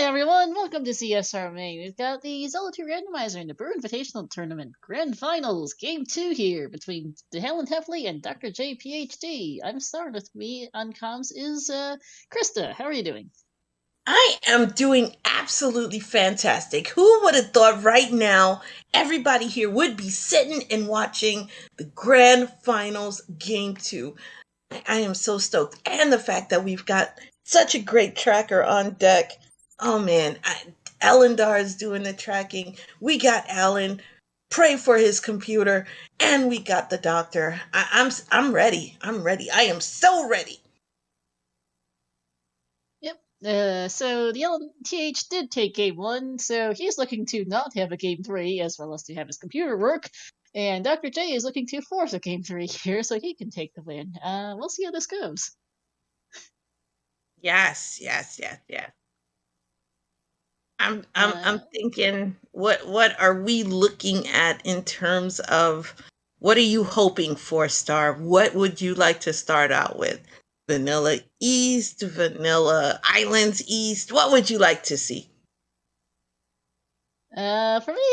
everyone, welcome to CSR Main. We've got the Zelda 2 Randomizer and Nabooru Invitational Tournament Grand Finals, Game 2 here, between Helen Heffley and drjayphd. I'm Star, with me on comms is Krista. How are you doing? I am doing absolutely fantastic. Who would have thought right now everybody here would be sitting and watching the Grand Finals Game 2? I am so stoked. And the fact that we've got such a great tracker on deck. Oh man, Elendar is doing the tracking. We got Alan. Pray for his computer. And we got the doctor. I'm ready. I'm ready. I am so ready. So the TAH did take Game 1, so he's looking to not have a Game 3, as well as to have his computer work. And Dr. J is looking to force a Game 3 here, so he can take the win. We'll see how this goes. Yes. I'm thinking, what are we looking at in terms of what are you hoping for, Star? What would you like to start out with? Vanilla East, Vanilla Islands East? What would you like to see? For me,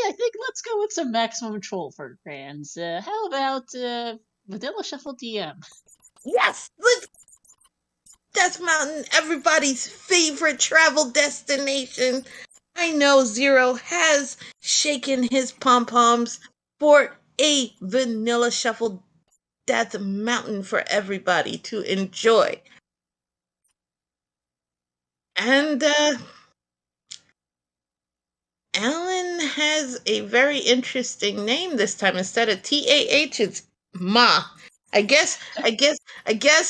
I think let's go with some maximum troll for fans. How about Vanilla Shuffle DM? Yes, look, Death Mountain, everybody's favorite travel destination. I know Zero has shaken his pom-poms for a Vanilla Shuffle Death Mountain for everybody to enjoy. And Alan has a very interesting name this time. Instead of TAH, it's Ma. I guess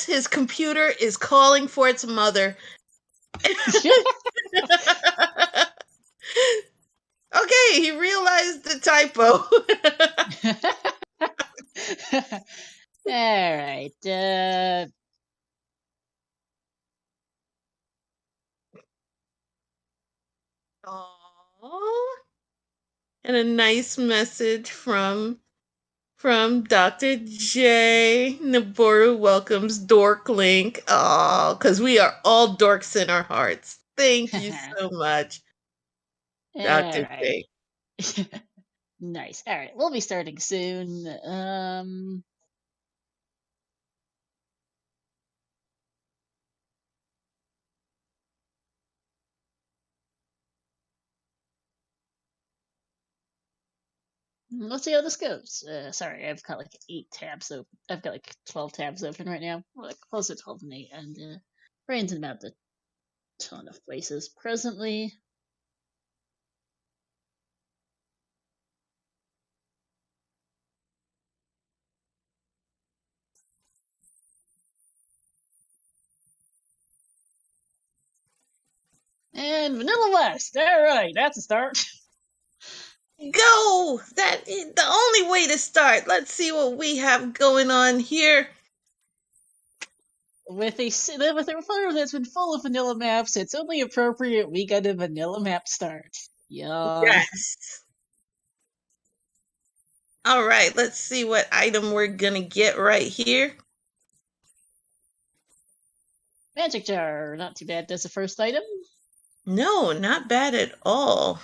his computer is calling for its mother. Okay, he realized the typo. All right. Aww. And a nice message from Dr. J. Nabooru welcomes Dork Link. Oh, because we are all dorks in our hearts. Thank you so much, Dr. J. Nice. All right, we'll be starting soon. Let's see how this goes. Sorry, I've got like 8 tabs open. I've got like 12 tabs open right now. Like close to 12 and 8, and brain's in about a ton of places presently. And Vanilla West. All right, that's a start. Go! That is the only way to start. Let's see what we have going on here. With a folder that's been full of vanilla maps, it's only appropriate we got a vanilla map start. Yes. All right, let's see what item we're gonna get right here. Magic jar, not too bad. That's the first item. No, not bad at all.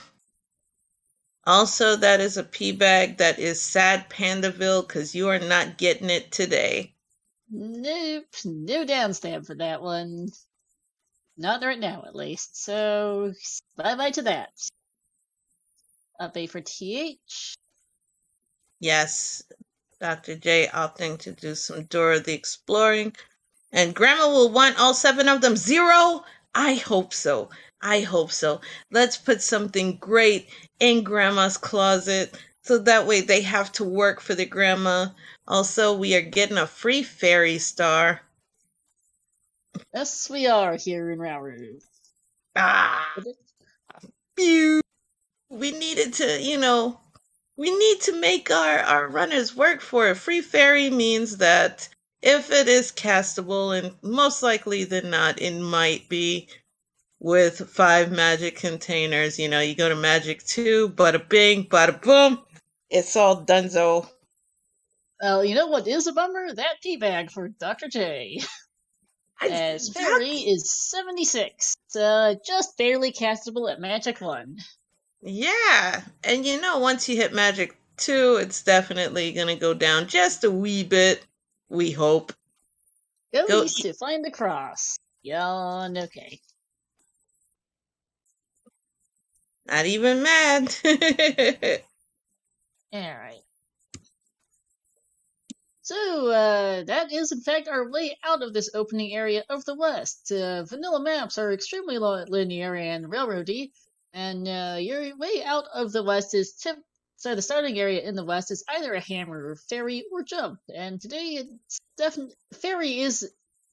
Also, that is a pea bag. That is sad Pandaville, because you are not getting it today. Nope, no downstab for that one. Not right now, at least. So, bye-bye to that. Update for TH. Yes, Dr. J opting to do some Dora the Exploring. And Grandma will want all 7 of them. Zero? I hope so. I hope so. Let's put something great in Grandma's closet, so that way they have to work for the grandma. Also, we are getting a free fairy star. Yes, we are here in Rauru. Phew. We needed to, we need to make our runners work for it. Free fairy means that if it is castable, and most likely than not, it might be with 5 magic containers. You go to magic 2, bada bing, bada boom. It's all donezo. Well, you know what is a bummer? That tea bag for Dr. J. As Fairy is 76, just barely castable at Magic 1. Yeah, and once you hit Magic 2, it's definitely gonna go down just a wee bit. We hope. Go Go. east to find the cross. Yawn, okay. Not even mad. Alright. So, that is in fact our way out of this opening area of the West. Vanilla maps are extremely linear and railroady, and your way out of the West is so the starting area in the West is either a hammer, ferry, or jump. And today, it's definitely ferry is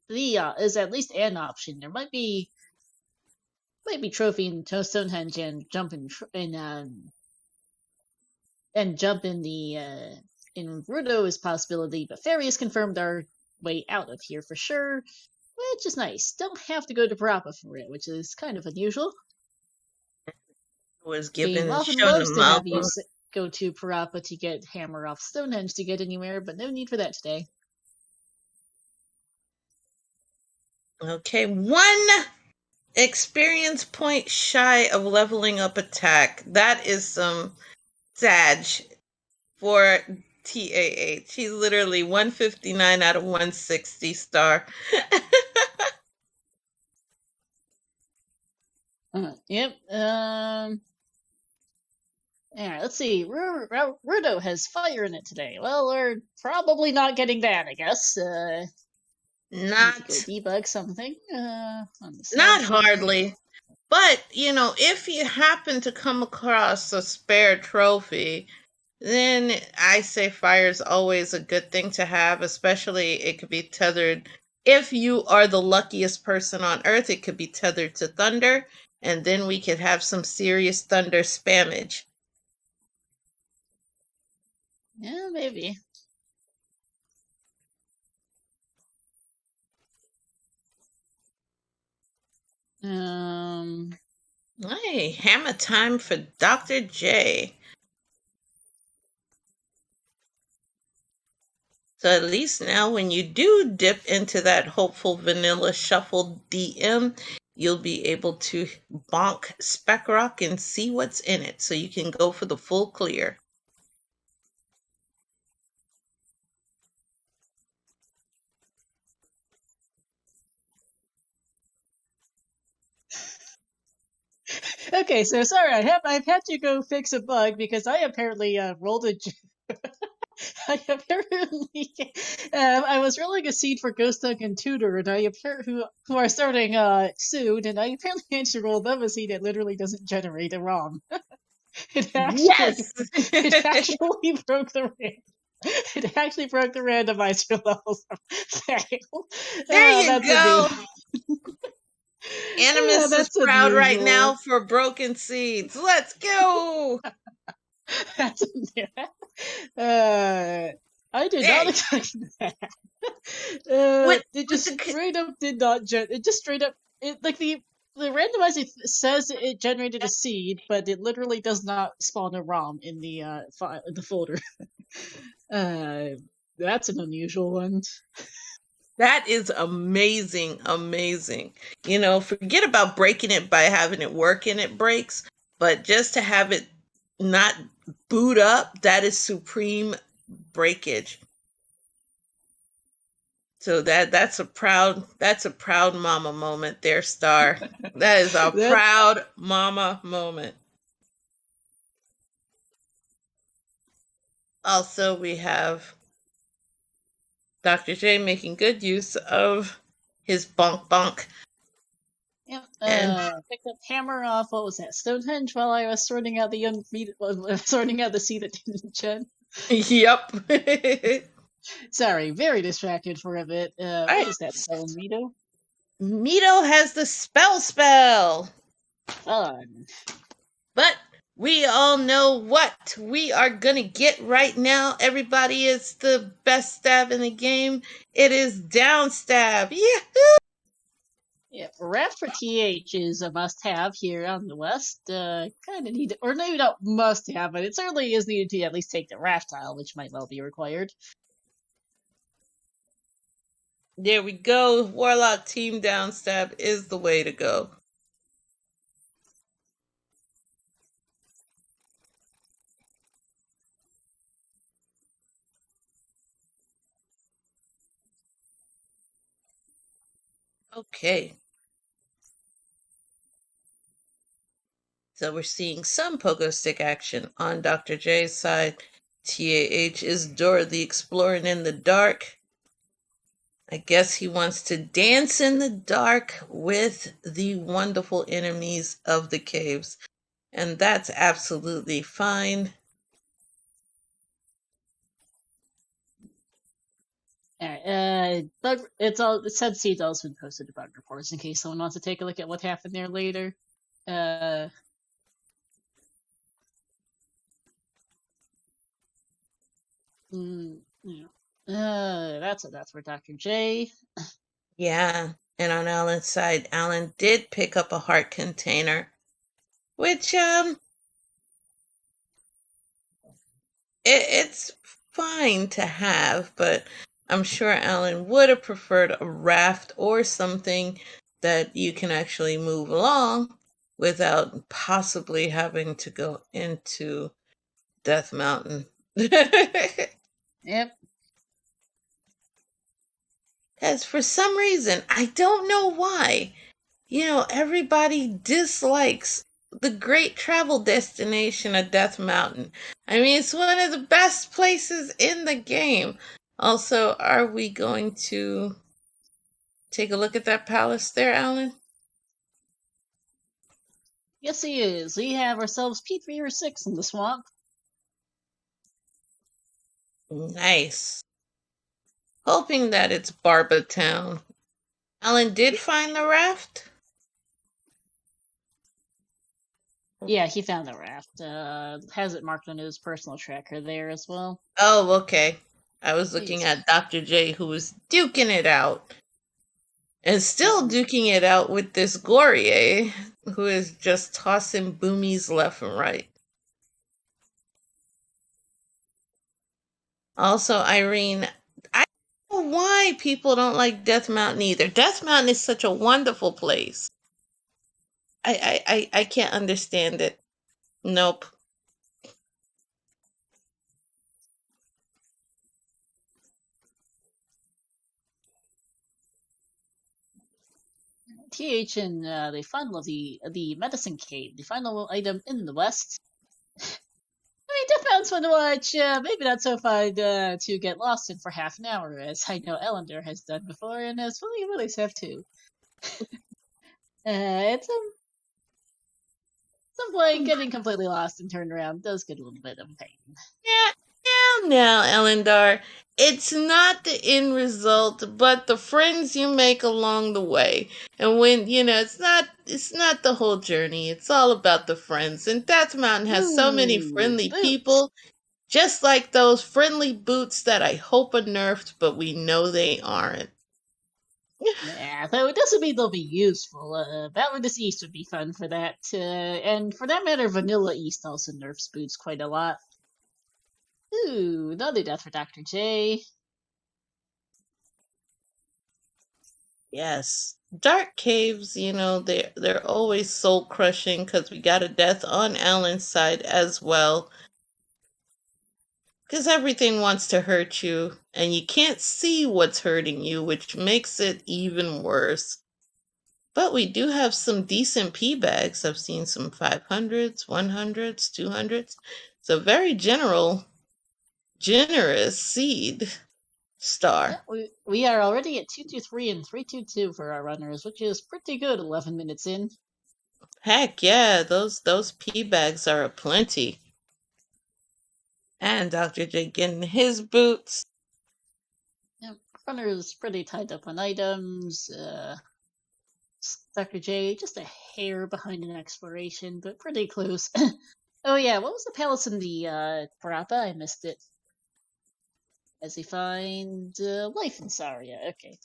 is at least an option. There might be trophy in Stonehenge and jump and jump in the in Rudo is possibility, but ferry is confirmed our way out of here for sure, which is nice. Don't have to go to Parappa for it, which is kind of unusual. Was Game given often shown loves the to have you mouth. go to Parappa to get hammer off Stonehenge to get anywhere, but no need for that today. Okay, 1 experience point shy of leveling up attack. That is some Sag for TAH. He's literally 159 out of 160 star. Yep. Alright, let's see. Rudo has fire in it today. Well, we're probably not getting that, I guess. Not go debug something. Not hardly. But, if you happen to come across a spare trophy, then I say fire is always a good thing to have, especially it could be tethered. If you are the luckiest person on earth, it could be tethered to thunder, and then we could have some serious thunder spammage. Yeah, maybe. Hey, hammer time for Dr. J. So at least now when you do dip into that hopeful vanilla shuffle DM, you'll be able to bonk Spec Rock and see what's in it. So you can go for the full clear. Okay, so sorry, I've had to go fix a bug because I apparently rolled a. I apparently I was rolling a seed for Ghost Dog and Tudor, and who are starting soon, and I apparently managed to roll them a seed that literally doesn't generate a ROM. It actually broke the it actually broke the randomizer levels. There you go. Animus is proud unusual. right now for broken seeds. Let's go. That's I did not expect that. It just straight up did not. It just straight up. It like the randomizer says it generated a seed, but it literally does not spawn a ROM in the file in the folder. That's an unusual one. That is amazing, amazing. Forget about breaking it by having it work and it breaks, but just to have it not boot up, that is supreme breakage. So that's a proud mama moment there, Star. That is a proud mama moment. Also, we have Dr. J making good use of his bonk bonk. Yep. Picked up hammer off. What was that? Stonehenge while I was sorting out the seed that didn't gen. Yep. Sorry, very distracted for a bit. What is that spell, Mito? Mito has the spell. Fun. But we all know what we are gonna get right now. Everybody, is the best stab in the game. It is down stab. Yahoo! Yeah, Raft for TH is a must-have here on the West. Kind of need, or maybe not must-have, but it certainly is needed to at least take the Raft tile, which might well be required. There we go. Warlock team down stab is the way to go. Okay. So we're seeing some pogo stick action on Dr. J's side. TAH is Dora the Explorer in the dark. I guess he wants to dance in the dark with the wonderful enemies of the caves. And that's absolutely fine. Alright, it said Seedall's been posted to bug reports in case someone wants to take a look at what happened there later. That's for Dr. J. Yeah, and on Alan's side, Alan did pick up a heart container, which it's fine to have, but I'm sure Alan would have preferred a raft or something that you can actually move along without possibly having to go into Death Mountain. Yep. Because for some reason, I don't know why, everybody dislikes the great travel destination of Death Mountain. I mean, it's one of the best places in the game. Also, are we going to take a look at that palace there, Alan? Yes, he is. We have ourselves P3 or 6 in the swamp. Nice. Hoping that it's Barba Town. Alan did find the raft? Yeah, he found the raft. Has it marked on his personal tracker there as well. Oh, okay. I was looking at Dr. J, who was duking it out. And still duking it out with this Gourier, who is just tossing boomies left and right. Also, Irene, I don't know why people don't like Death Mountain either. Death Mountain is such a wonderful place. I can't understand it. Nope. TH in the final of the medicine cave, the final item in the west. I mean, Death Mountain's fun to watch. Maybe not so fun to get lost in for half an hour, as I know Ellender has done before, and as fully others have too. It's some point getting completely lost and turned around does get a little bit of pain. Yeah, now, Elendar, it's not the end result, but the friends you make along the way. And when, it's not the whole journey. It's all about the friends. And Death Mountain has so many friendly people, just like those friendly boots that I hope are nerfed, but we know they aren't. Yeah, though it doesn't mean they'll be useful. Boundless East would be fun for that. And for that matter, Vanilla East also nerfs boots quite a lot. Ooh, another death for Dr. J. Yes. Dark caves, they're always soul crushing because we got a death on Alan's side as well. Because everything wants to hurt you, and you can't see what's hurting you, which makes it even worse. But we do have some decent P bags. I've seen some 500s, 100s, 200s. So very generous seed star. Yeah, we are already at 223 and 322 for our runners, which is pretty good 11 minutes in. Heck yeah, those P bags are aplenty. And Dr. J getting his boots. Yeah, runner's pretty tied up on items. Dr. J just a hair behind an exploration, but pretty close. Oh yeah, what was the palace in the Parappa? I missed it. As he find life in Saria. Okay.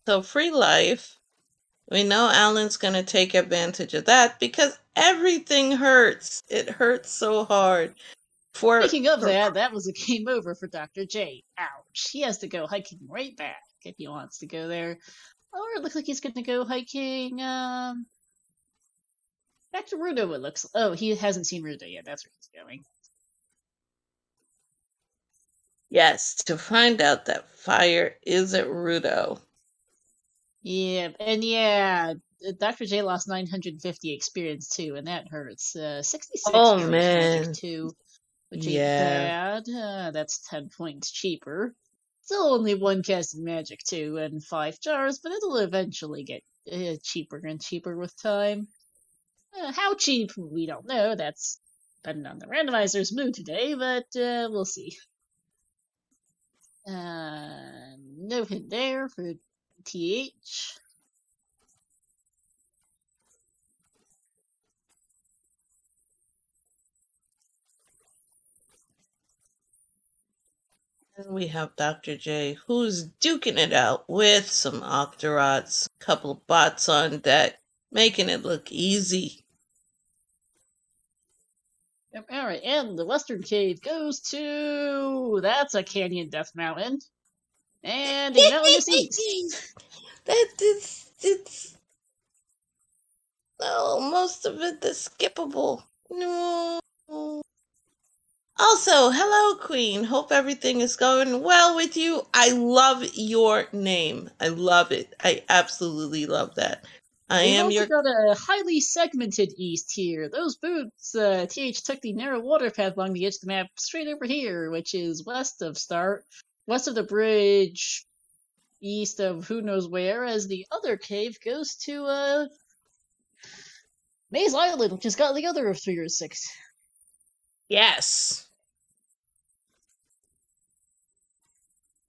So free life. We know Alan's going to take advantage of that because everything hurts. It hurts so hard. Speaking of that was a game over for Dr. J. Ouch. He has to go hiking right back. if he wants to go there. Or it looks like he's going to go hiking. Back to Rudo, it looks. Oh, he hasn't seen Rudo yet. That's where he's going. Yes, to find out that fire is at Rudo. Yeah, and yeah, Dr. J lost 950 experience too, and that hurts. 66 Oh, for man. Magic 2, which ain't Yeah. bad. That's 10 points cheaper. Still only one cast in Magic 2 and 5 jars, but it'll eventually get cheaper and cheaper with time. How cheap, we don't know. That's depending on the randomizer's mood today, but we'll see. No hit there for TH. And we have Dr. J, who's duking it out with some Octorots, a couple of bots on deck, making it look easy. Alright, and the Western Cave goes to... That's a Canyon Death Mountain. And a Mountainous East. It's... Oh, most of it is skippable. No. Also, hello, Queen. Hope everything is going well with you. I love your name. I love it. I absolutely love that. We've also got a highly segmented east here. Those boots, TH took the narrow water path along the edge of the map straight over here, which is west of the bridge, east of who knows where, as the other cave goes to, Maze Island, which has got the other of 3 or 6. Yes.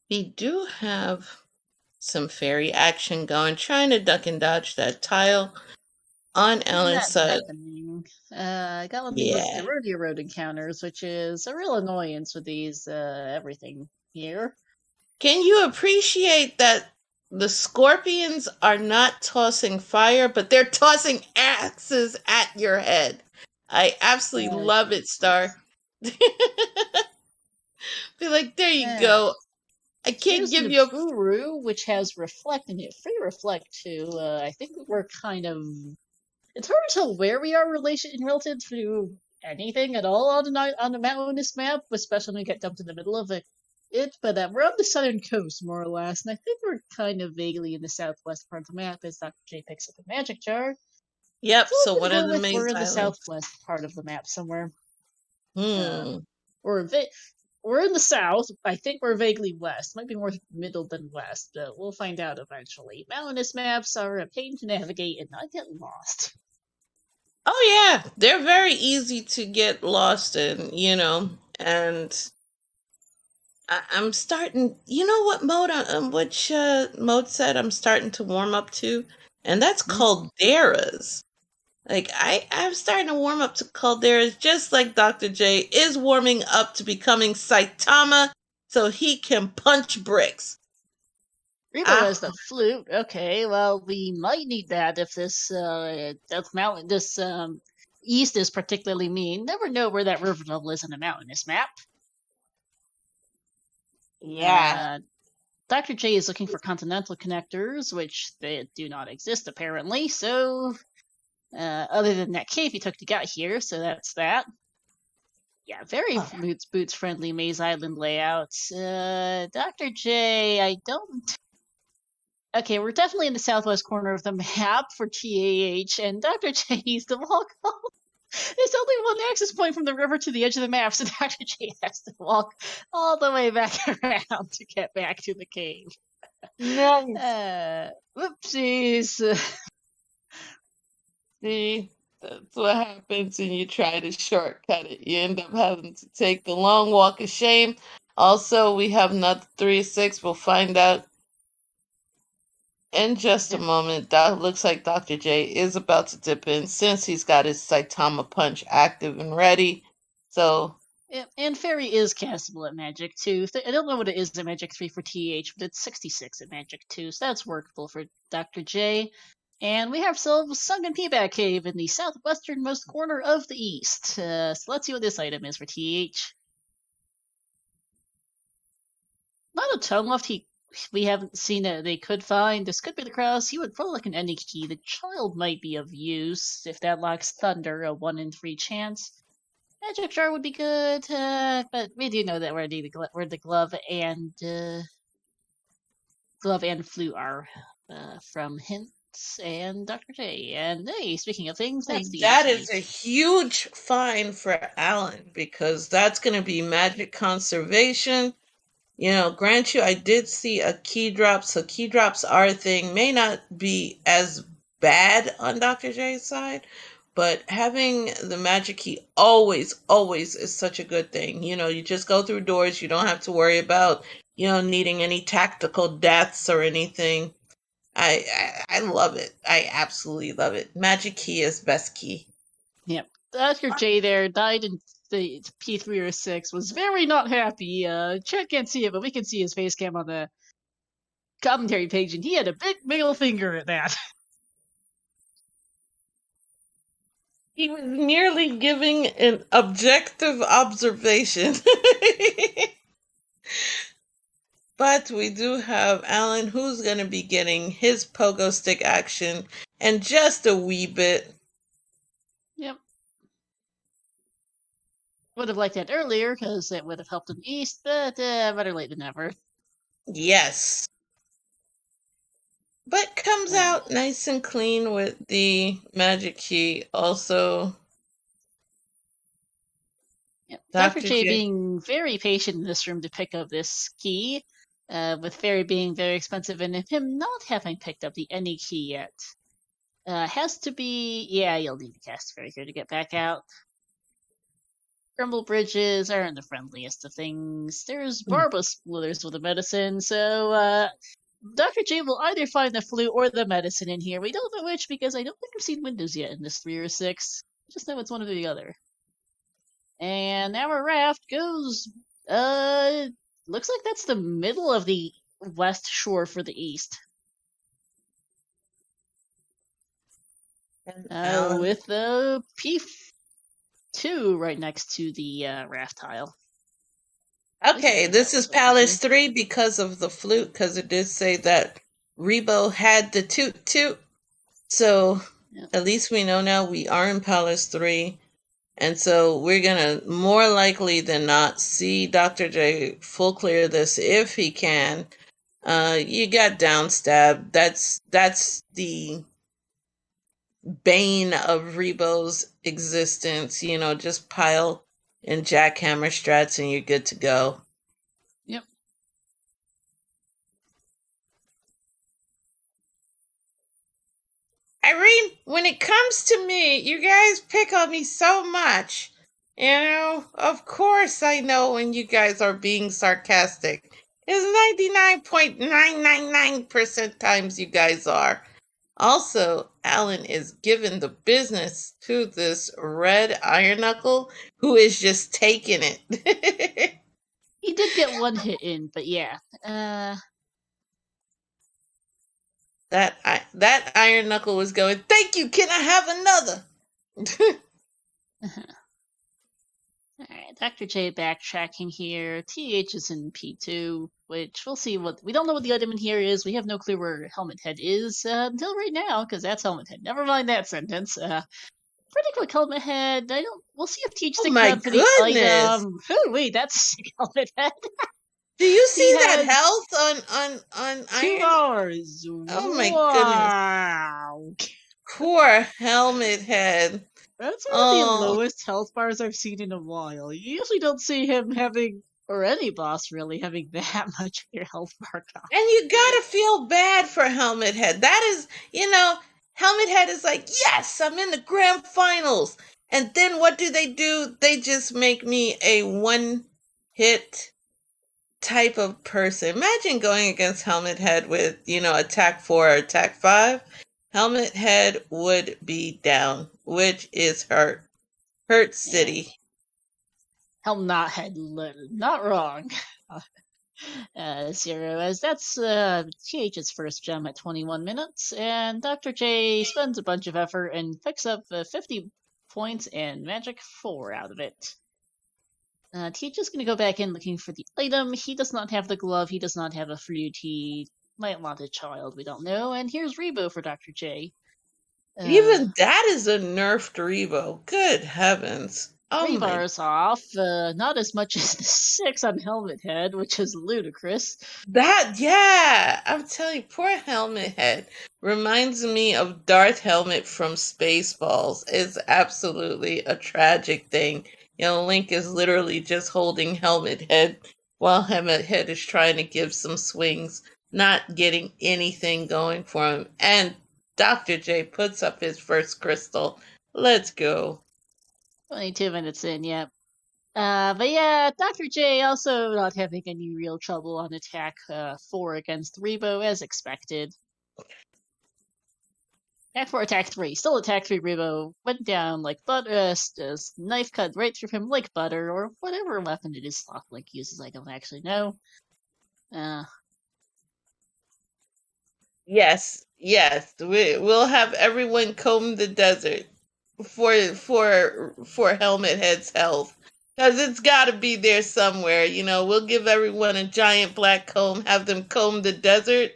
We do have some fairy action going, trying to duck and dodge that tile on Ellen's side. I got one of the Rodeo Road encounters, which is a real annoyance with these everything here. Can you appreciate that the scorpions are not tossing fire, but they're tossing axes at your head? I absolutely love it, Star. Be like, there you go. I can't give you a Nabooru, which has reflect in it. Free reflect too. I think we're kind of. It's hard to tell where we are relative to anything at all on the mountainous map, especially when we get dumped in the middle of it. But we're on the southern coast, more or less, and I think we're kind of vaguely in the southwest part of the map as Dr. J picks up a magic jar. Yep. So what are the main We're in the islands? southwest part of the map somewhere. We're in the south. I think we're vaguely west. Might be more middle than west, but we'll find out eventually. Mountainous maps are a pain to navigate and not get lost. Oh yeah, they're very easy to get lost in, and I'm starting, you know what mode, which mode set I'm starting to warm up to? And that's calderas. Like, I'm starting to warm up to calderas just like Dr. J is warming up to becoming Saitama so he can punch bricks. Rebo has the flute. Okay, well, we might need that if this east is particularly mean. Never know where that river level is in a mountainous map. Yeah. Dr. J is looking for continental connectors, which they do not exist apparently, so other than that cave he took to get here, so that's that. Yeah, very boots friendly Maze Island layouts. Dr. J, I don't. Okay, we're definitely in the southwest corner of the map for TAH, and Dr. J needs to walk home. There's only one access point from the river to the edge of the map, so Dr. J has to walk all the way back around to get back to the cave. Nice. Whoopsies. See, that's what happens when you try to shortcut it. You end up having to take the long walk of shame. Also, we have another 3-6. We'll find out in just a moment. That looks like Dr. J is about to dip in since he's got his Saitama Punch active and ready. So. And Fairy is castable at Magic 2. I don't know what it is at Magic 3 for TH, but it's 66 at Magic 2, so that's workable for Dr. J. And we have ourselves Sunken Peaback Cave in the southwesternmost corner of the east. So let's see what this item is for TH. Not a ton left. He We haven't seen it. They could find this could be the cross. He would probably like an any key. The child might be of use if that locks thunder, a 1 in 3 chance. Magic jar would be good, but we do know that where the glove and flute are from hints and Dr. J. And hey, speaking of things, that's the That key. is a huge find for Alan because that's going to be magic conservation. Grant you, I did see a key drop, so key drops are a thing. May not be as bad on Dr. J's side, but having the magic key always, always is such a good thing. You just go through doors. You don't have to worry about, needing any tactical deaths or anything. I love it. I absolutely love it. Magic key is best key. Yep. Dr. J there died in the P3 or 6, was very not happy. Chat can't see it, but we can see his face cam on the commentary page, and he had a big middle finger at that. He was merely giving an objective observation. But we do have Alan, who's going to be getting his pogo stick action and just a wee bit. Yep. Would have liked that earlier, because it would have helped him east, but better late than never. Yes. But comes out nice and clean with the magic key also. Yep. Dr. J being very patient in this room to pick up this key, with Fairy being very expensive and him not having picked up the any key yet. Has to be... Yeah, you'll need to cast Fairy here to get back out. Crumble bridges aren't the friendliest of things. There's Barba splitters with the medicine, so Dr. J will either find the flute or the medicine in here. We don't know which because I don't think we've seen windows yet in this 3 or 6. Just know it's one or the other. And our raft goes, looks like that's the middle of the west shore for the east. With the P2 right next to the raft tile. Okay, this is Palace 3 because of the flute, because it did say that Rebo had the toot toot. So at least we know now we are in Palace 3. And so we're going to more likely than not see Dr. J full clear this if he can. You got downstab. That's the bane of Rebo's existence. Just pile and jackhammer strats and you're good to go. Yep. Irene, when it comes to me, you guys pick on me so much. Of course I know when you guys are being sarcastic. It's 99.999% times you guys are. Also, Alan is giving the business to this red iron knuckle who is just taking it. He did get one hit in, but yeah. That iron knuckle was going, thank you, can I have another? Alright, Dr. J backtracking here. TAH is in P2, which we'll see what... We don't know what the item in here is. We have no clue where Helmet Head is until right now, because that's Helmet Head. Never mind that sentence. Pretty quick Helmet Head. We'll see if TAH sticks around for the item. Oh, wait, that's a sick Helmet Head. Do you see that health on 2 iron? hours. Oh my goodness. Poor Helmet Head. That's one of the lowest health bars I've seen in a while. You usually don't see him having, or any boss really, having that much of your health bar cost. And you gotta feel bad for Helmet Head. That is, Helmet Head is like, yes, I'm in the grand finals. And then what do? They just make me a one-hit type of person. Imagine going against Helmet Head with, attack 4 or attack 5. Helmet Head would be down, which is hurt. Hurt City. Helmet Head, not wrong. 0, as that's TH's first gem at 21 minutes, and Dr. J spends a bunch of effort and picks up 50 points and magic 4 out of it. TAH is going to go back in looking for the item. He does not have the glove. He does not have a flute. He might want a child. We don't know. And here's Rebo for Dr. J. Even that is a nerfed Revo. Good heavens. Oh 3 my. bars off. Not as much as the 6 on Helmet Head, which is ludicrous. Yeah, I'm telling you, poor Helmet Head reminds me of Darth Helmet from Spaceballs. It's absolutely a tragic thing. You know, Link is literally just holding Helmet Head while Helmet Head is trying to give some swings, not getting anything going for him. And Dr. J puts up his first crystal. Let's go. 22 minutes in, yeah. But yeah, Dr. J also not having any real trouble on attack 4 against Rebo, as expected. Attack 4, attack 3. Still attack 3, Rebo went down like butter, just knife cut right through him like butter, or whatever weapon it is Slot Link uses, I don't actually know. Yes, yes. We'll have everyone comb the desert for Helmet Head's health. Because it's got to be there somewhere. You know, we'll give everyone a giant black comb, have them comb the desert,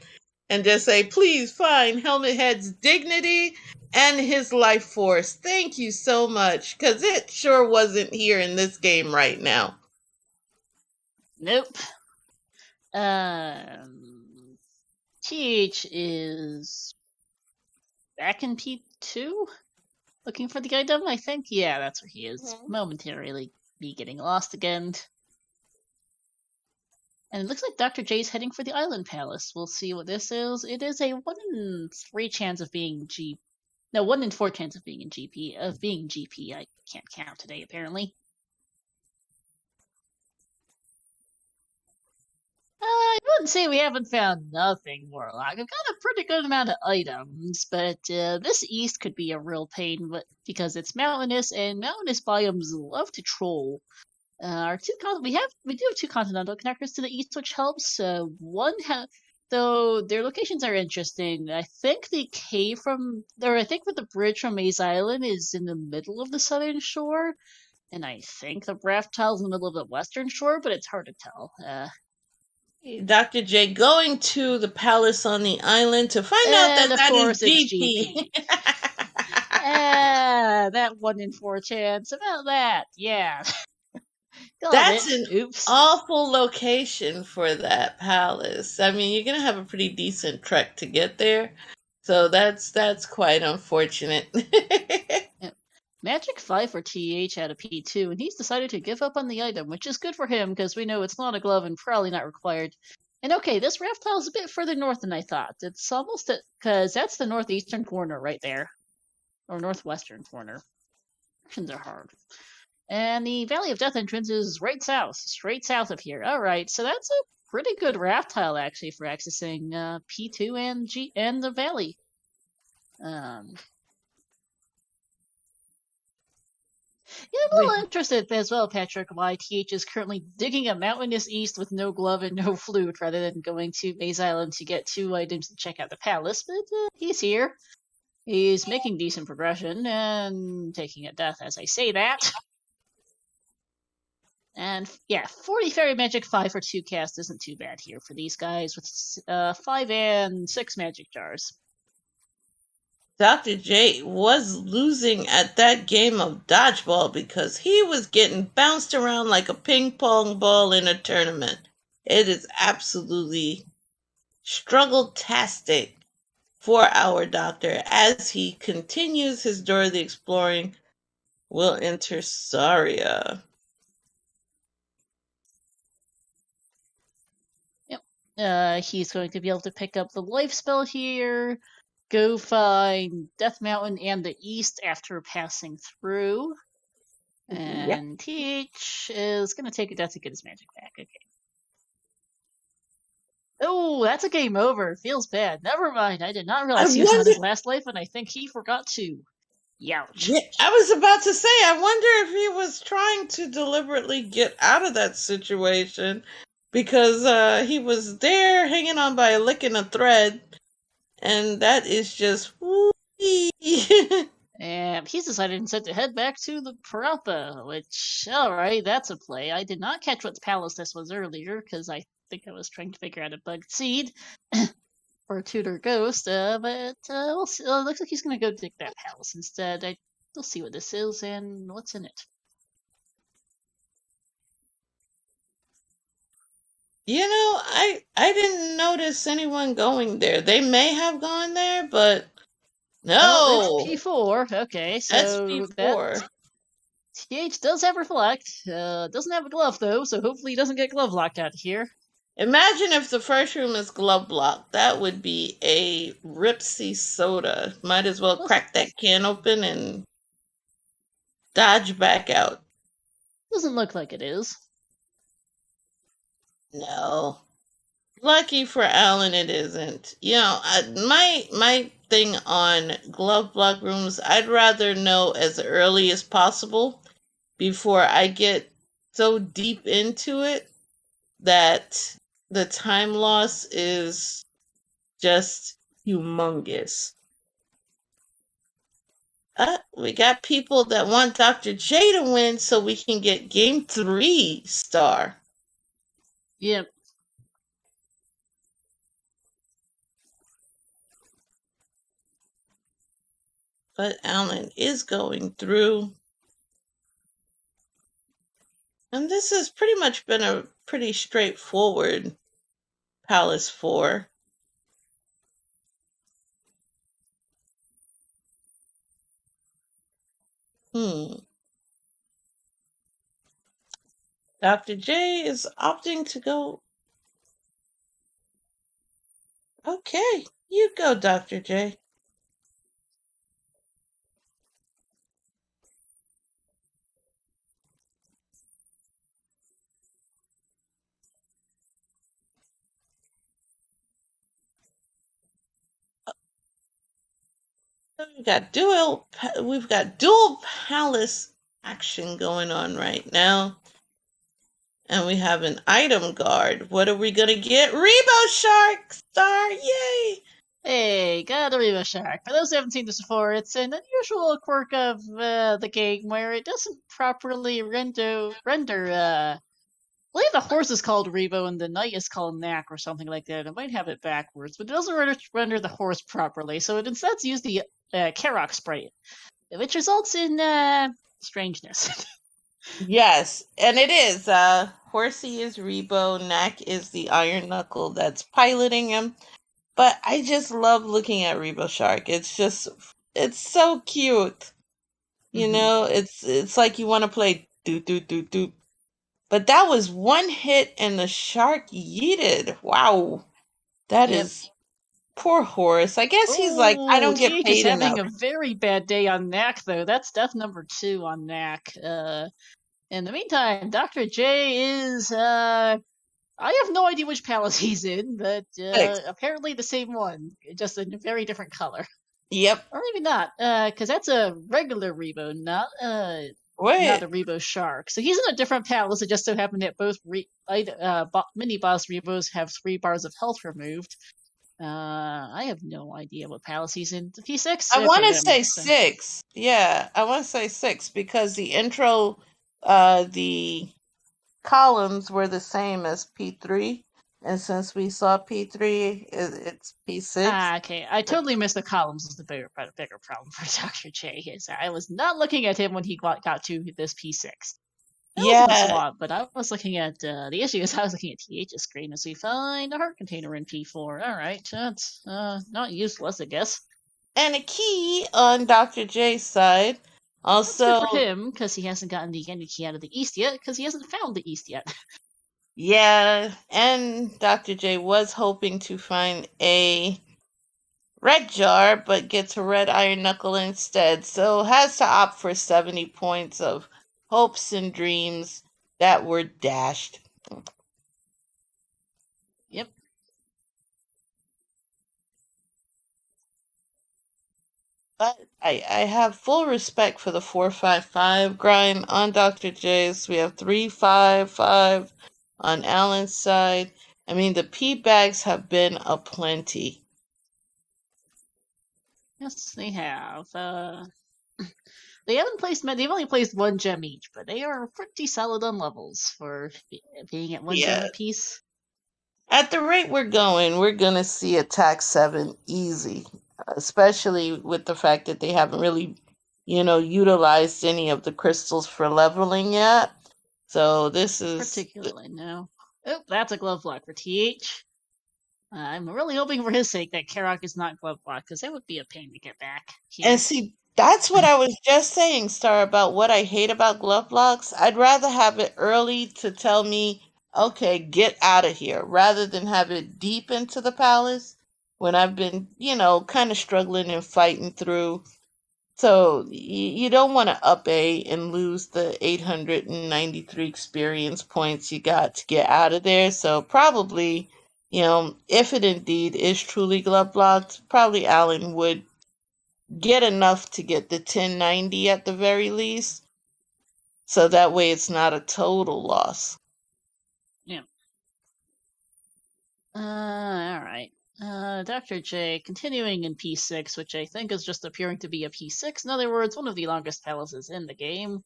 and just say, please find Helmet Head's dignity and his life force. Thank you so much. Because it sure wasn't here in this game right now. Nope. TH is back in P2? Looking for the item, I think? Yeah, that's where he is. Momentarily be getting lost again. And it looks like Dr. J's heading for the Island Palace. We'll see what this is. It is a 1 in 3 chance of being No, 1 in 4 chance of being in GP. I can't count today, apparently. I wouldn't say we haven't found nothing, Warlock. I've got a pretty good amount of items, but this east could be a real pain because it's mountainous, and mountainous biomes love to troll. We do have 2 continental connectors to the east, which helps. Though their locations are interesting. I think the the bridge from Maze Island is in the middle of the southern shore, and I think the raft tile's in the middle of the western shore, but it's hard to tell. Dr. J going to the palace on the island to find out that is GP. That 1 in 4 chance. About that, yeah. That's an awful location for that palace. I mean, you're going to have a pretty decent trek to get there. So that's quite unfortunate. Magic 5 for TH at a P2, and he's decided to give up on the item, which is good for him because we know it's not a glove and probably not required. And okay, this raft tile is a bit further north than I thought. It's almost because that's the northeastern corner right there, or northwestern corner. Directions are hard. And the Valley of Death entrance is right south, straight south of here. All right, so that's a pretty good raft tile actually for accessing P2 and the Valley. Yeah, I'm a little interested as well, Patrick, why TH is currently digging a mountainous east with no glove and no flute rather than going to Maze Island to get 2 items to check out the palace, but he's here. He's making decent progression and taking a death as I say that. And yeah, 40 Fairy Magic 5 for 2 cast isn't too bad here for these guys with 5 and 6 magic jars. Dr. J was losing at that game of dodgeball because he was getting bounced around like a ping pong ball in a tournament. It is absolutely struggle-tastic for our doctor as he continues his Dora the Exploring. We'll enter Saria. Yep. He's going to be able to pick up the life spell here. Go find Death Mountain and the East after passing through. And TH is going to take a death to get his magic back. Okay. Oh, that's a game over. Feels bad. Never mind. I did not realize he was on his last life, and I think he forgot to. Youch. Yeah, I was about to say, I wonder if he was trying to deliberately get out of that situation because he was there hanging on by a lick and a thread. And that is just And he's decided instead to head back to the Parappa, which, alright, that's a play. I did not catch what palace this was earlier, because I think I was trying to figure out a bugged seed for Tutor Ghost, but we'll see. Looks like he's gonna go dig that palace instead. We'll see what this is and what's in it. I didn't notice anyone going there. They may have gone there, but Oh, no. it's P4. Okay, That's so that P4. TH does have Reflect. Doesn't have a glove though, so hopefully he doesn't get glove locked out of here. Imagine if the first room is glove blocked. That would be a Ripsy soda. Might as well crack that can open and dodge back out. Doesn't look like it is. No. Lucky for Alan, it isn't. My thing on glove block rooms, I'd rather know as early as possible before I get so deep into it that the time loss is just humongous. We got people that want Dr. J to win so we can get game 3 star. Yep. But Alan is going through. And this has pretty much been a pretty straightforward Palace 4. Dr. J is opting to go. Okay, you go, Dr. J. We've got dual palace action going on right now. And we have an item guard. What are we gonna get? Rebo Shark star! Yay! Hey, got a Reba Shark. For those who haven't seen this before, it's an unusual quirk of the game where it doesn't properly render. I believe the horse is called Rebo and the knight is called Knack or something like that. It might have it backwards, but it doesn't render the horse properly, so it instead uses the Karok sprite, which results in strangeness. Yes, and it is. Horsey is Rebo, Knack is the Iron Knuckle that's piloting him. But I just love looking at Rebo Shark. It's so cute. It's like you want to play doot doot doot doot. But that was one hit and the shark yeeted. Wow. That is poor Horace. I guess he's like, I don't get TH paid is having enough. a very bad day on Knack, though. That's death number 2 on Knack. In the meantime, Dr. J is, I have no idea which palace he's in, but apparently the same one, just in a very different color. Yep. Or maybe not, because that's a regular Rebo, not a Rebo Shark. So he's in a different palace. It just so happened that both mini boss Rebos have 3 bars of health removed. I have no idea what palace he's in. P6? I want to say 6. Yeah, I want to say 6 because the intro, the columns were the same as P3. And since we saw P3, it's P6. Ah, okay. I totally missed the columns was the bigger problem for Dr. J. Is I was not looking at him when he got to this P6. Yeah. But I was looking at, the issue is I was looking at TH's screen as we find a heart container in P4. Alright, that's, not useless, I guess. And a key on Dr. J's side. Also, that's good for him, because he hasn't gotten the Yen key out of the East yet, because he hasn't found the East yet. Yeah, and Dr. J was hoping to find a red jar, but gets a red iron knuckle instead, so has to opt for 70 points of hopes and dreams that were dashed. Yep. But I have full respect for the 4-5-5 grind on Dr. J's. We have 3-5-5 on Alan's side. I mean, the P bags have been aplenty. Yes, they have. They haven't placed they've only placed one gem each, but they are pretty solid on levels for being at one gem Yeah. apiece. At the rate we're going to see attack 7 easy, especially with the fact that they haven't really, utilized any of the crystals for leveling yet. So this is. Particularly now. Oh, that's a glove block for TH. I'm really hoping for his sake that Karok is not glove blocked, because that would be a pain to get back And here. see, that's what I was just saying, Star, about what I hate about glove blocks. I'd rather have it early to tell me, okay, get out of here, rather than have it deep into the palace when I've been, kind of struggling and fighting through. So you don't want to up A and lose the 893 experience points you got to get out of there. So probably, if it indeed is truly glove blocked, probably Alan would get enough to get the 1090 at the very least. So that way it's not a total loss. Yeah. Alright. Dr. J continuing in P6, which I think is just appearing to be a P6. In other words, one of the longest palaces in the game.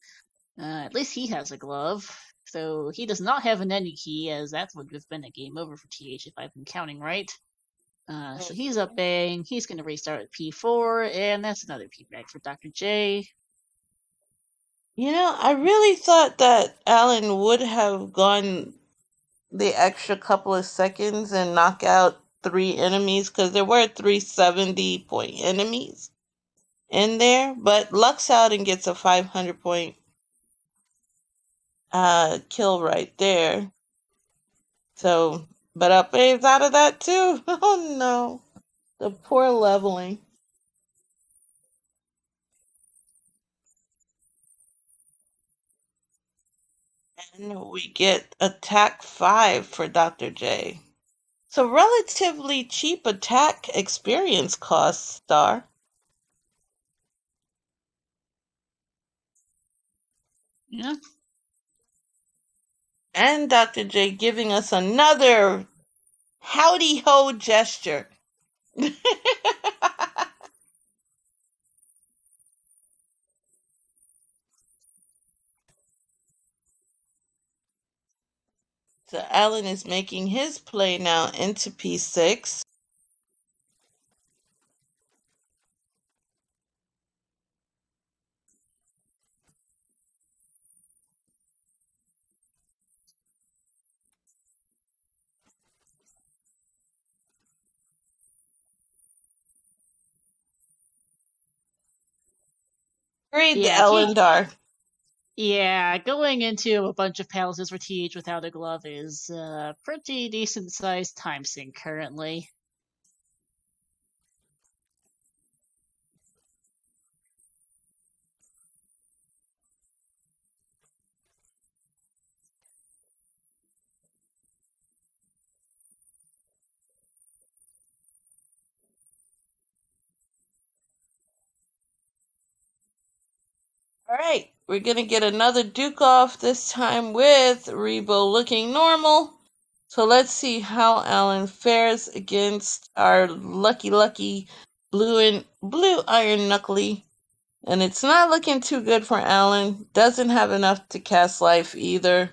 At least he has a glove. So he does not have an any key, as that would have been a game over for TH if I've been counting right. So he's up bang. He's going to restart at P4, and that's another P bag for Dr. J. I really thought that Alan would have gone the extra couple of seconds and knock out 3 enemies, because there were 370-point enemies in there, but lucks out and gets a 500-point kill right there. So, but up A's out of that too. Oh no, the poor leveling. And we get attack 5 for Dr. J. So relatively cheap attack experience cost, Star. Yeah. And Dr. J giving us another howdy ho gesture. So Alan is making his play now into P6. Read the Yeah, Elendar. Yeah, going into a bunch of palaces for TH without a glove is a pretty decent sized time sink currently. All right, we're going to get another Duke off, this time with Rebo looking normal. So let's see how Alan fares against our lucky blue iron knuckly. And it's not looking too good for Alan. Doesn't have enough to cast life either.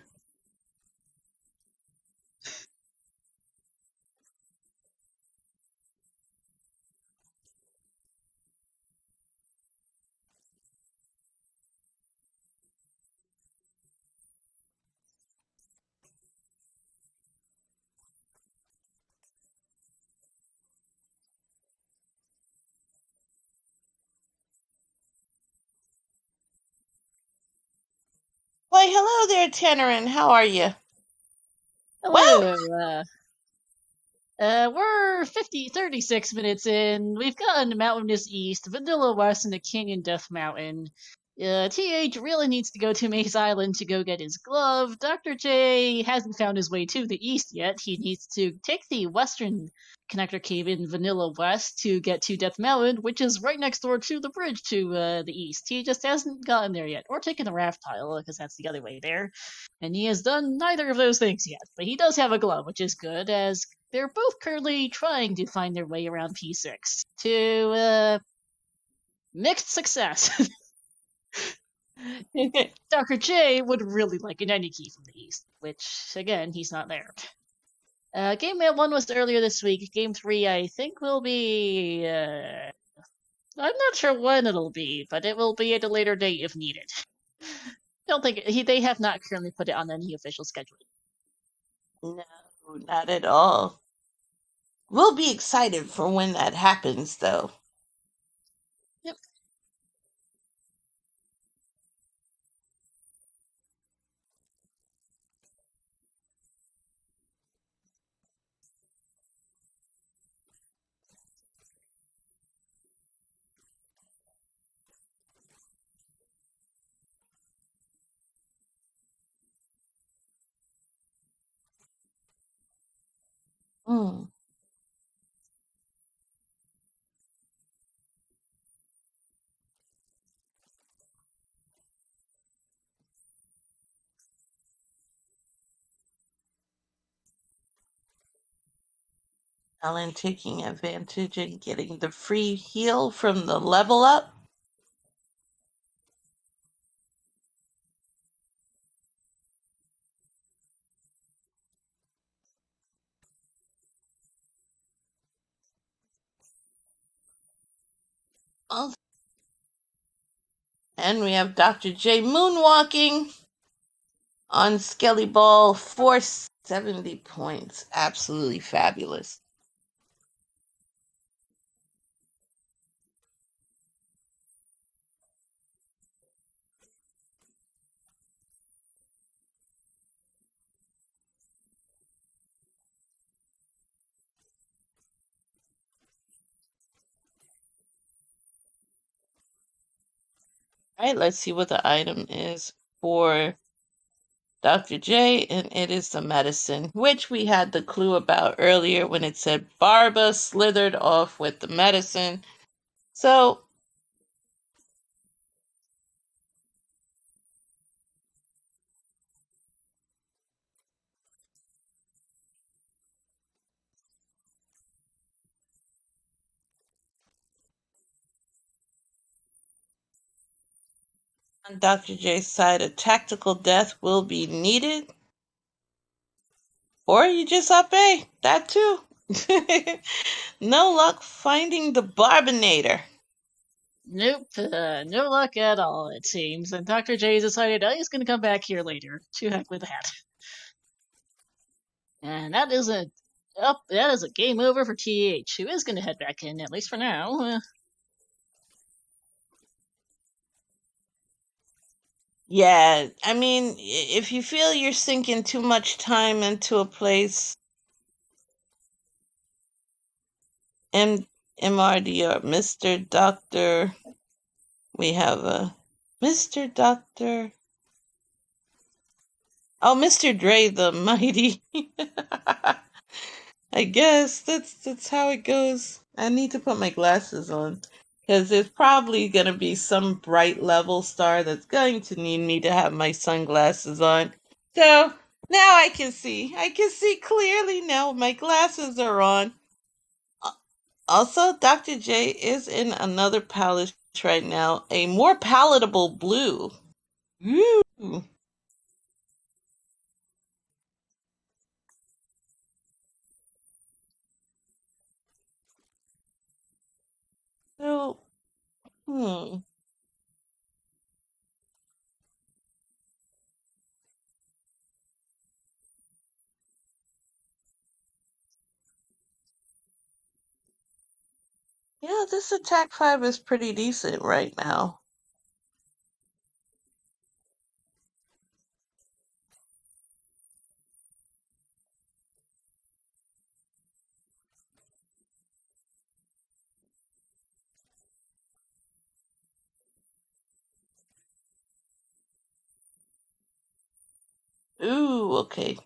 Why, hello there, Tannerin. How are you? Well, Hello, we're 36 minutes in. We've gotten Mountainous East, Vanilla West, and the King and Death Mountain. TH really needs to go to Maze Island to go get his glove. Dr. J hasn't found his way to the east yet. He needs to take the western connector cave in Vanilla West to get to Death Mountain, which is right next door to the bridge to the east. He just hasn't gotten there yet, or taken the raft tile, because that's the other way there. And he has done neither of those things yet. But he does have a glove, which is good, as they're both currently trying to find their way around P6 to mixed success. Dr. J would really like an any key from the East, which, again, he's not there. Game 1 was earlier this week. Game 3, I think, will be. I'm not sure when it'll be, but it will be at a later date if needed. Don't think they have not currently put it on any official schedule. No, not at all. We'll be excited for when that happens, though. Yep. Mm. Alan taking advantage and getting the free heal from the level up. Oh. And we have Dr. J moonwalking on Skelly Ball, 470 points. Absolutely fabulous. All right, let's see what the item is for Dr. J, and it is the medicine, which we had the clue about earlier when it said Barba slithered off with the medicine. So, on Dr. J's side, a tactical death will be needed. Or you just up A, that too. No luck finding the Barbinator. Nope, no luck at all, it seems. And Dr. J decided he's going to come back here later. To heck with that. And that is a game over for TAH, who is going to head back in, at least for now. Yeah, I mean, if you feel you're sinking too much time into a place, MRDR, Mr. Doctor, we have a Mr. Doctor. Oh, Mr. Dre the Mighty. I guess that's how it goes. I need to put my glasses on because there's probably going to be some bright level star that's going to need me to have my sunglasses on. So now I can see. I can see clearly now. My glasses are on. Also, Dr. J is in another palette right now, a more palatable blue. Ooh. So, hmm. Yeah, this attack 5 is pretty decent right now. Ooh, okay.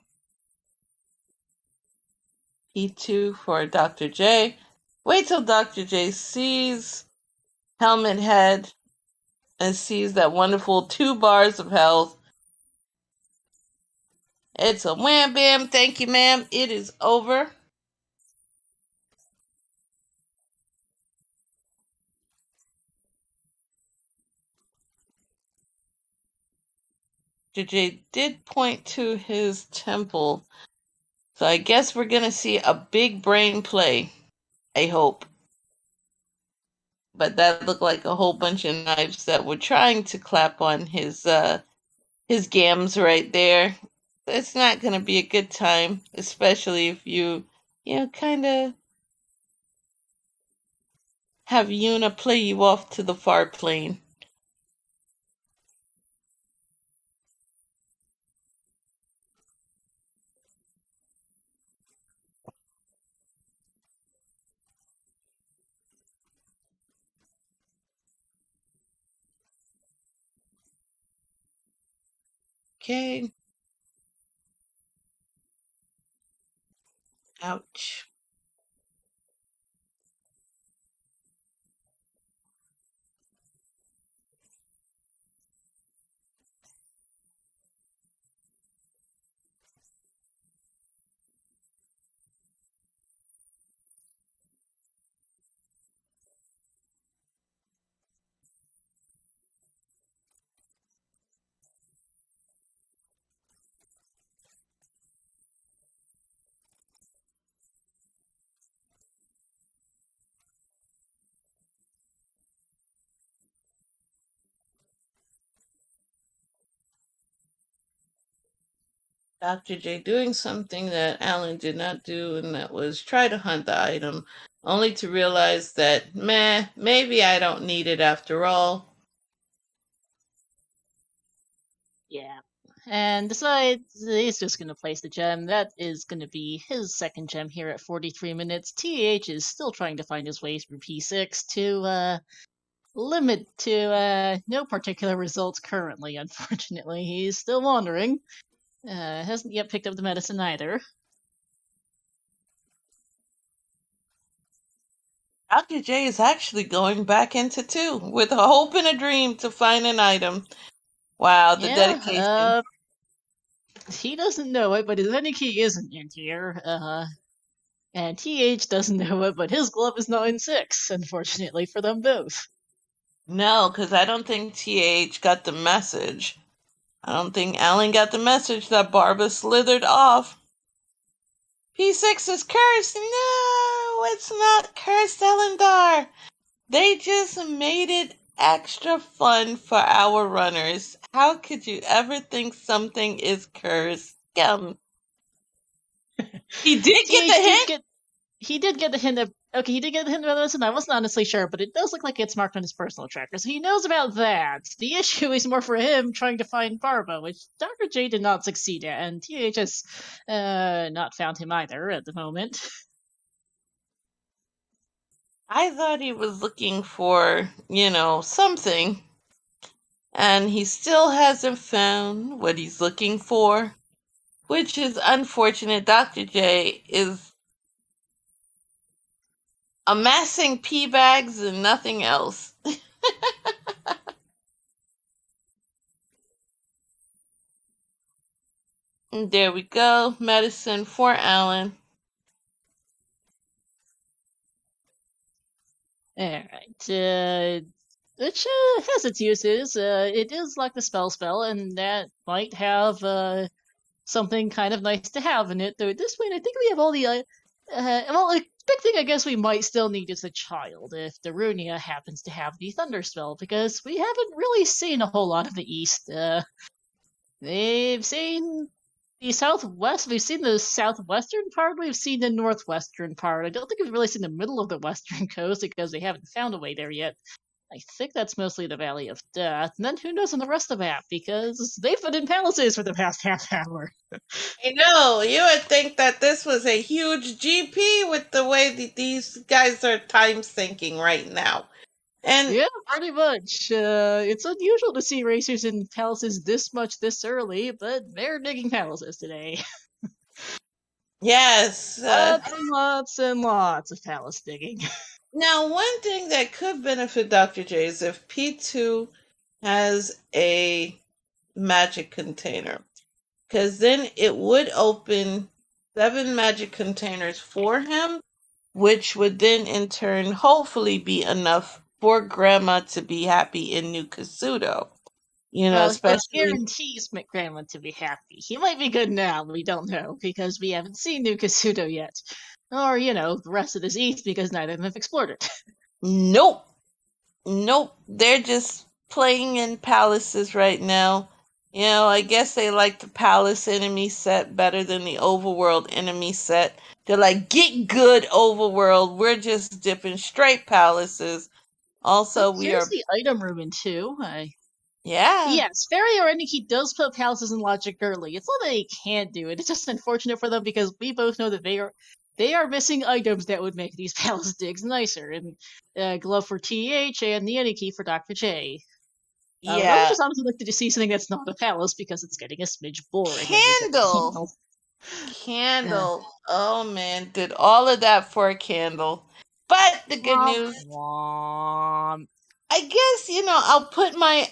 P2 for Dr. J. Wait till Dr. J sees Helmet Head and sees that wonderful 2 bars of health. It's a wham bam, thank you, ma'am. It is over. Dr. J did point to his temple. So I guess we're going to see a big brain play. I hope. But that looked like a whole bunch of knives that were trying to clap on his gams right there. It's not going to be a good time, especially if you kind of have Yuna play you off to the far plane. Okay. Ouch. Dr. J doing something that Alan did not do, and that was try to hunt the item, only to realize that, maybe I don't need it after all. Yeah. And besides, he's just going to place the gem. That is going to be his second gem here at 43 minutes. TAH is still trying to find his way through P6 to limit to no particular results currently, unfortunately. He's still wandering. Hasn't yet picked up the medicine either. Dr. J is actually going back into 2 with a hope and a dream to find an item. Wow, the dedication. He doesn't know it, but his any key isn't in here. And TH doesn't know it, but his glove is not in 6, unfortunately for them both. No, because I don't think TH got the message. I don't think Alan got the message that Barba slithered off. P6 is cursed. No, it's not cursed, Elendar. They just made it extra fun for our runners. How could you ever think something is cursed? He did get the hint. He did get the hint of he did get the hint about this, and I wasn't honestly sure, but it does look like it's marked on his personal tracker, so he knows about that. The issue is more for him trying to find Barba, which Dr. J did not succeed at, and TH has not found him either at the moment. I thought he was looking for, something, and he still hasn't found what he's looking for, which is unfortunate. Dr. J is amassing pea bags and nothing else. And there we go. Medicine for Alan. Alright, which has its uses. It is like the spell, and that might have something kind of nice to have in it. Though at this point, I think we have all the the big thing I guess we might still need is a child if Darunia happens to have the Thunder spell, because we haven't really seen a whole lot of the East. They've seen the Southwest, we've seen the southwestern part, we've seen the northwestern part. I don't think we've really seen the middle of the western coast because they haven't found a way there yet. I think that's mostly the Valley of Death, and then who knows on the rest of the map, because they've been in palaces for the past half hour. I know, you would think that this was a huge GP with the way that these guys are time syncing right now. And yeah, pretty much. It's unusual to see racers in palaces this early, but they're digging palaces today. yes. Lots and lots and lots of palace digging. Now, one thing that could benefit Dr. J is if P2 has a magic container, because then it would open 7 magic containers for him, which would then in turn hopefully be enough for Grandma to be happy in New Kasuto. Well, it especially. guarantees McGranlund to be happy. He might be good now, but we don't know, because we haven't seen New Kasuto yet. Or, the rest of this East, because neither of them have explored it. Nope. Nope. They're just playing in palaces right now. I guess they like the palace enemy set better than the overworld enemy set. They're like, get good, overworld. We're just dipping straight palaces. Also, Oh, we here's are. the item room in 2. Yeah. Yes, Fairy or Eniki does put palaces in logic early. It's not that they can't do it. It's just unfortunate for them because we both know that they are missing items that would make these palace digs nicer. And glove for TH and the Eniki for Dr. J. But I would Yeah. just honestly like to see something that's not a palace because it's getting a smidge boring every Candle. panel. Uh, Candle. Oh man, did all of that for a candle. But the good womp news, womp. I guess, I'll put my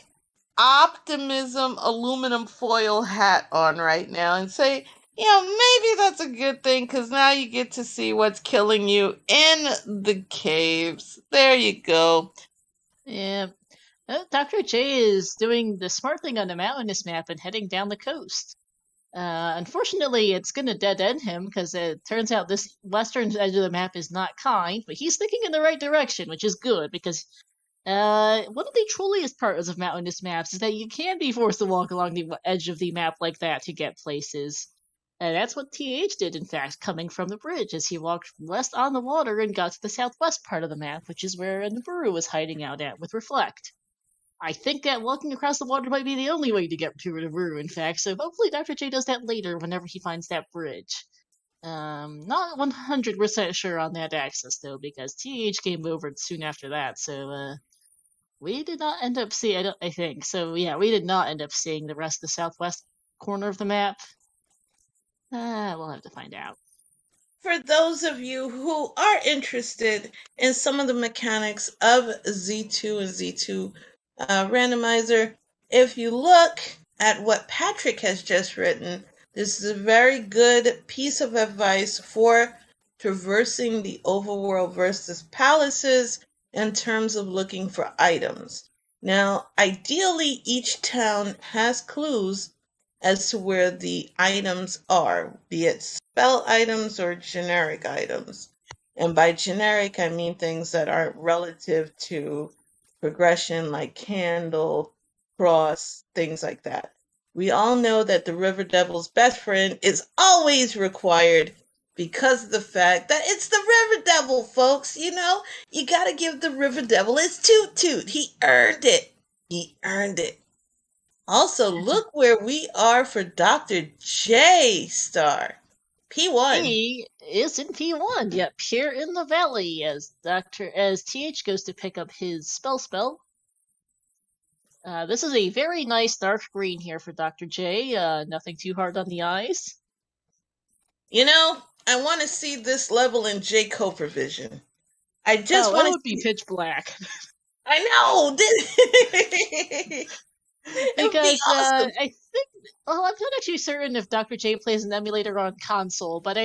optimism aluminum foil hat on right now and say, maybe that's a good thing because now you get to see what's killing you in the caves. There you go. Yeah. Dr. J is doing the smart thing on the mountainous map and heading down the coast. Unfortunately, it's going to dead end him because it turns out this western edge of the map is not kind, but he's thinking in the right direction, which is good because one of the trolliest parts of mountainous maps is that you can be forced to walk along the edge of the map like that to get places. And that's what TH did, in fact, coming from the bridge, as he walked west on the water and got to the southwest part of the map, which is where Nabooru was hiding out at with Reflect. I think that walking across the water might be the only way to get to Nabooru, in fact, so hopefully Dr. J does that later whenever he finds that bridge. Not 100% sure on that access, though, because TH game over soon after that, so, we did not end up seeing, I think, so yeah, we did not end up seeing the rest of the southwest corner of the map. We'll have to find out. For those of you who are interested in some of the mechanics of Z2 and Z2 Randomizer, if you look at what Patrick has just written, this is a very good piece of advice for traversing the overworld versus palaces in terms of looking for items. Now, ideally, each town has clues as to where the items are, be it spell items or generic items. And by generic, I mean things that aren't relative to progression, like candle, cross, things like that. We all know that the River Devil's best friend is always required because of the fact that it's the River Devil, folks. You got to give the River Devil his toot toot. He earned it. He earned it. Also, look where we are for Dr. J Star. P1. He is in P1, yet here in the valley as TH goes to pick up his spell. This is a very nice dark green here for Dr. J. Nothing too hard on the eyes. I want to see this level in J Cooper vision. I just Oh, it want to would be see. pitch black. I know. It would be Because awesome. I think, well, I'm not actually certain if Dr. J plays an emulator on console, but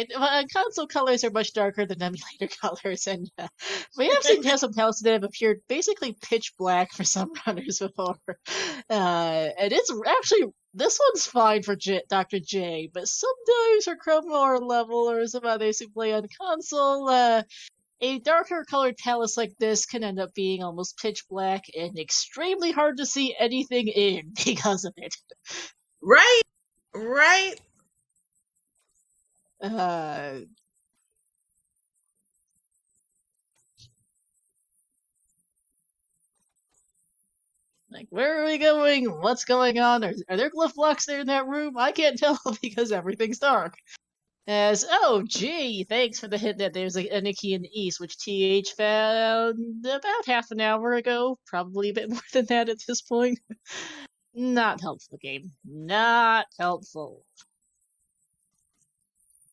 console colors are much darker than emulator colors, and we have seen some houses that have appeared basically pitch black for some runners before. And it's actually, this one's fine for Dr. J, but sometimes for Chroma level or some others who play on console, a darker colored palace like this can end up being almost pitch black and extremely hard to see anything in because of it. Right? Right? Uh, like, where are we going? What's going on? Are there glyph blocks there in that room? I can't tell because everything's dark. Gee, thanks for the hint that there's a Nikki in the east, which TH found about half an hour ago. Probably a bit more than that at this point. Not helpful, game. Not helpful.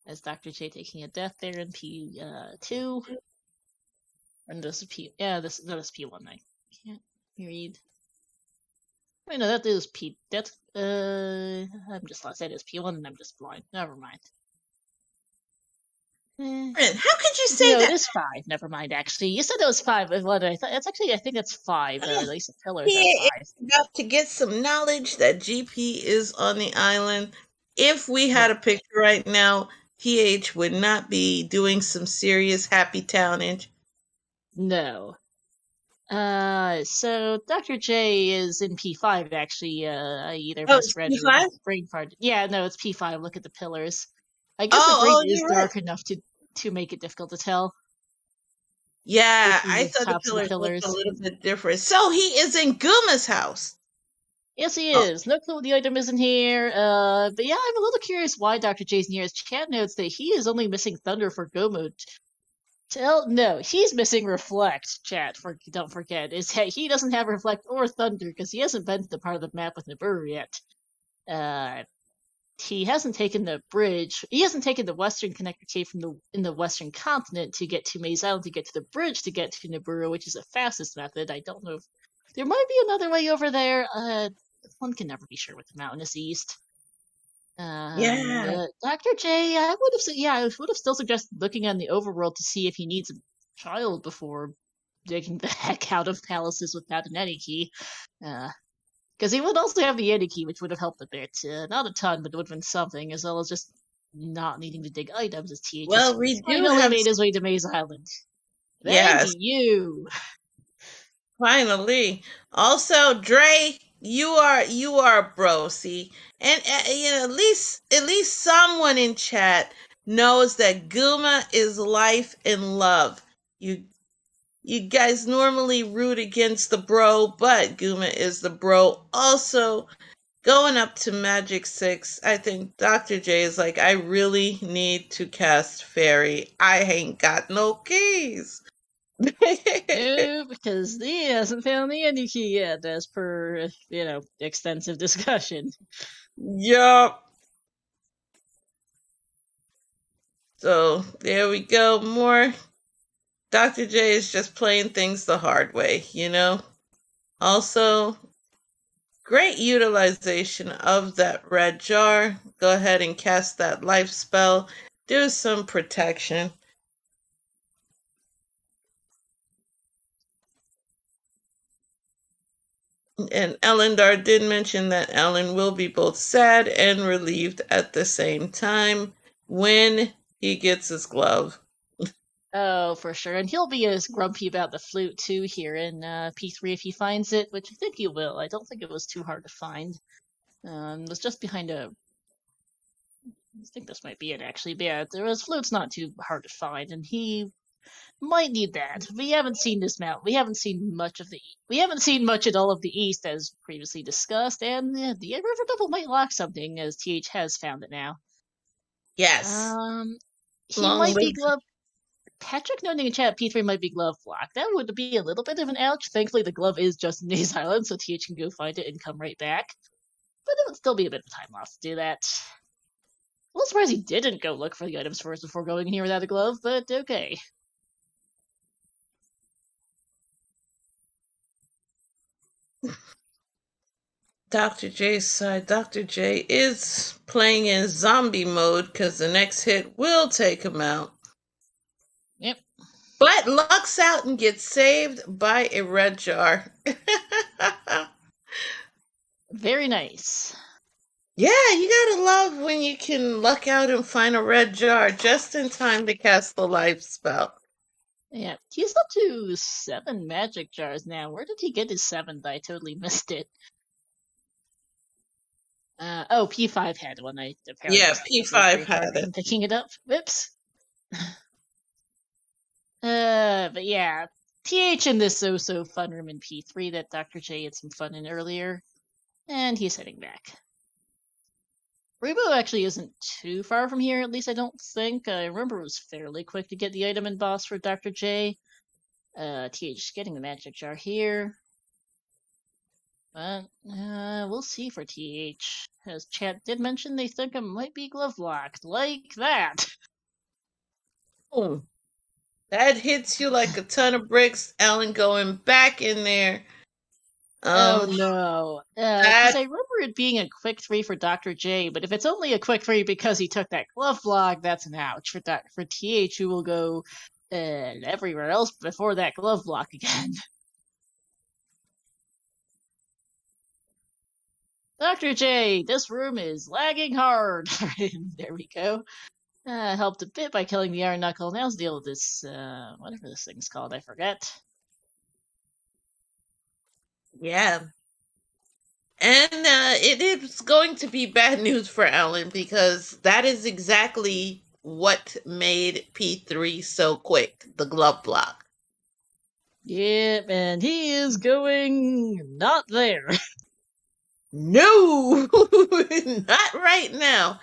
As Dr. J taking a death there in P2. And this is P. Yeah, this is P1. I can't read. Wait, no, that is P. That's I'm just lost. That is P1, and I'm just blind. Never mind. How could you say No, it that? is 5. Never mind, actually. You said it was 5. What I thought, I think it's 5, or at least the pillars are He 5. is about to get some knowledge that GP is on the island. If we had Yep. a picture right now, TH would not be doing some serious happy townage. No. So Dr. J is in P5, actually. I either Oh, it's misread or P5? brain fart. Yeah, no, it's P5. Look at the pillars. I guess the green Oh, is you're right. dark enough to make it difficult to tell Yeah, between I the thought the tops of the pillars looked a pillars. little bit different. So he is in Guma's house. Yes, he Oh, is. No clue what the item is in here. But yeah, I'm a little curious why Dr. J's near his chat notes that he is only missing Thunder for Gomu. No, he's missing Reflect, chat. Don't forget, is that he doesn't have Reflect or Thunder because he hasn't been to the part of the map with Nabooru yet. He hasn't taken the bridge. He hasn't taken the western connector cave in the western continent to get to Maze Island to get to the bridge to get to Nabooru, which is the fastest method. I don't know if there might be another way over there. One can never be sure with the mountain is east. yeah. Dr. J, I would have I would have still suggested looking on the overworld to see if he needs a child before digging the heck out of palaces without an Eddy key. Because he would also have the Eddy key, which would have helped a bit. Not a ton, but it would have been something, as well as just not needing to dig items as TH has Well, we do finally have, made his way to Maze Island. Thank yes, you! finally. Also, Dre, you are a bro, see, and at least someone in chat knows that Guma is life and love. You you guys normally root against the bro, but Guma is the bro. Also, going up to Magic 6, I think Dr. J is like, I really need to cast Fairy. I ain't got no keys. No, because he hasn't found the Eddy key yet, as per, extensive discussion. Yup. So there we go. More Dr. J is just playing things the hard way, you know? Also, great utilization of that red jar. Go ahead and cast that life spell. Do some protection. And Elendar did mention that Ellen will be both sad and relieved at the same time when he gets his glove. Oh, for sure. And he'll be as grumpy about the flute, too, here in P3 if he finds it, which I think he will. I don't think it was too hard to find. It was just behind a... I think this might be it, actually. But yeah, flute's not too hard to find, and he might need that. We haven't seen this mount. We haven't seen much at all of the east, as previously discussed, and the River Devil might lack something, as TH has found it now. Yes. He Long might be live. glove. Patrick noting in chat P3 might be glove block. That would be a little bit of an ouch. Thankfully, the glove is just in Maze Island, so TH can go find it and come right back. But it would still be a bit of time lost to do that. A little surprised he didn't go look for the items first before going in here without a glove, but okay. Dr. J's side. Dr. J is playing in zombie mode because the next hit will take him out. Yep. But lucks out and gets saved by a red jar. Very nice. Yeah, you gotta love when you can luck out and find a red jar just in time to cast the life spell. Yeah, he's up to 7 magic jars now. Where did he get his 7th? I totally missed it. P5 had one. I apparently Yeah, just P5 had it. from picking it up. Whoops. But yeah, TH in this so fun room in P3 that Dr. J had some fun in earlier, and he's heading back. Rebo actually isn't too far from here, at least I don't think. I remember it was fairly quick to get the item and boss for Dr. J. TH getting the magic jar here. But we'll see for TH. As chat did mention, they think it might be glove locked. Like that. Boom. That hits you like a ton of bricks. Ellen going back in there. Oh Um, no. Because that I remember it being a quick 3 for Dr. J, but if it's only a quick 3 because he took that glove block, that's an ouch. For TH, who will go everywhere else before that glove block again. Dr. J, this room is lagging hard. There we go. Helped a bit by killing the Iron Knuckle. Now let's deal with this, whatever this thing's called, I forget. yeah. And it is going to be bad news for Alan because that is exactly what made P3 so quick, the glove block. Yep, and he is going not there. No, not right now.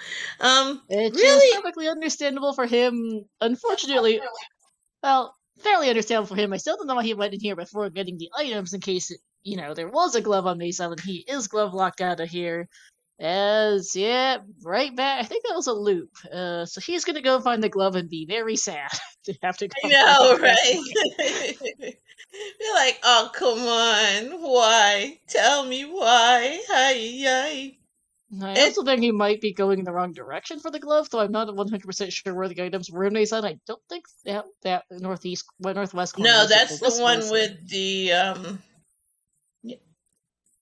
Which is Really? perfectly understandable for him. Unfortunately, well, fairly understandable for him. I still don't know why he went in here before getting the items in case, there was a glove on Mesa and he is glove locked out of here. Yeah, right back. I think that was a loop. So he's gonna go find the glove and be very sad to have to I go find know, it again. right? You're like, oh, come on. Why? Tell me why. Hi, hi. I It, also think he might be going in the wrong direction for the glove, though I'm not 100% sure where the items were in Mesa. I don't think that northwest corner no, is it. that's Well, the this one was. with the,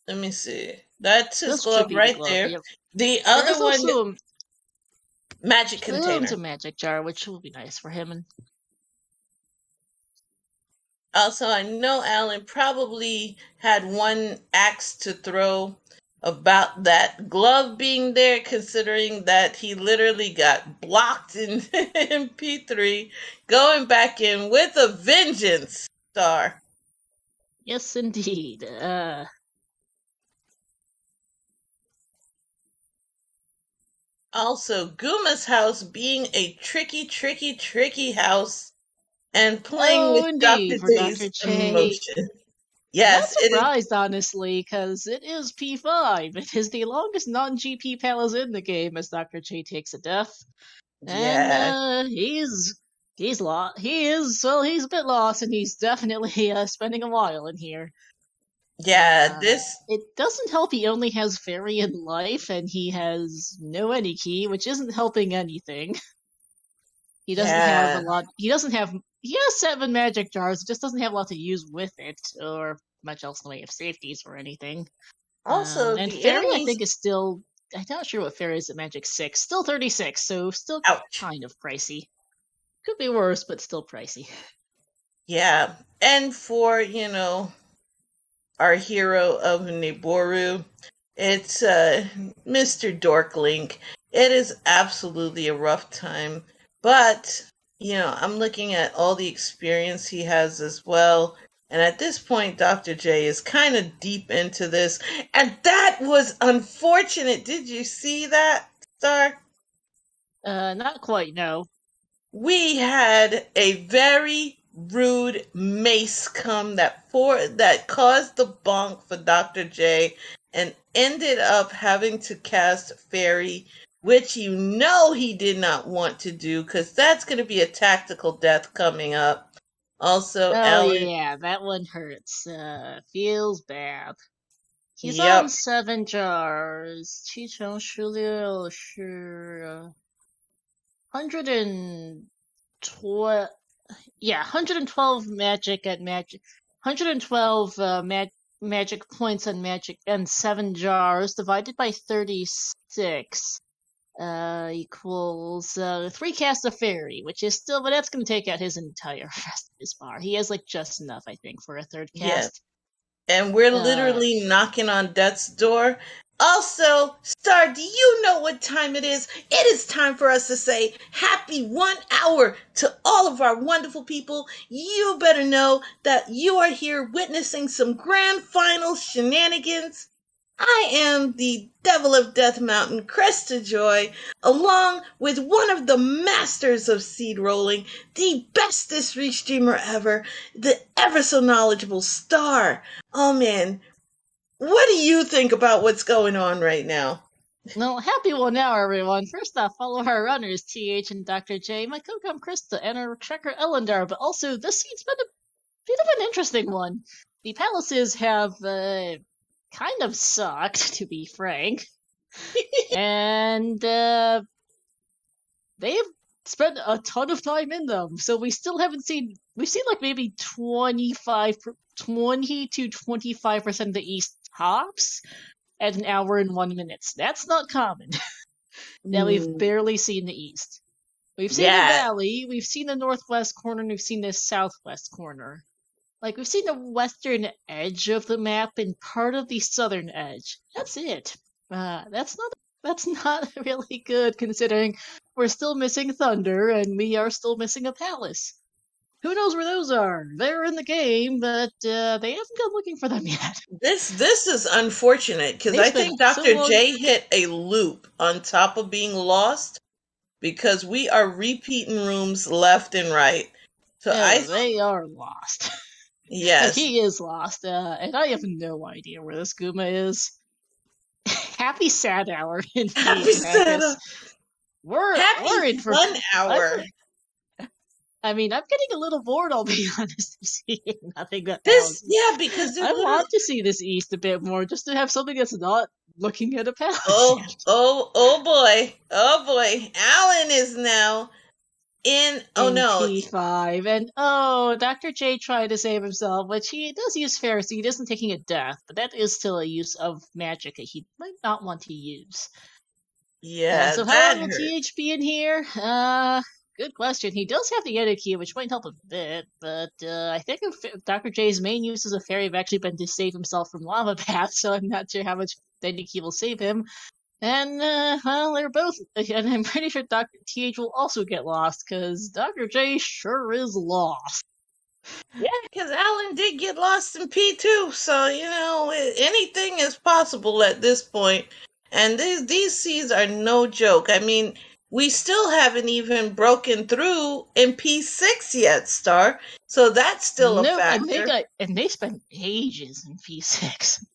let me see. That's his This should glove be the right glove. there. Yep. The There other is one, also a magic owns a container. magic jar, which will be nice for him. And Also, I know Alan probably had one axe to throw about that glove being there, considering that he literally got blocked in P3, going back in with a vengeance. Star. yes, indeed. Also, Guma's house being a tricky, tricky, tricky house and playing Oh, with indeed, Dr. for Dr. Day's J. emotion. Not Yes, it is. surprised, honestly, because it is P5. It is the longest non-GP palace in the game as Dr. J takes a death. And Yeah. he's a bit lost, and he's definitely spending a while in here. Yeah, this, It doesn't help he only has fairy in life, and he has no any key, which isn't helping anything. He doesn't have a yeah. lot. He has 7 magic jars. Just doesn't have a lot to use with it, or much else in the way of safeties or anything. Also, And the fairy, I enemies, think, is still. I'm not sure what fairy is at Magic 6. Still 36, so still ouch. kind of pricey. Could be worse, but still pricey. Yeah. And for, our hero of Nabooru, it's Mr. Dorklink. It is absolutely a rough time, but I'm looking at all the experience he has as well. And at this point, Dr. J is kind of deep into this. And that was unfortunate. Did you see that, Star? Not quite, no. We had a very rude mace come that caused the bonk for Dr. J and ended up having to cast fairy, which he did not want to do because that's going to be a tactical death coming up. Also, Oh Ellen, yeah, that one hurts. Feels bad. He's on yep, 7 jars. 7是 112. Yeah, 112 magic at magic. 112 magic points on magic and 7 jars divided by 36 equals 3 casts of fairy, which is still, but that's going to take out his entire rest of his bar. He has like just enough, I think, for a third yeah. cast. And we're Uh, literally knocking on death's door. Also, Star, do you know what time it is? It is time for us to say happy 1 hour to all of our wonderful people. You better know that you are here witnessing some grand final shenanigans. I am the Devil of Death Mountain, Cresta Joy, along with one of the masters of seed rolling, the bestest restreamer ever, the ever so knowledgeable Star. Oh man, what do you think about what's going on right now? no, happy 1 hour, everyone. First off, follow our runners, TH and Dr. J, my co-com Krista, and our tracker Elendar, but also this scene's been a bit of an interesting one. the palaces have kind of sucked, to be frank, and they've spent a ton of time in them. So we still haven't seen. We've seen like maybe 20 to 25% of the East tops at an hour and 1 minute. That's not common. That we've barely seen the East. We've seen the valley, we've seen the northwest corner, and we've seen the southwest corner. Like, we've seen the western edge of the map and part of the southern edge. That's it. That's not really good, considering we're still missing Thunder, and we are still missing a palace. Who knows where those are? They're in the game, but they haven't gone looking for them yet. This is unfortunate, because I think Dr. J hit a loop on top of being lost, because we are repeating rooms left and right. So they are lost. Yes. He is lost, and I have no idea where this Guma is. Happy sad hour in Happy sad hour. We're in for 1 hour. I'm getting a little bored, I'll be honest, of seeing nothing but this. Yeah, because I want to see this East a bit more, just to have something that's not looking at a palace. Oh boy. Alan is now in P5, and Dr. J tried to save himself, which he does use Pharisee. He isn't taking a death, but that is still a use of magic that he might not want to use. Yeah, so how long will TH be in here? Good question. He does have the edit key, which might help a bit, but I think if Dr. J's main uses of fairy have actually been to save himself from lava bath, so I'm not sure how much edit key will save him. And, they're both, and I'm pretty sure Dr. TH will also get lost, because Dr. J sure is lost. Yeah, because Alan did get lost in P2, so, anything is possible at this point. And these seeds are no joke. We still haven't even broken through in P6 yet, Star. So that's still a factor. And they spent ages in P6.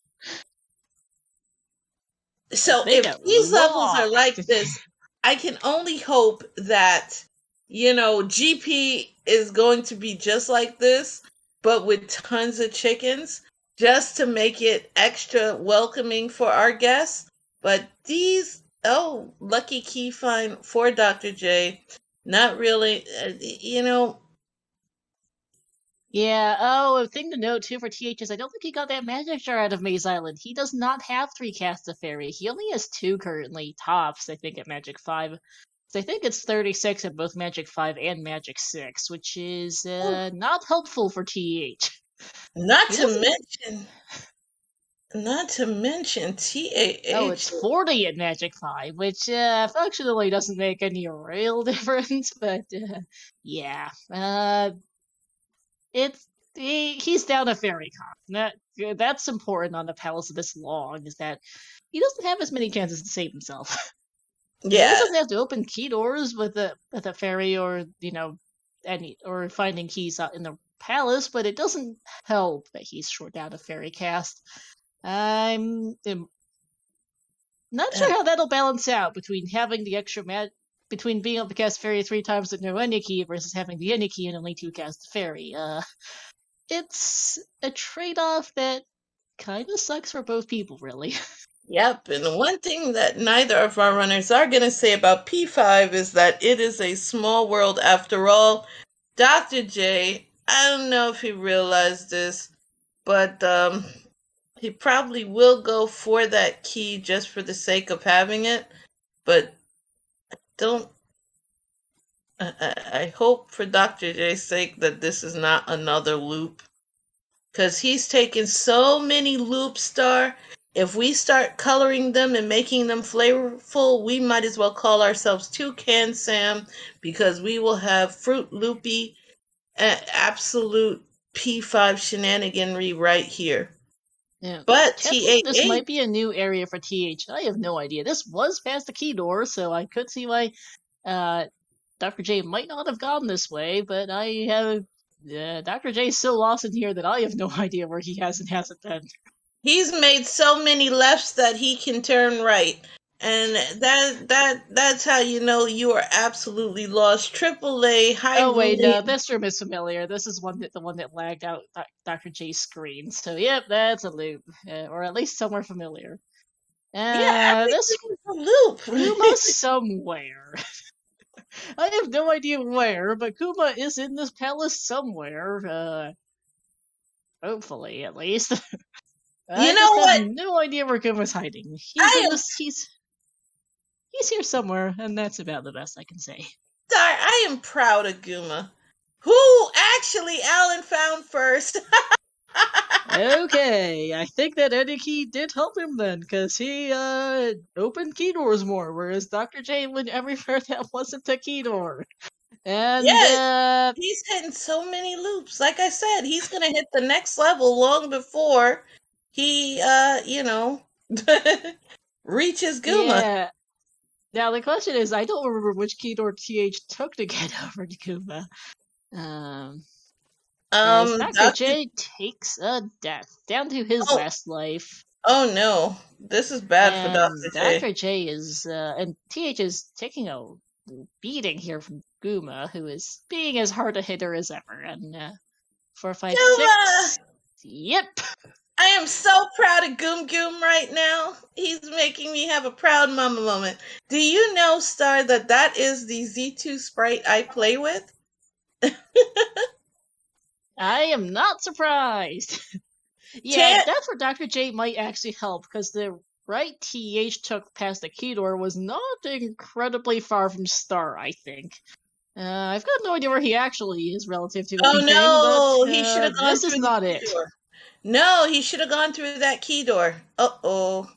So if these levels are like this, I can only hope that, GP is going to be just like this, but with tons of chickens, just to make it extra welcoming for our guests. But these... Oh, lucky key find for Dr. J. Not really, Yeah, a thing to note too for TH is I don't think he got that magic jar out of Maze Island. He does not have 3 casts of fairy. He only has 2 currently, tops, I think, at Magic 5. So I think it's 36 at both Magic 5 and Magic 6, which is not helpful for TH. Not to mention TAH. Oh, it's 40 at Magic 5, which functionally doesn't make any real difference, but yeah. He's down a fairy cost. That's important on the palace this long, is that he doesn't have as many chances to save himself. Yeah. He doesn't have to open key doors with a fairy or, or finding keys out in the palace, but it doesn't help that he's short out a fairy cast. I'm not sure how that'll balance out between having the extra between being able to cast fairy 3 times with no any key versus having the any key and only 2 cast fairy. It's a trade-off that kind of sucks for both people, really. Yep, and one thing that neither of our runners are going to say about P5 is that it is a small world after all. Dr. J, I don't know if he realized this, but he probably will go for that key just for the sake of having it, but I hope for Dr. J's sake that this is not another loop, because he's taken so many loops, Star. If we start coloring them and making them flavorful, we might as well call ourselves Toucan Sam, because we will have Fruit Loopy absolute P5 shenaniganry right here. Yeah. But TAH... This might be a new area for TH. I have no idea. This was past the key door, so I could see why Dr. J might not have gone this way, but I have... Dr. J is so lost in here that I have no idea where he has and hasn't been. He's made so many lefts that he can turn right. And that's how you know you are absolutely lost. AAA Oh wait, Hyrule. no, this room is familiar. This is the one that lagged out Dr. J's screen. So yep, that's a loop, or at least somewhere familiar. Yeah, This everything is a loop. Kuma somewhere. I have no idea where, but Kuma is in this palace somewhere. Hopefully, at least. You I know just have what? no idea where Kuma's hiding. He's I in am this. He's here somewhere, and that's about the best I can say. sorry. I am proud of Guma, who actually Alan found first. Okay, I think that Eddie Key did help him then, because he opened key doors more, whereas Dr. J went everywhere that wasn't a key door. And Yes, he's hitting so many loops. Like I said, he's gonna hit the next level long before he, reaches Guma. yeah. Now the question is, I don't remember which key door TH took to get over to Kuma. Um, as Dr. Doctor. J takes a death down to his Oh, last life. oh no, this is bad for Doctor And J. Dr. J is, and TH is taking a beating here from Guma, who is being as hard a hitter as ever. And 4, 5, Guma, 6. Yep. I am so proud of Goom Goom right now. He's making me have a proud mama moment. Do you know, Star, that is the Z2 sprite I play with? I am not surprised. Yeah, Can't. death for Dr. J might actually help, because the right TH took past the key door was not incredibly far from Star, I think. I've got no idea where he actually is relative to Oh anything, but no, he should have gone this is through the not key it. door. No, he should have gone through that key door. Uh-oh.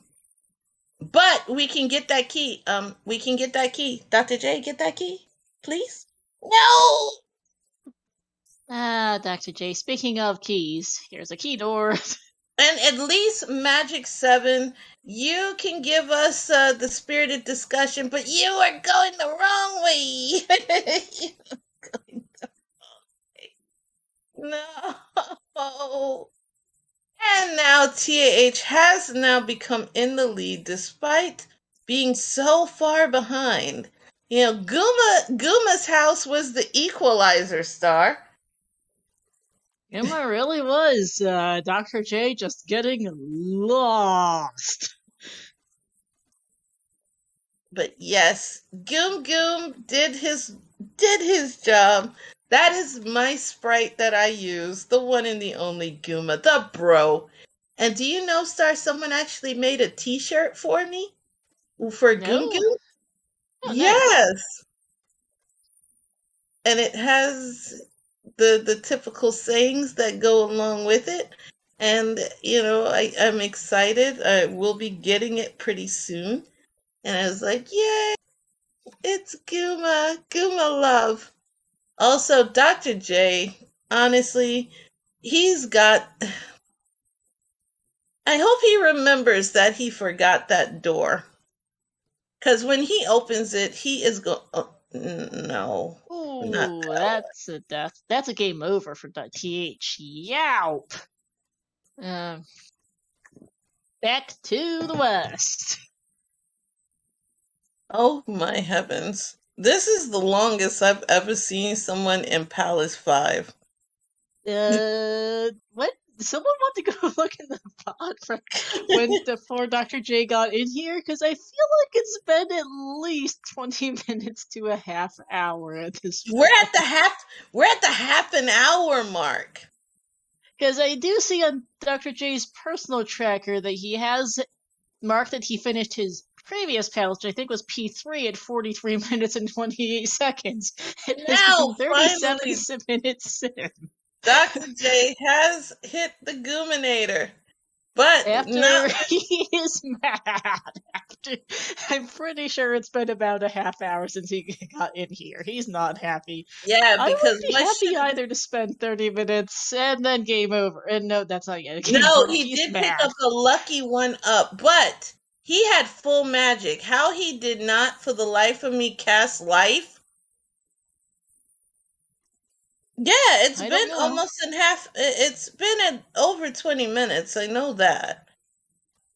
But we can get that key. We can get that key. Dr. J, get that key, please. No. Dr. J, speaking of keys, here's a key door. And at least Magic 7, you can give us the spirited discussion, but you are going the wrong way. No. And now TAH has now become in the lead despite being so far behind. You know, Guma's house was the equalizer, Star. Emma really was. Dr. J just getting lost. But yes, Goom Goom did his job. That is my sprite that I use, the one and the only Guma, the bro. And do you know, Star, someone actually made a T-shirt for me for Goom No? Goom? Oh, nice. Yes, and it has the typical sayings that go along with it. And I'm excited. I will be getting it pretty soon. And I was like, yay, it's Guma love. Also, Dr. J, honestly, he's got. I hope he remembers that he forgot that door. Because when he opens it, he is going. Oh, no, not Ooh, that one. that's a death. That's a game over for TH. Yowp. Um, back to the west. Oh my heavens. This is the longest I've ever seen someone in Palace 5. What? Someone want to go look in the pod for when before Dr. J got in here? Because I feel like it's been at least 20 minutes to a half hour at this point. We're at the half an hour mark. Because I do see on Dr. J's personal tracker that he has marked that he finished his previous panel, which I think was P3 at 43 minutes and 28 seconds. It has Now, been 37 finally, minutes in. Dr. J has hit the Goominator. But After not. he is mad. I'm pretty sure it's been about a half hour since he got in here. He's not happy. Yeah, I because would be happy either to spend 30 minutes and then game over. And no, that's not yet a game No, over. he He's did pick mad. up a lucky one up, but he had full magic. How he did not, for the life of me, cast life. Yeah, it's I don't been know. almost in half. It's been at over 20 minutes. I know that.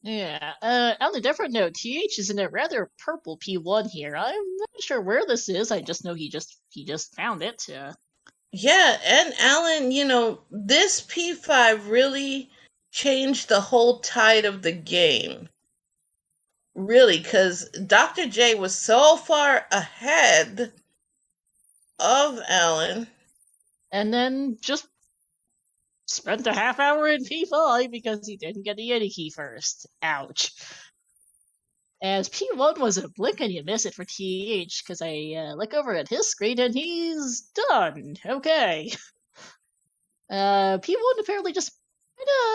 Yeah. On a different note, TH is in a rather purple P1 here. I'm not sure where this is. I just know he just found it. Yeah, and Alan, this P5 really changed the whole tide of the game. Really, because Dr. J was so far ahead of Alan. And then just spent a half hour in P5 because he didn't get the Yeti key first. Ouch. As P1 was a blink and you miss it for TH, because I look over at his screen and he's done. Okay. P1 apparently just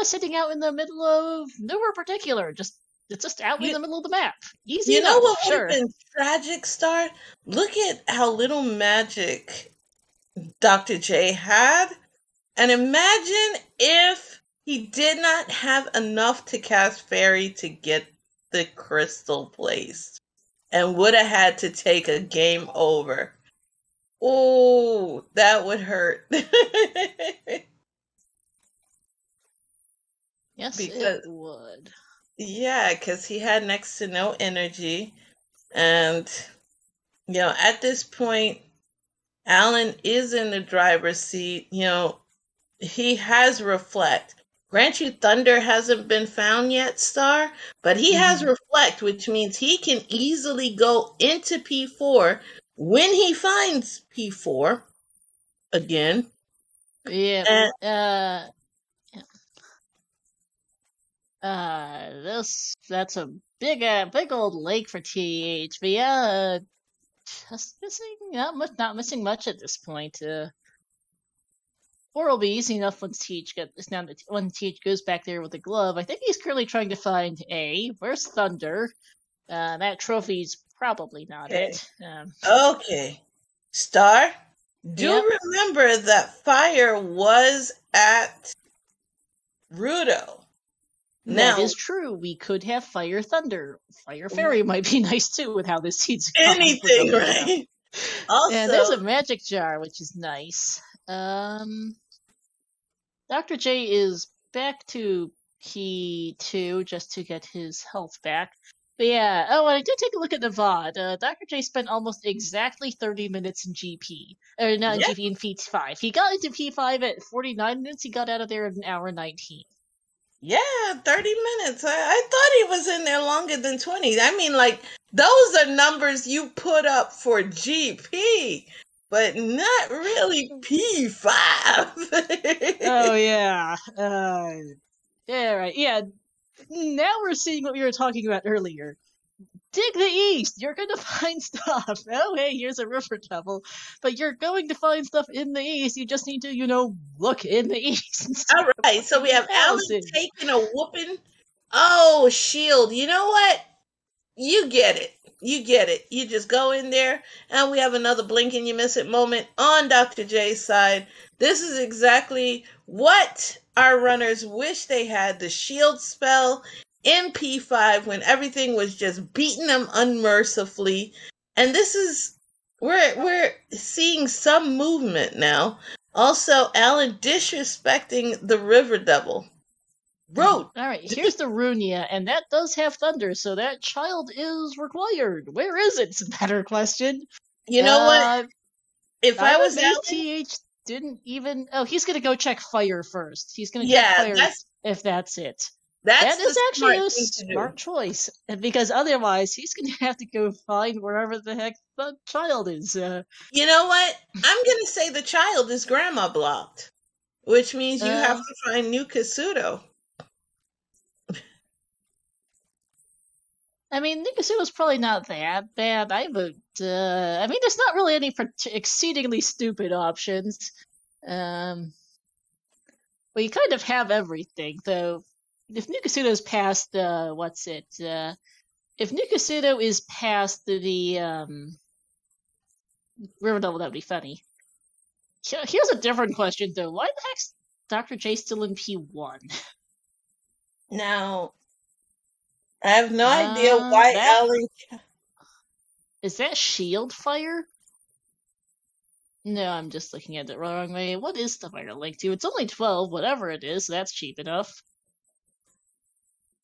sitting out in the middle of nowhere particular. It's just out in the middle of the map. Easy You know enough, what would sure. have been tragic, Star? Look at how little magic Dr. J had. And imagine if he did not have enough to cast Fairy to get the crystal placed and would have had to take a game over. Oh, that would hurt. Yes, Because, it would. yeah, because he had next to no energy. And, at this point, Alan is in the driver's seat. He has Reflect. Grant you Thunder hasn't been found yet, Star, but he has Reflect, which means he can easily go into P4 when he finds P4 again. Yeah. And That's a big old lake for TH. But yeah, just not missing much at this point. Or will be easy enough once when TH goes back there with the glove. I think he's currently trying to find A. Where's Thunder? That trophy's probably not okay. it. Okay. Star, do Yep. remember that Fire was at Rudo. That Now, is true. We could have Fire Thunder. Fire Fairy might be nice too with how this seed's gone. anything, right? And there's Also, a magic jar, which is nice. Dr. J is back to P2 just to get his health back. But yeah, and I did take a look at the VOD. Dr. J spent almost exactly 30 minutes in GP. Or not in yeah, GP, in P5. He got into P5 at 49 minutes, he got out of there in an hour 19. yeah, 30 minutes. I thought he was in there longer than 20. I mean, like, those are numbers you put up for GP, but not really P5. Oh, yeah. Yeah, right. Yeah, now we're seeing what we were talking about earlier. Dig the east. You're gonna find stuff. Oh, hey, here's a river devil. But you're going to find stuff in the east. You just need to, look in the east. All right, so we have Alan taking a whooping. Oh, Shield. You know what? You get it. You get it. You just go in there, and we have another blink and you miss it moment on Dr. J's side. This is exactly what our runners wish they had, the shield spell in P5 when everything was just beating them unmercifully. And this is we're seeing some movement now. Also, Alan disrespecting the River Devil. Road. All right, here's the Runia, and that does have thunder, so that child is required. Where is it? It's a better question. You know what? If I was Alan, TH didn't even. Oh, he's gonna go check fire first. He's gonna check fire if that's it. That is actually a smart choice, because otherwise he's gonna have to go find wherever the heck the child is. You know what? I'm gonna say the child is grandma blocked, which means you have to find new Kasuto. I mean, Nikasuto's probably not that bad. I mean, there's not really any exceedingly stupid options. Well, you kind of have everything, though. If Nikasuto's past, if Nikasuto is past the River Devil, that would be funny. Here's a different question, though. Why the heck's Dr. J still in P1? Now, I have no idea why Alan. Is that shield fire? No, I'm just looking at it the wrong way. What is the fire link to? It's only 12, whatever it is, so that's cheap enough.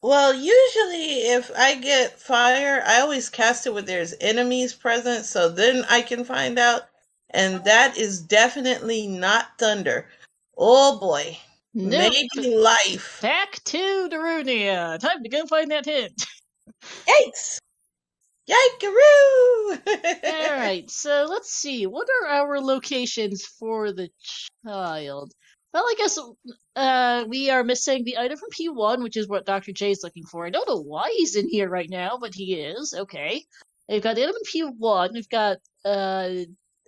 Well, usually if I get fire, I always cast it when there's enemies present, so then I can find out. And that is definitely not thunder. Oh boy. Nope. Maybe life. Back to Darunia. Time to go find that hint. Yikes! Yikaroo! Alright, so let's see. What are our locations for the child? Well, I guess we are missing the item from P1, which is what Dr. J is looking for. I don't know why he's in here right now, but he is. Okay. We've got the item in P1. We've got, I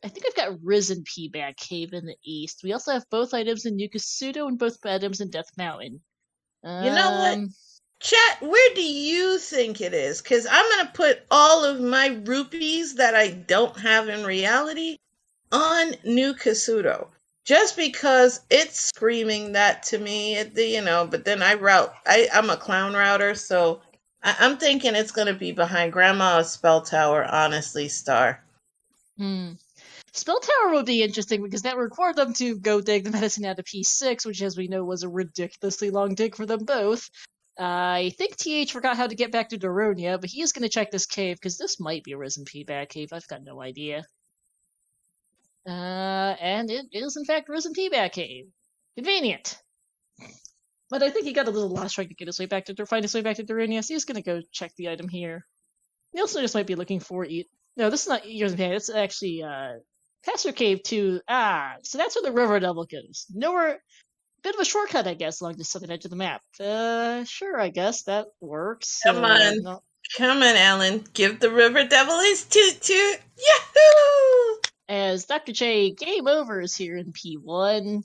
think I've got Risen P-Bag Cave in the east. We also have both items in Nukasudo and both items in Death Mountain. You know what? Chat, where do you think it is? Because I'm going to put all of my rupees that I don't have in reality on New Kasuto. Just because it's screaming that to me, but then I'm a clown router, so I'm thinking it's going to be behind Grandma's Spell Tower, honestly, Star. Spell Tower would be interesting because that would require them to go dig the medicine out of P6, which, as we know, was a ridiculously long dig for them both. I think TH forgot how to get back to Daronia, but he is going to check this cave because this might be a Risen P-Bag Cave. I've got no idea. And it is, in fact, Risen P-Bag Cave. Convenient. But I think he got a little lost trying to get his way back to find his way back to Daronia, so he's going to go check the item here. He also just might be looking for... No, this is not Risen P-Bag. It's actually... Passer Cave 2. So that's where the river devil goes. Nowhere. Bit of a shortcut, I guess, along the southern edge of the map. Sure, I guess that works. Come on. Come on, Alan. Give the river devil his toot toot. Yahoo! As Dr. J Game Over is here in P1.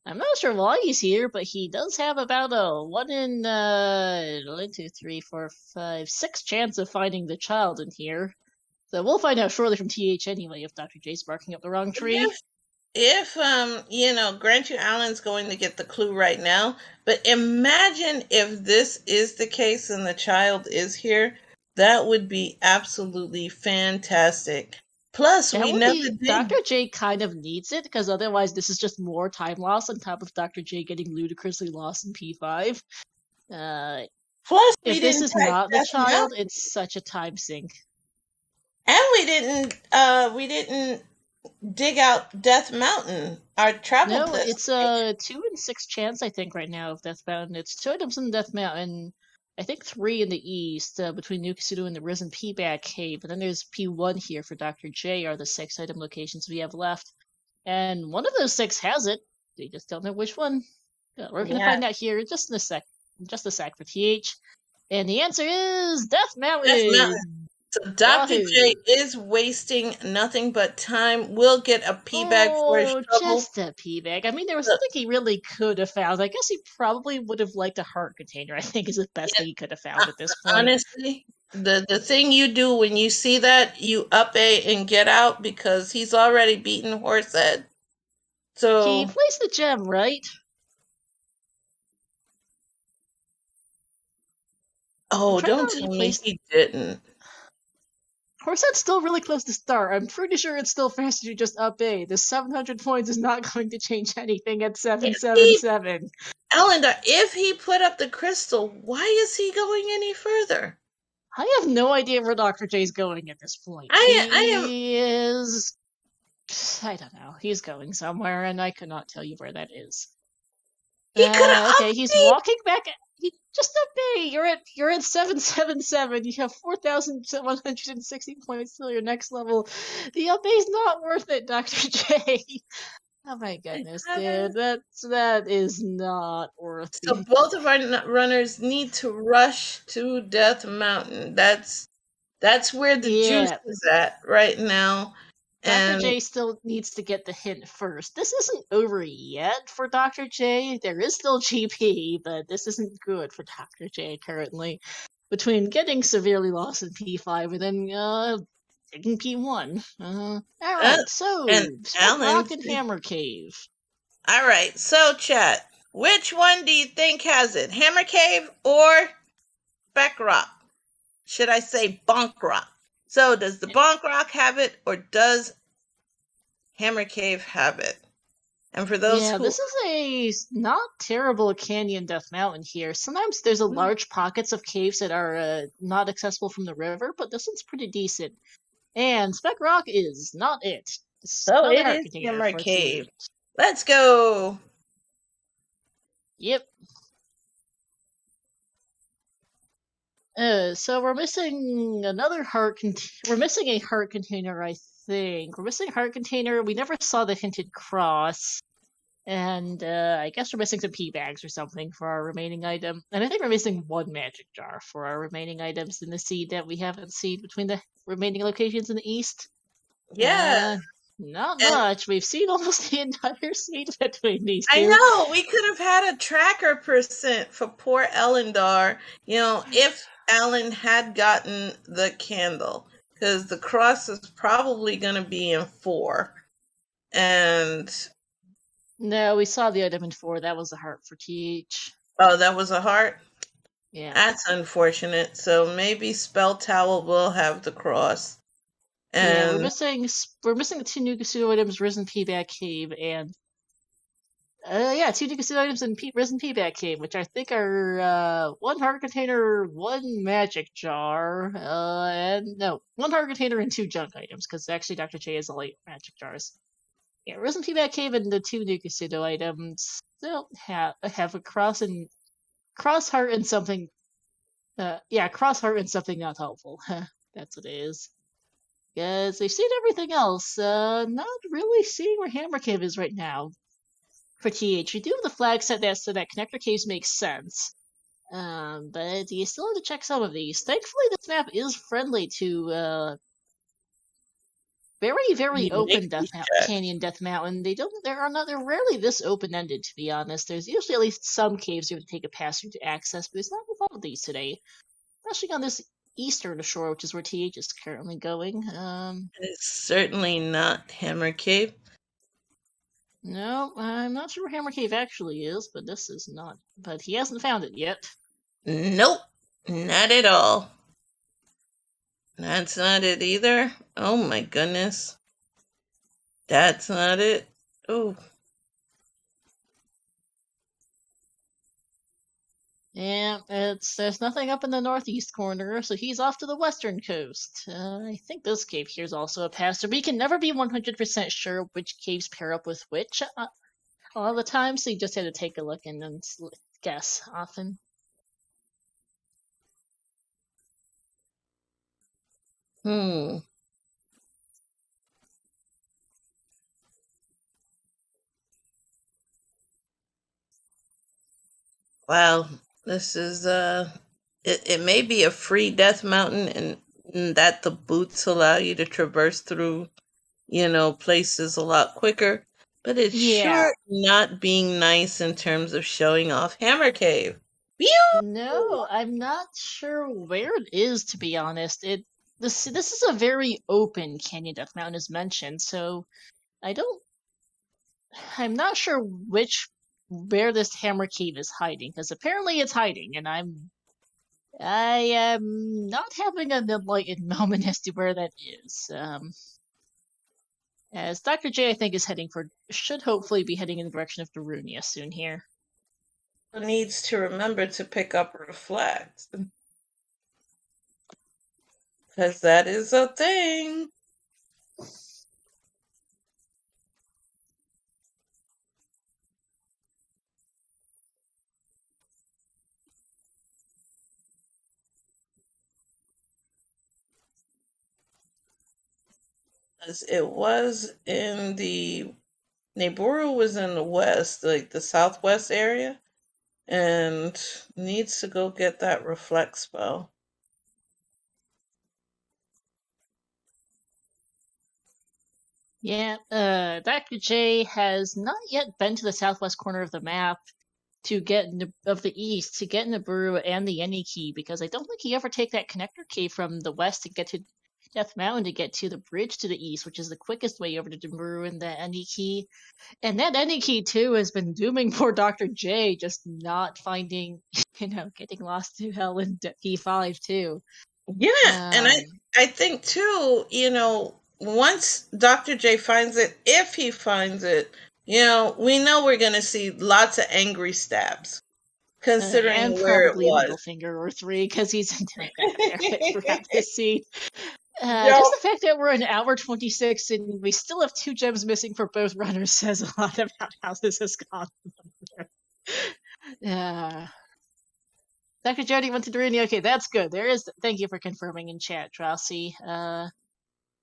I'm not sure why he's here, but he does have about a 1 in 1, 2, 3, 4, 5, 6 chance of finding the child in here. So we'll find out shortly from TH anyway if Dr. J's barking up the wrong tree. If grant you Alan's going to get the clue right now, but imagine if this is the case and the child is here, that would be absolutely fantastic. Plus, we never did. Dr. J kind of needs it because otherwise this is just more time loss on top of Dr. J getting ludicrously lost in P5. Plus, if this is not the child, it's such a time sink. And we didn't dig out Death Mountain, our travel No, it's a 2 in 6 chance, I think, right now of Death Mountain. It's 2 items in Death Mountain, I think 3 in the east, between Nukasudo and the Risen P-Bag Cave. And then there's P1 here for Dr. J are the 6 item locations we have left. And one of those 6 has it. We just don't know which one. We're going to find out here in just a sec for TH. And the answer is Death Mountain! Death Mountain. So Dr. J is wasting nothing but time. We'll get a P-Bag for his trouble. Just a P-Bag. I mean, there was something he really could have found. I guess he probably would have liked a heart container, I think is the best thing he could have found at this point. Honestly, the thing you do when you see that, you up A and get out because he's already beaten Horsehead. So he placed the gem, right? Oh, don't tell me he didn't. Horsehead's still really close to star. I'm pretty sure it's still faster to just up A. The 700 points is not going to change anything at 777. Elenda, if he put up the crystal, why is he going any further? I have no idea where Dr. J's going at this point. He is... I don't know. He's going somewhere, and I could not tell you where that is. Okay, he's walking back... Just up A. You're at 777. You have 4,160 points till your next level. The up A's not worth it, Dr. J. Oh my goodness, dude. That is not worth it. So both of our runners need to rush to Death Mountain. That's where the juice is at right now. Dr. J still needs to get the hint first. This isn't over yet for Dr. J. There is still GP, but this isn't good for Dr. J currently. Between getting severely lost in P5 and then taking P1. Alright, so Rock and Hammer Cave. Alright, so chat. Which one do you think has it? Hammer Cave or Beck Rock? Should I say Bonk Rock? So, does the Bonk Rock have it, or does Hammer Cave have it? And for those Yeah, who, this is a not terrible canyon Death Mountain here. Sometimes there's a large pockets of caves that are not accessible from the river, but this one's pretty decent. And Speck Rock is not it. It's oh, another it heart is container Hammer for Cave. TH. Let's go. Yep. So we're missing another heart. We're missing a heart container, I think. We're missing a heart container. We never saw the hinted cross. And I guess we're missing some key bags or something for our remaining item. And I think we're missing one magic jar for our remaining items in the seed that we haven't seen between the remaining locations in the east. Yeah. Not And much. We've seen almost the entire seed between these I two. know we could have had a tracker percent for poor Ellendar, if Alan had gotten the candle, because the cross is probably going to be in 4. And No, we saw the item in 4. That was a heart for TH. oh, that was a heart. Yeah. That's unfortunate. So maybe Spell Towel will have the cross. Yeah, And we're missing the 2 new Kasuto items, Risen Peaback Cave, and 2 new Kasuto items in Risen Peaback Cave, which I think are 1 heart container, 1 magic jar, and no, 1 heart container and 2 junk items, because actually Dr. J has all 8 magic jars. Yeah, Risen Peaback Cave and the 2 new Kasuto items don't have a cross heart and something. Cross heart and something not helpful. That's what it is. Because they've seen everything else. Not really seeing where Hammer Cave is right now. For TH, you do have the flag set that so that connector caves make sense. But you still have to check some of these. Thankfully, this map is friendly to very, very open canyon Death Mountain. They're rarely this open-ended, to be honest. There's usually at least some caves you have to take a pass through to access, but it's not with all of these today. Especially on this eastern shore, which is where TH is currently going. it's certainly not Hammer Cave. No, I'm not sure where Hammer Cave actually is, but this is not. But he hasn't found it yet. Nope, not at all. That's not it either. Oh my goodness. That's not it. Oh. Yeah, there's nothing up in the northeast corner, so he's off to the western coast. I think this cave here is also a pass, so we can never be 100% sure which caves pair up with which all the time, so you just have to take a look and then guess often. Wow, this is it may be a free death mountain and that the boots allow you to traverse through, places a lot quicker, but it's sure not being nice in terms of showing off Hammer Cave. No, I'm not sure where it is, to be honest. This is a very open canyon Death Mountain, as mentioned, so I'm not sure where this Hammer Cave is hiding, because apparently it's hiding, and I am not having an enlightened moment as to where that is. As Dr. J, I think, should hopefully be heading in the direction of Darunia soon here. Needs to remember to pick up Reflect. Because that is a thing. As it was in the Nabooru was in the west, like the southwest area, and needs to go get that Reflect spell. Yeah, Dr. J has not yet been to the southwest corner of the map of the east to get Nabooru and the Any Key, because I don't think he ever take that connector key from the west to get to Death Mountain to get to the bridge to the east, which is the quickest way over to Nabooru and the Any Key. And that Any Key too has been dooming poor Dr. J, just not finding, getting lost to hell in P5 too. Yeah, and I think too, once Dr. J finds it, if he finds it, We know we're going to see lots of angry stabs, And considering where it probably a was. middle finger or three, because he's in demographic throughout this scene. Joe, Just the fact that we're in hour 26 and we still have 2 gems missing for both runners says a lot about how this has gone. Dr. Jody went to Daruni. Okay, that's good. Thank you for confirming in chat, Drosy.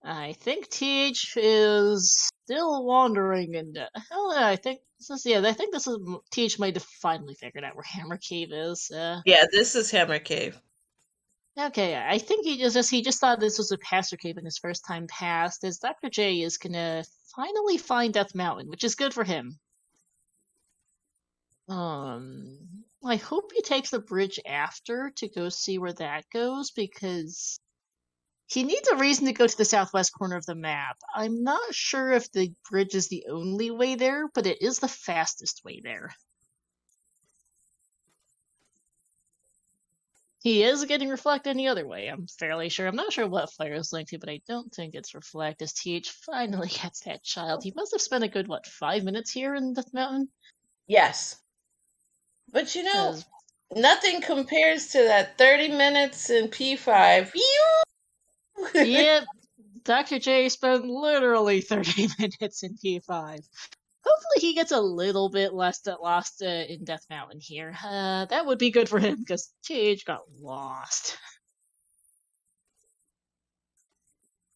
I think TH is still wandering, and I think this is TH might have finally figured out where Hammer Cave is. Yeah, this is Hammer Cave. Okay, I think he just thought this was a passer cave in his first time past, as Dr. J is gonna finally find Death Mountain, which is good for him. I hope he takes the bridge after to go see where that goes, because he needs a reason to go to the southwest corner of the map. I'm not sure if the bridge is the only way there, but it is the fastest way there. He is getting Reflect any other way, I'm fairly sure. I'm not sure what Fire is linked to, but I don't think it's Reflect, as TH finally gets that child. He must have spent a good, 5 minutes here in Death Mountain? Yes. But nothing compares to that 30 minutes in P5. Yep, Dr. J spent literally 30 minutes in P5. Hopefully he gets a little bit less lost in Death Mountain here. That would be good for him, because TH got lost.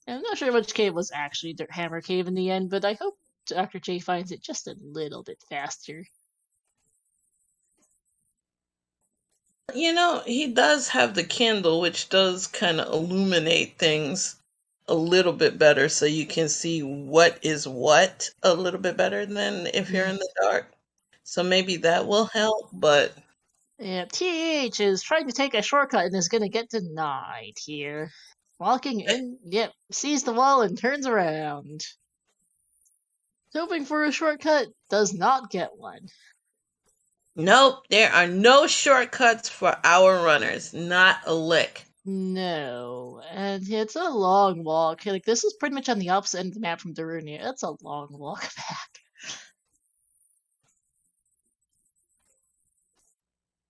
I'm not sure which cave was actually Hammer Cave in the end, but I hope Dr. J finds it just a little bit faster. He does have the candle, which does kind of illuminate things a little bit better, so you can see what is what a little bit better than if you're in the dark. So maybe that will help, but... Yeah, TH is trying to take a shortcut and is going to get denied here. Walking in, sees the wall and turns around. Hoping for a shortcut, does not get one. Nope, there are no shortcuts for our runners. Not a lick. No, and it's a long walk. Like, this is pretty much on the opposite end of the map from Daruni. It's a long walk back.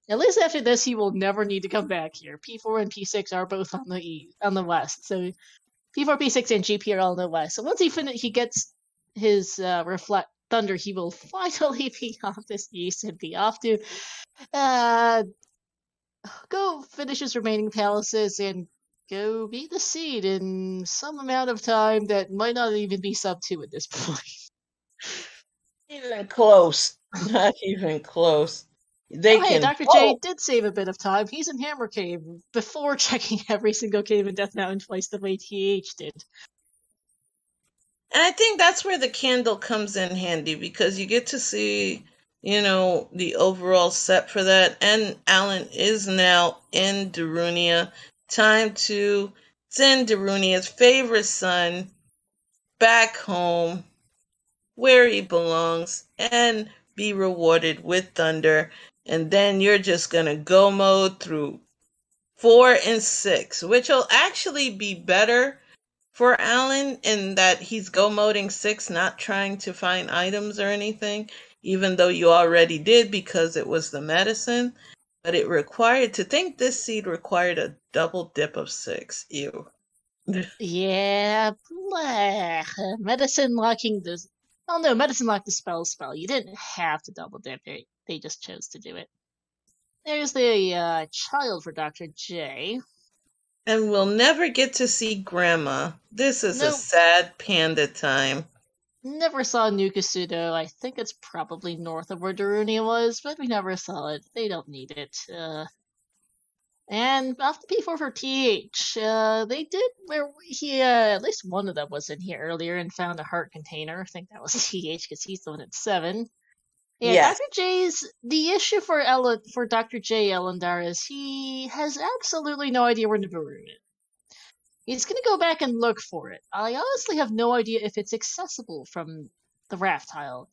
At least after this, he will never need to come back here. P4 and P6 are both on the west, so P4, P6, and GP are all on the west. So once he gets his Reflect Thunder, he will finally be off this east and be off to go finish his remaining palaces and go beat the seed in some amount of time that might not even be sub 2 at this point. Even close. Not even close. Hey, Dr. J did save a bit of time. He's in Hammer Cave before checking every single cave in Death Mountain twice the way TH did. And I think that's where the candle comes in handy, because you get to see, the overall set for that. And Alan is now in Darunia. Time to send Darunia's favorite son back home where he belongs and be rewarded with thunder. And then you're just going to go mode through 4 and 6, which will actually be better for Alan in that he's go moding 6, not trying to find items or anything, even though you already did because it was the medicine. But it required, to think this seed required a double dip of 6. Ew. Yeah, blah. Medicine locking the... Oh no, medicine locked the spell. You didn't have to double dip it. They just chose to do it. There's the child for Dr. J. And we'll never get to see Grandma. This is a sad panda time. Never saw Nukasudo. I think it's probably north of where Darunia was, but we never saw it. They don't need it. And off the P4 for TH. They did where at least one of them was in here earlier and found a heart container. I think that was TH because he's the one at 7. Yeah, yes. The issue for Dr. J. Elendar is he has absolutely no idea where Nabooru is. He's going to go back and look for it. I honestly have no idea if it's accessible from the raft tile.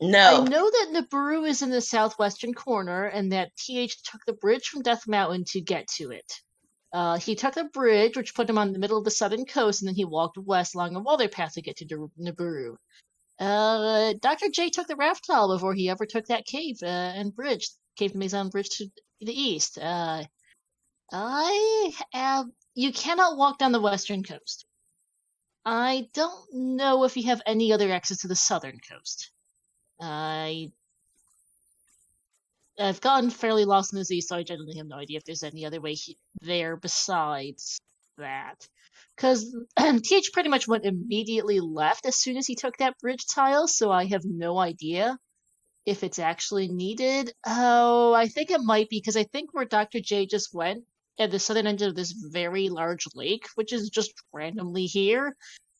No. I know that Nabooru is in the southwestern corner and that TH took the bridge from Death Mountain to get to it. He took the bridge, which put him on the middle of the southern coast, and then he walked west along a water path to get to Nabooru. Dr. J took the raft tile before he ever took that cave and bridge, Cave Maison bridge to the east. I have. You cannot walk down the western coast. I don't know if you have any other access to the southern coast. I've gotten fairly lost in the sea, so I genuinely have no idea if there's any other way there besides that. Because TH pretty much went immediately left as soon as he took that bridge tile, so I have no idea if it's actually needed. Oh, I think it might be, because I think where Dr. J just went, at the southern end of this very large lake, which is just randomly here,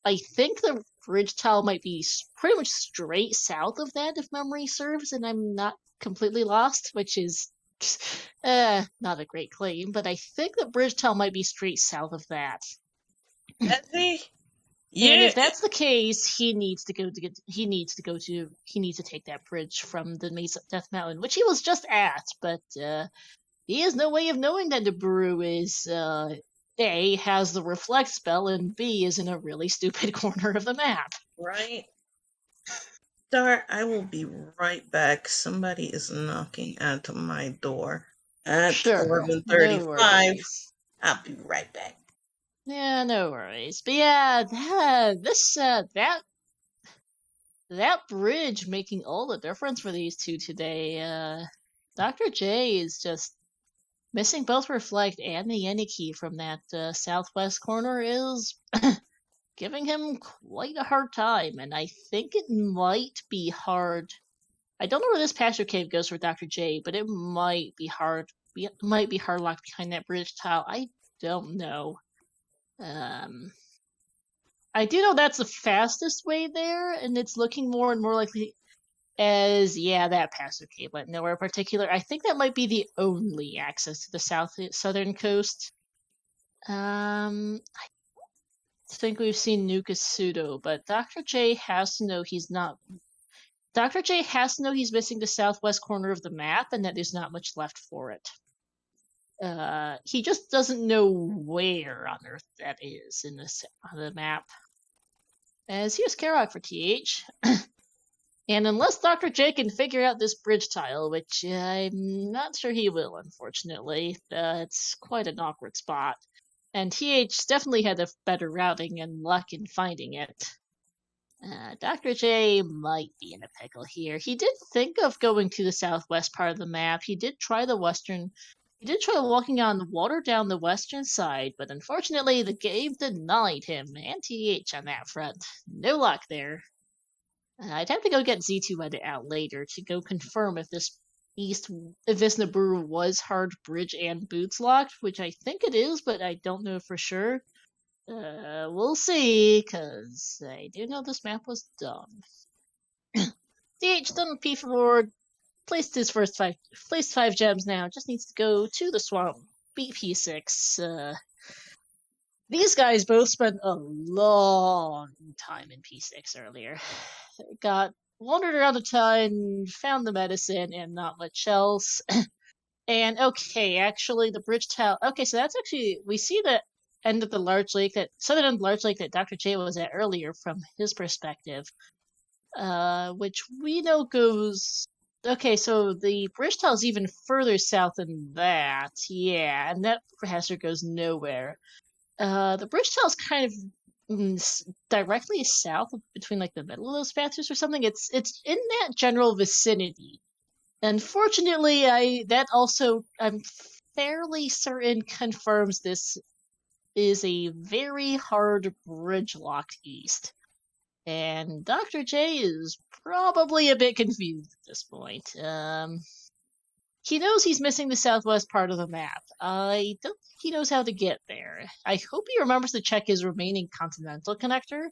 I think the bridge tile might be pretty much straight south of that, if memory serves, and I'm not completely lost, which is not a great claim, but I think the bridge tile might be straight south of that. Yeah. And if that's the case, he needs to take that bridge from the Maze of Death Mountain, which he was just at, but he has no way of knowing that Nabooru is A, has the reflect spell, and B, is in a really stupid corner of the map. Right. Star, I will be right back. Somebody is knocking at my door at Sure, 11:35. no I'll be right back. Yeah, no worries. But yeah, that bridge making all the difference for these two today. Dr. J is just missing both Reflect and the Yenny key from that southwest corner is giving him quite a hard time, and I think it might be hard. I don't know where this pasture cave goes for Dr. J, but it might be hard. Might be hard locked behind that bridge tile. I don't know. I do know that's the fastest way there, and it's looking more and more likely as, yeah, that pasture cave went nowhere in particular. I think that might be the only access to the southern coast. I think we've seen Nukasudo, but Dr. J has to know he's not. Dr. J has to know he's missing the southwest corner of the map and that there's not much left for it. He just doesn't know where on Earth that is on the map. As here's Karok for TH. And unless Dr. J can figure out this bridge tile, which I'm not sure he will, unfortunately, it's quite an awkward spot. And TH definitely had a better routing and luck in finding it. Dr. J might be in a pickle here. He did think of going to the southwest part of the map. He did try walking on the water down the western side, but unfortunately the game denied him and TH on that front. No luck there. I'd have to go get Z2R out later to go confirm if this Nabooru was hard bridge and boots locked, which I think it is, but I don't know for sure. We'll see, cause I do know this map was dumb. DH done P forward, placed 5 gems now, just needs to go to the swamp, beat P6. These guys both spent a long time in P6 earlier. Wandered around a ton, found the medicine, and not much else. And okay, actually, the bridge tile. Okay, so that's actually, we see the end of the large lake, southern end of the large lake that Dr. J was at earlier from his perspective, which we know goes. Okay, so the bridge tile is even further south than that. Yeah, and that pasture goes nowhere. The bridge tile is kind of directly south between like the middle of those pastures or something. It's in that general vicinity. Unfortunately, I'm fairly certain confirms this is a very hard bridge locked east. And Dr. J is probably a bit confused at this point. He knows he's missing the southwest part of the map. I don't think he knows how to get there. I hope he remembers to check his remaining continental connector.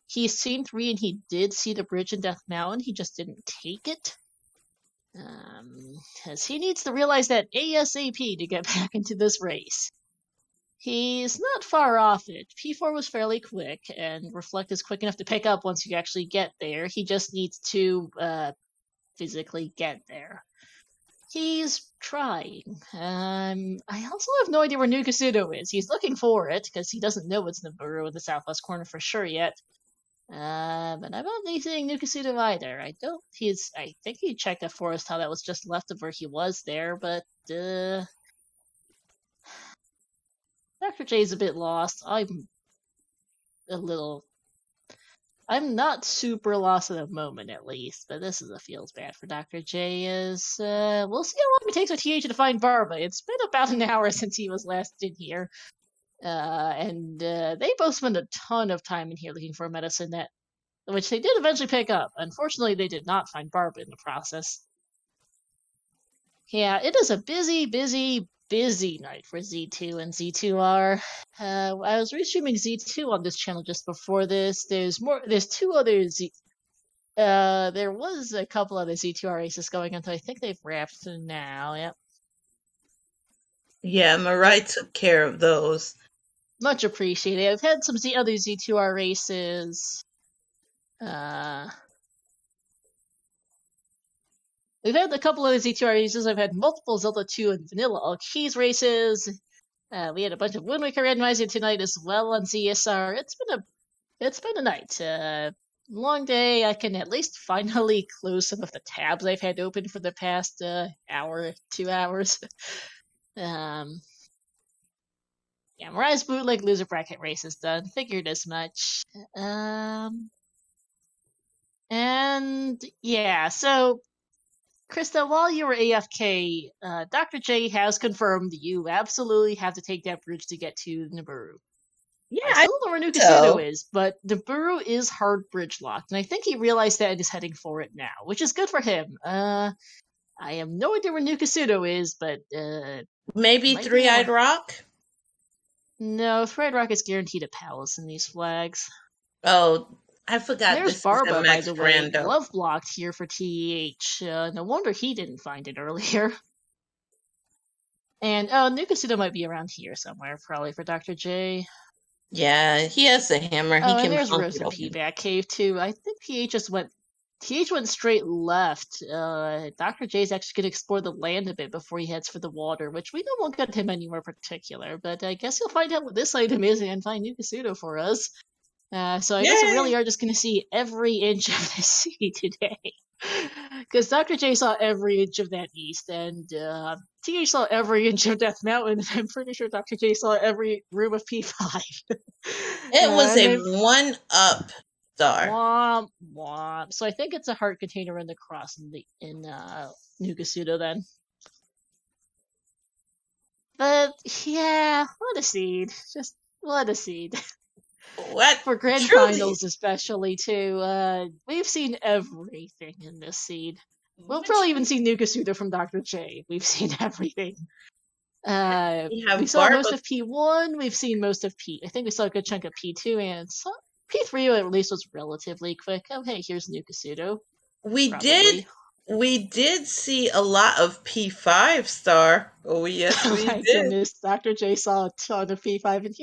He's seen 3 and he did see the bridge in Death Mountain, he just didn't take it. As he needs to realize that ASAP to get back into this race. He's not far off it. P4 was fairly quick, and Reflect is quick enough to pick up once you actually get there. He just needs to physically get there. He's trying. I also have no idea where Nukasudo is. He's looking for it, because he doesn't know it's Nabooru in the southwest corner for sure yet. But I'm not seeing Nukasudo either. I think he checked at Forest how that was just left of where he was there, but Dr. J's a bit lost. I'm not super lost at the moment, at least, but this feels bad for Dr. J. We'll see how long it takes for TAH to find Barba. It's been about an hour since he was last in here, and they both spent a ton of time in here looking for a medicine which they did eventually pick up. Unfortunately, they did not find Barba in the process. Yeah, it is a busy, busy, busy night for Z2 and Z2R. I was restreaming Z2 on this channel just before this. There's two other there was a couple other Z2R races going on, so I think they've wrapped now. Yep. Yeah, Mirai took care of those. Much appreciated. I've had some other Z2R races. We've had a couple of Z2R races. I've had multiple Zelda 2 and Vanilla All Keys races. We had a bunch of Wind Waker Randomizer tonight as well on ZSR. It's been a night. Long day. I can at least finally close some of the tabs I've had open for the past hour, 2 hours. Yeah, Mariah's bootleg loser bracket race is done. Figured as much. And yeah, so Krista, while you were AFK, Dr. J has confirmed you absolutely have to take that bridge to get to Nabooru. Yeah, I still don't know where Nukasudo is, but Nabooru is hard bridge locked, and I think he realized that and is heading for it now, which is good for him. I have no idea where Nukasudo is, but maybe Three-Eyed Rock? No, Three-Eyed Rock is guaranteed a palace in these flags. Oh, I forgot. There's this Barba, is by the way, Rando. love blocked here for TEH. No wonder he didn't find it earlier. And Nukasudo might be around here somewhere, probably for Dr. J. Yeah, he has a hammer. Oh, and there's Rosa P back cave too. I think TH went straight left. Dr. J's actually going to explore the land a bit before he heads for the water, which we know won't get him anywhere particular, but I guess he'll find out what this item is and find Nukasudo for us. So I guess we really are just going to see every inch of the sea today. Because Dr. J saw every inch of that east, and TH saw every inch of Death Mountain, and I'm pretty sure Dr. J saw every room of P5. It was a 1-up star. Womp womp. So I think it's a heart container in the cross in Nukasudo then. But yeah, what a seed. Just what a seed. What? For grand finals especially too. We've seen everything in this seed. We'll probably even see Nukasudo from Dr. J. We've seen everything. We saw most of P1. We've seen most of P. I think we saw a good chunk of P2, and P3 at least was relatively quick. Oh, hey, here's Nukasudo. We did see a lot of P5 star. Oh yes, we did. Goodness, Dr. J saw a ton of P5, and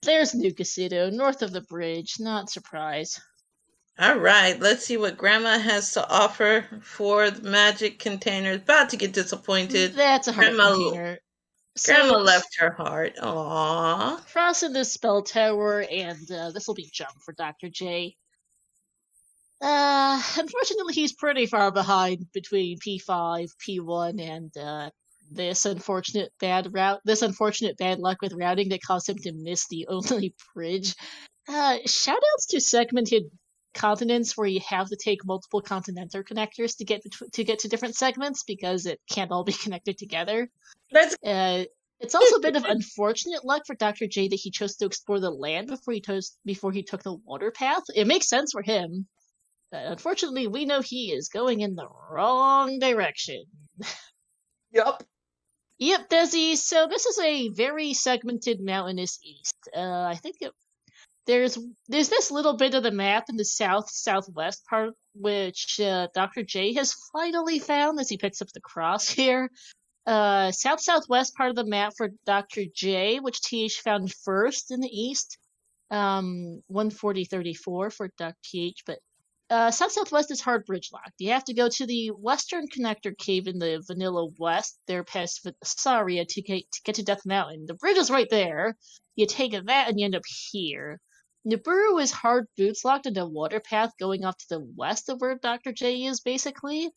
there's Nukasudo north of the bridge. Not surprised. All right, let's see what Grandma has to offer for the magic container. About to get disappointed. That's a heart container. Grandma left her heart. Aww. Crossing the spell tower, and this will be jump for Dr. J. Unfortunately, he's pretty far behind between P5, P1, and this unfortunate bad luck with routing that caused him to miss the only bridge. Shoutouts to segmented continents where you have to take multiple continental connectors to get to different segments because it can't all be connected together. It's also a bit of unfortunate luck for Dr. J that he chose to explore the land before he took the water path. It makes sense for him. But unfortunately, we know he is going in the wrong direction. Yup. Yep, Desi. So this is a very segmented mountainous east. I think there's this little bit of the map in the southwest part, which Dr. J has finally found as he picks up the cross here. Southwest part of the map for Dr. J, which TH found first in the east. 140.34 for Dr. TH, but southwest is hard bridge locked. You have to go to the western connector cave in the Vanilla West, there past Saria to get to Death Mountain. The bridge is right there. You take that and you end up here. Nabooru is hard boots locked in a water path going off to the west of where Dr. J is, basically.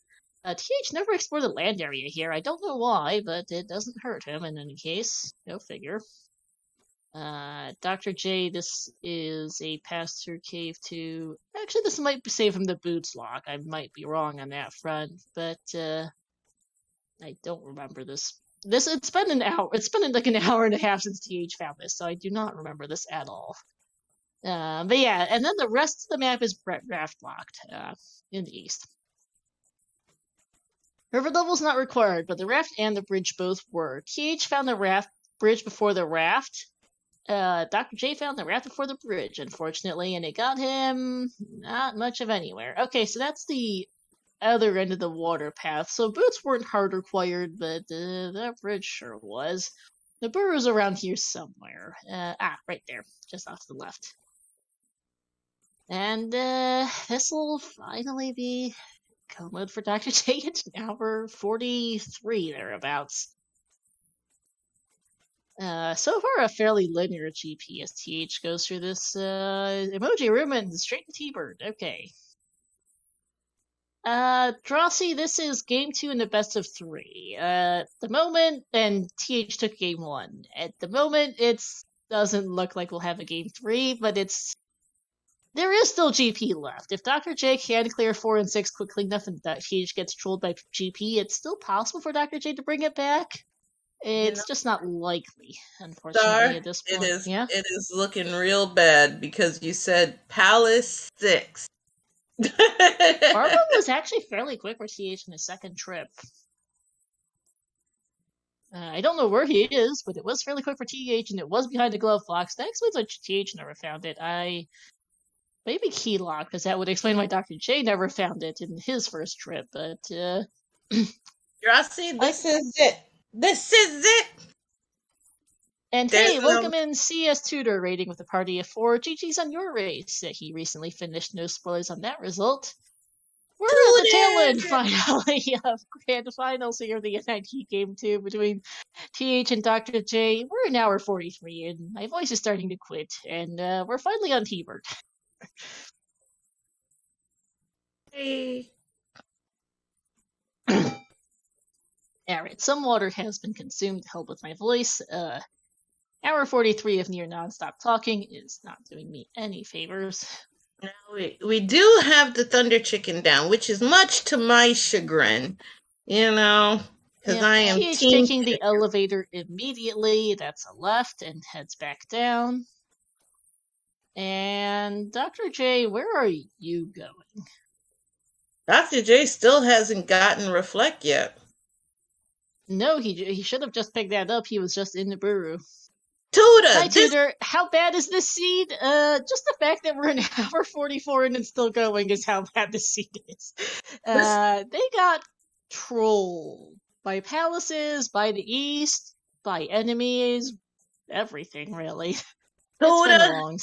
TH never explored the land area here. I don't know why, but it doesn't hurt him in any case. Go figure. Dr. J, this is a pass-through cave to... Actually, this might be saved from the boots lock. I might be wrong on that front, but I don't remember this. It's been an hour. It's been like an hour and a half since TH found this, so I do not remember this at all. But yeah, and then the rest of the map is raft locked in the east. River level's not required, but the raft and the bridge both were. TH found the bridge before the raft. Dr. J found the raft before the bridge, unfortunately, and it got him not much of anywhere. Okay, so that's the other end of the water path. So boots weren't hard required, but that bridge sure was. The Nabooru's around here somewhere. Right there, just off to the left. And this will finally be go mode for Dr. J at an hour 43 thereabouts. So far a fairly linear GP as TH goes through this emoji room and straight to T-Bird. Okay. Drosy, this is game 2 in the best of 3. The moment, and TH took game 1. At the moment, it doesn't look like we'll have a game 3, but there is still GP left. If Dr. J can clear 4 and 6 quickly enough and TH gets trolled by GP, it's still possible for Dr. J to bring it back. It's just not likely, unfortunately, at this point. It is looking real bad because you said Palace 6. Barbara was actually fairly quick for TH in his second trip. I don't know where he is, but it was fairly quick for TH, and it was behind the glove box. That explains why TH never found it. Maybe key lock, because that would explain why Dr. J never found it in his first trip, but Drosy, this is it. This is it! And hey, welcome in CS Tutor rating with a party of 4. GG's on your race. He recently finished, no spoilers on that result. We're at the tail end, finally, of Grand Finals here, the NIT Game 2 between TH and Dr. J. We're an hour 43, and my voice is starting to quit, and we're finally on T-Bird. Hey. Alright, some water has been consumed to help with my voice. Hour 43 of near non-stop talking is not doing me any favors. Now we do have the Thunder Chicken down, which is much to my chagrin, because I am taking the elevator immediately. That's a left and heads back down. And Dr. J, where are you going? Dr. J still hasn't gotten Reflect yet. No, he should have just picked that up. He was just in Nabooru. Tutor! Hi, Tutor. How bad is this seed? Just the fact that we're an hour 44 and it's still going is how bad this seed is. They got trolled by palaces, by the east, by enemies, everything, really. It's been long.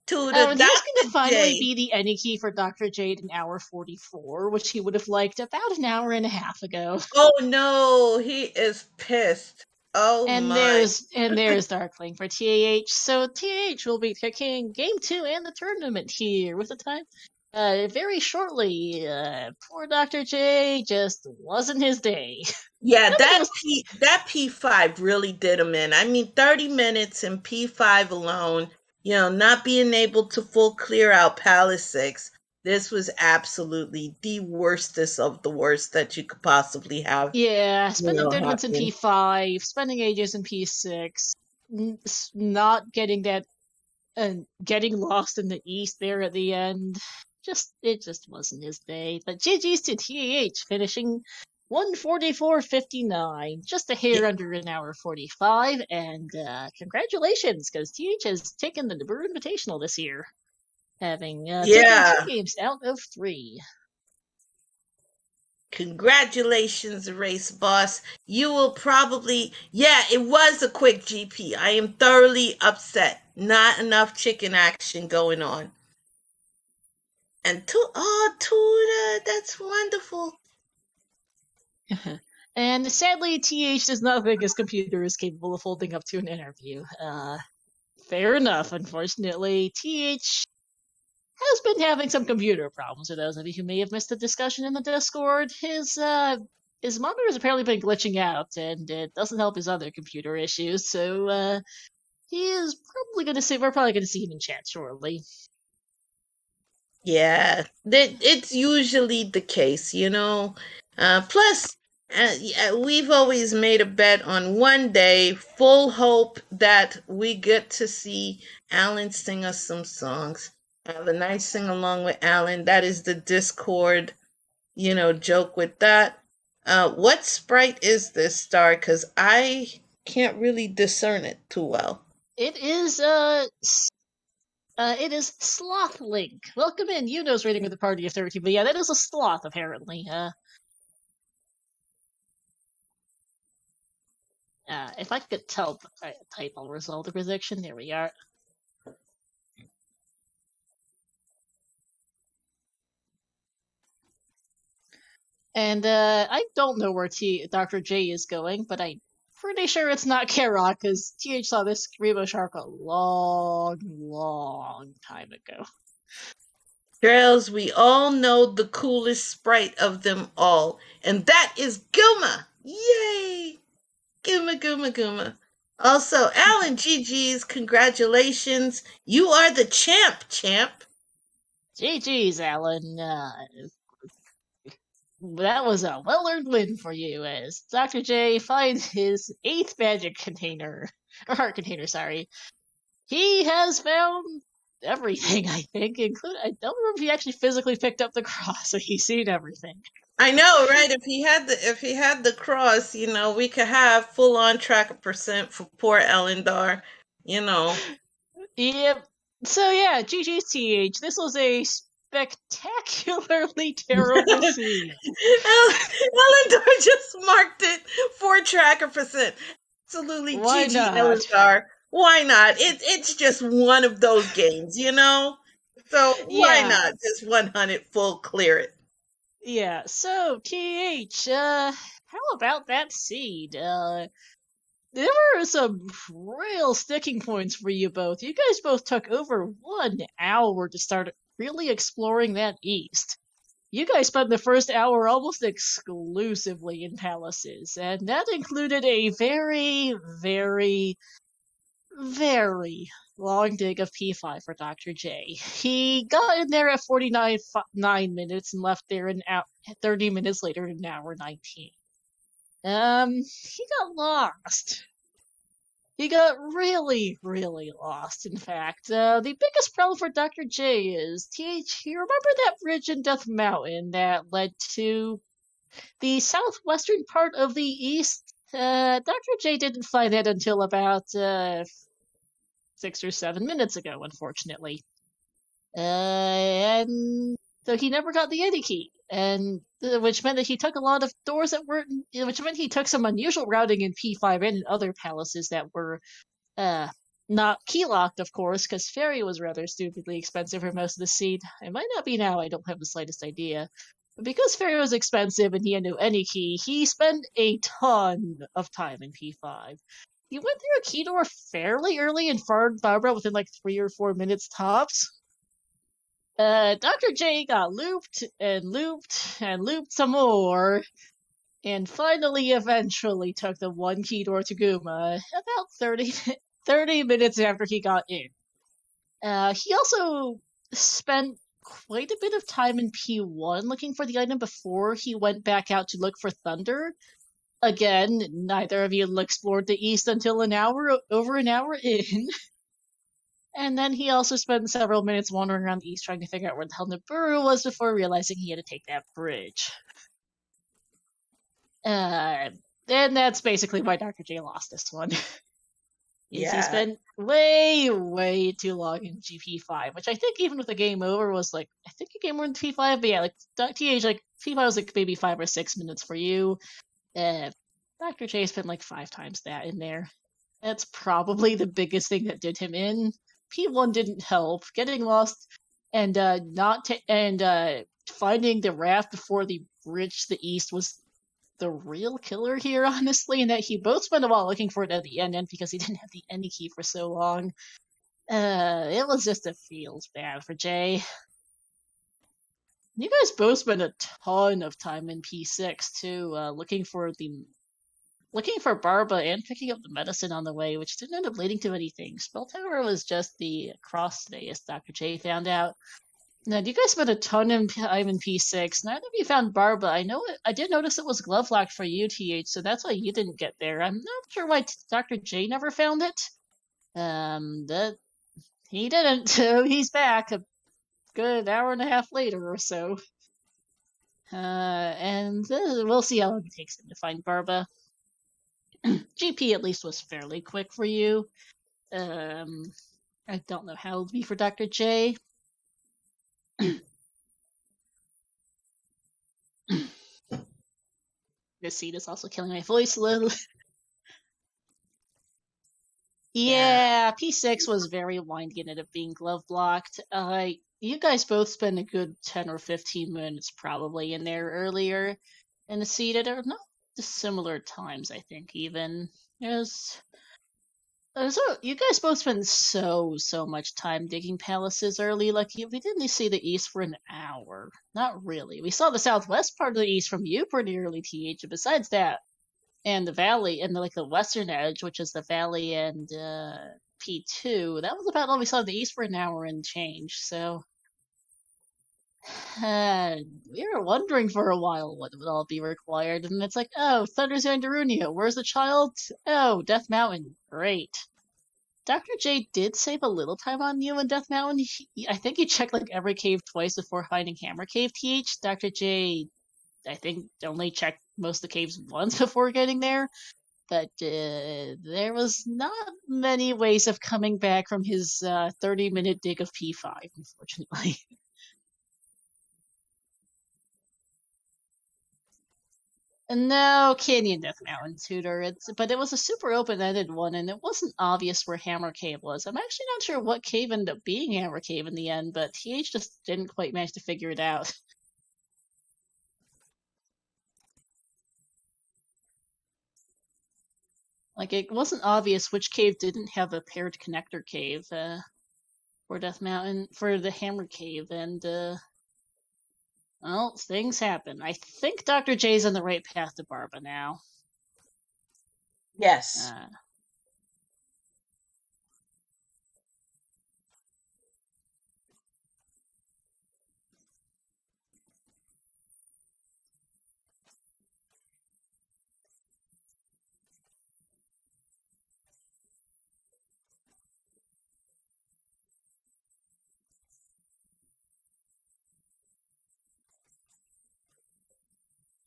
Tutor, he's going to finally be the any key for Dr. Jade in hour 44, which he would have liked about an hour and a half ago. Oh no, he is pissed. Oh my. There's Darkling for TAH. So TAH will be picking game 2 and the tournament here with the time. Very shortly. Poor Dr. J just wasn't his day. Yeah, that P5 really did him in. I mean, 30 minutes in P5 alone, not being able to full clear out Palace 6. This was absolutely the worstest of the worst that you could possibly have. Yeah, spending 30 minutes in P5, spending ages in P6, not getting that, and getting lost in the east there at the end. It just wasn't his day. But GG's to TAH, finishing 144.59, just a hair under an hour 45, and congratulations, because TH has taken the Nabooru Invitational this year, having taken 2 games out of 3. Congratulations, race boss. You will probably... Yeah, it was a quick GP. I am thoroughly upset. Not enough chicken action going on. And Tuda, that's wonderful. And sadly, TH does not think his computer is capable of holding up to an interview. Fair enough. Unfortunately, TH has been having some computer problems. For those of you who may have missed the discussion in the Discord, his monitor has apparently been glitching out, and it doesn't help his other computer issues. So he is probably going to see. We're probably going to see him in chat shortly. Yeah, it's usually the case, you know. Plus, yeah, we've always made a bet on one day, full hope that we get to see Alan sing us some songs. Have a nice sing along with Alan. That is the Discord, joke with that. What sprite is this, Star? Because I can't really discern it too well. It is it is Sloth Link. Welcome in, Yuno's rating with the party of 13. But yeah, that is a sloth, apparently. If I could tell, type, I'll resolve the prediction. There we are. And I don't know where Dr. J is going, but I'm pretty sure it's not Karok, because TH saw this Rainbow Shark a long time ago. Girls, we all know the coolest sprite of them all, and that is Guma! Yay! Guma, Guma, Guma. Also, Alan GG's, congratulations. You are the champ. GG's, Alan. That was a well-earned win for you, as Dr. J finds his 8th magic container. Or heart container, sorry. He has found everything, I think, including... I don't remember if he actually physically picked up the cross, so he's seen everything. I know, right? If he had the cross, we could have full-on tracker percent for poor Elendar, Yep. So yeah, GG's TH. This was a spectacularly terrible scene. Elendar just marked it for tracker percent. Absolutely, Why GG not? Elendar. Why not? It's just one of those games, So why not just 100 full clear it? Yeah. So TH, how about that seed? There were some real sticking points for you both. You guys both took over 1 hour to start really exploring that east. You guys spent the first hour almost exclusively in palaces, and that included a very, very, very long dig of P5 for Dr. J. He got in there at 49 minutes and left there 30 minutes later, an hour 19. He got lost. He got really, really lost, in fact. The biggest problem for Dr. J is, TH, you remember that bridge in Death Mountain that led to the southwestern part of the east? Dr. J didn't find that until about 6 or 7 minutes ago, unfortunately. And so he never got the Yeti key, and which meant that he took a lot of doors that weren't, which meant he took some unusual routing in P5 and in other palaces that were not key locked, of course, because Fairy was rather stupidly expensive for most of the seed. It might not be now, I don't have the slightest idea. But because Fairy was expensive and he had no any key, he spent a ton of time in P5. He went through a key door fairly early and fired Barbara within like 3 or 4 minutes tops. Dr. J got looped and looped and looped some more, and finally eventually took the 1 key door to Guma about 30 minutes after he got in. He also spent quite a bit of time in P1 looking for the item before he went back out to look for Thunder. Again, neither of you explored the east until over an hour in. And then he also spent several minutes wandering around the east trying to figure out where the hell Nabooru was before realizing he had to take that bridge. And that's basically why Dr. J lost this one. He spent way too long in GP5, which I think even with the game over was like, I think a game over in P5, but yeah, like TH, like P5 was like maybe 5 or 6 minutes for you. Dr. J spent like 5 times that in there. That's probably the biggest thing that did him in. P1 didn't help. Getting lost and finding the raft before the bridge to the east was the real killer here, honestly, and that he both spent a while looking for it at the end because he didn't have the any key for so long. It was just a feels bad for Jay. You guys both spent a ton of time in P6 too, looking for Barba and picking up the medicine on the way, which didn't end up leading to anything. Spell Tower was just the cross today, as Dr. J found out. Now, you guys spent a ton of time in P6. Neither of you found Barba. I did notice it was glove locked for you, TH, so that's why you didn't get there. I'm not sure why Dr. J never found it. That he didn't, so he's back a good hour and a half later or so. And we'll see how long it takes him to find Barba. GP at least was fairly quick for you. I don't know how it'll be for Dr. J. This seed is also killing my voice a little. Yeah, P6 was very windy and ended up being glove blocked. You guys both spent a good 10 or 15 minutes probably in there earlier in the seed at not dissimilar times, I think, even. Yes. So you guys both spent so much time digging palaces early. Like we didn't see the east for an hour. Not really. We saw the southwest part of the east from you pretty early, TH. Besides that, and the valley and the western edge, which is the valley and P2, that was about all we saw the east for an hour and change. So we were wondering for a while what would all be required, and it's like, oh, Thunder's Darunia, where's the child? Oh, Death Mountain, great. Dr. J did save a little time on you in Death Mountain. I think he checked like every cave twice before finding Hammer Cave, TH. Dr. J, I think, only checked most of the caves once before getting there. But there was not many ways of coming back from his 30-minute dig of P5, unfortunately. No, Canyon Death Mountain Tutor. But it was a super open-ended one, and it wasn't obvious where Hammer Cave was. I'm actually not sure what cave ended up being Hammer Cave in the end, but TH just didn't quite manage to figure it out. Like, it wasn't obvious which cave didn't have a paired connector cave for Death Mountain, for the Hammer Cave, and well, things happen. I think Dr. J's on the right path to Barba now. Yes.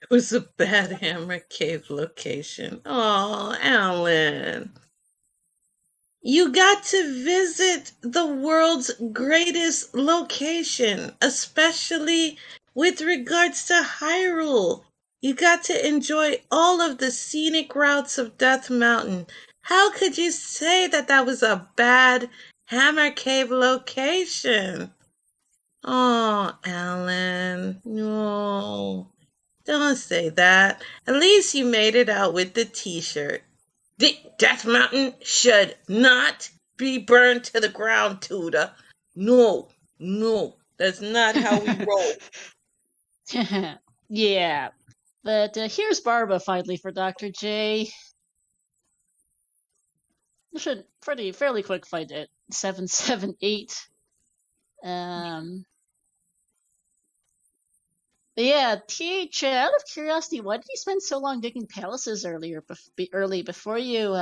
It was a bad Hammer Cave location. Oh, Alan. You got to visit the world's greatest location, especially with regards to Hyrule. You got to enjoy all of the scenic routes of Death Mountain. How could you say that that was a bad Hammer Cave location? Oh, Alan, no. Don't say that. At least you made it out with the t-shirt. The Death Mountain should not be burned to the ground, Tuda. No, that's not how we roll. Yeah, but here's Barba finally for Dr. J. Should fairly quick fight at 778. Yeah, TH, out of curiosity, why did you spend so long digging palaces early before you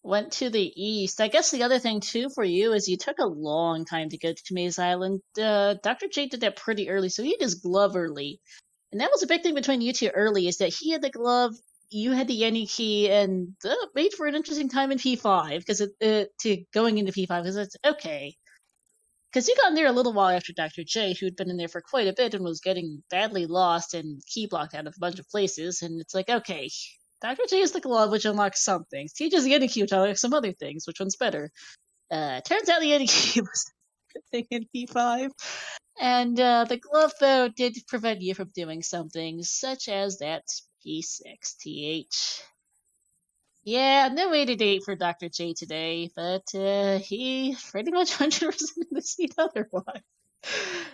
went to the east? I guess the other thing too for you is you took a long time to get to Maze Island. Dr. J did that pretty early, so he had his glove early. And that was a big thing between you two early, is that he had the glove, you had the Yenny key, and made for an interesting time in P5, because to going into P5, because it's okay. Because you got in there a little while after Dr. J, who'd been in there for quite a bit and was getting badly lost and key blocked out of a bunch of places, and it's like, okay, Dr. J is the glove, which unlocks some things. Teaches the Yenny key, which unlocks some other things. Which one's better? Turns out the Yenny key was a good thing in P5. And the glove, though, did prevent you from doing some things, such as that P6, TH. Yeah, no way to date for Dr. J today, but he pretty much 100% the seat otherwise.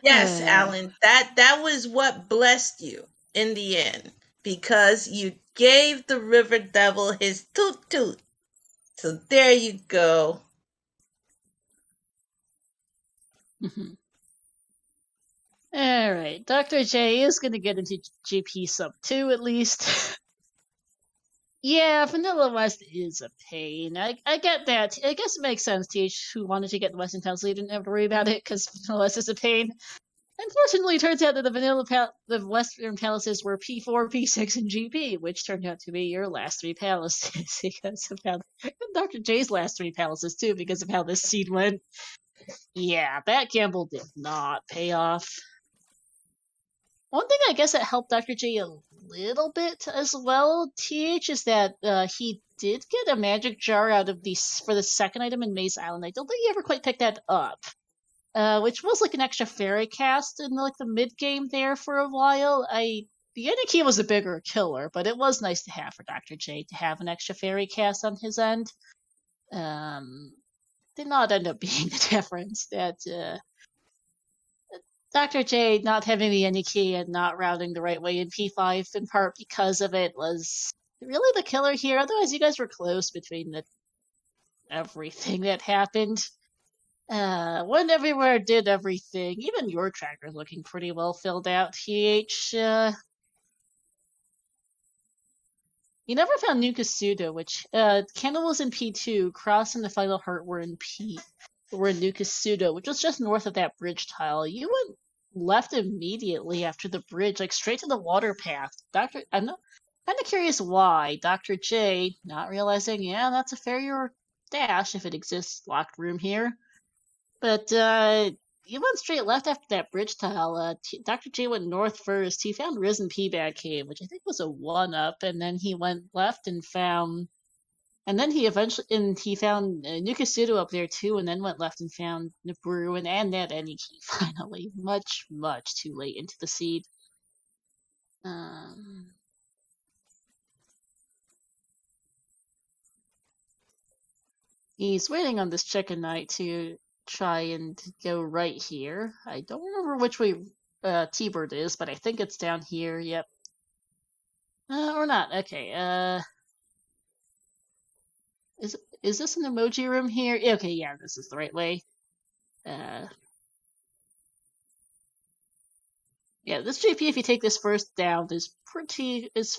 Yes, Alan, that was what blessed you in the end because you gave the river devil his toot toot. So there you go. Alright, Dr. J is gonna get into GP sub 2 at least. Yeah, Vanilla West is a pain. I get that. I guess it makes sense, TH, who wanted to get the Western Palace, so you didn't have to worry about it, because Vanilla West is a pain. Unfortunately, it turns out that the Western Palaces were P4, P6, and GP, which turned out to be your last three palaces, because of how... Dr. J's last three palaces, too, because of how this seed went. Yeah, that gamble did not pay off. One thing I guess that helped Dr. J a little bit as well, TH, is that he did get a magic jar out of for the second item in Maze Island. I don't think he ever quite picked that up, which was like an extra fairy cast in like the mid game there for a while. The Yaniki was a bigger killer, but it was nice to have for Dr. J to have an extra fairy cast on his end. Did not end up being the difference that Dr. J not having the any key and not routing the right way in P5 in part because of it was really the killer here. Otherwise, you guys were close between everything that happened. Went everywhere, did everything. Even your tracker's looking pretty well filled out, TH. You never found Nukasudo, which Candle was in P2, Cross and the Final Heart were in Nukasudo, which was just north of that bridge tile. You went left immediately after the bridge, like straight to the water path. I'm kind of curious why. Dr. J, not realizing, yeah, that's a fair dash if it exists, locked room here. But you went straight left after that bridge tile. Dr. J went north first. He found Risen P-Bag Cave, which I think was a 1-up, and then he went left and found... And then he found Nukasudo up there too, and then went left and found Nabooru and that any key finally. Much, much too late into the seed. He's waiting on this chicken knight to try and go right here. I don't remember which way T-Bird is, but I think it's down here. Yep. Or not. Okay. Is this an emoji room here? Okay, yeah, this is the right way. Yeah, this GP, if you take this first down, is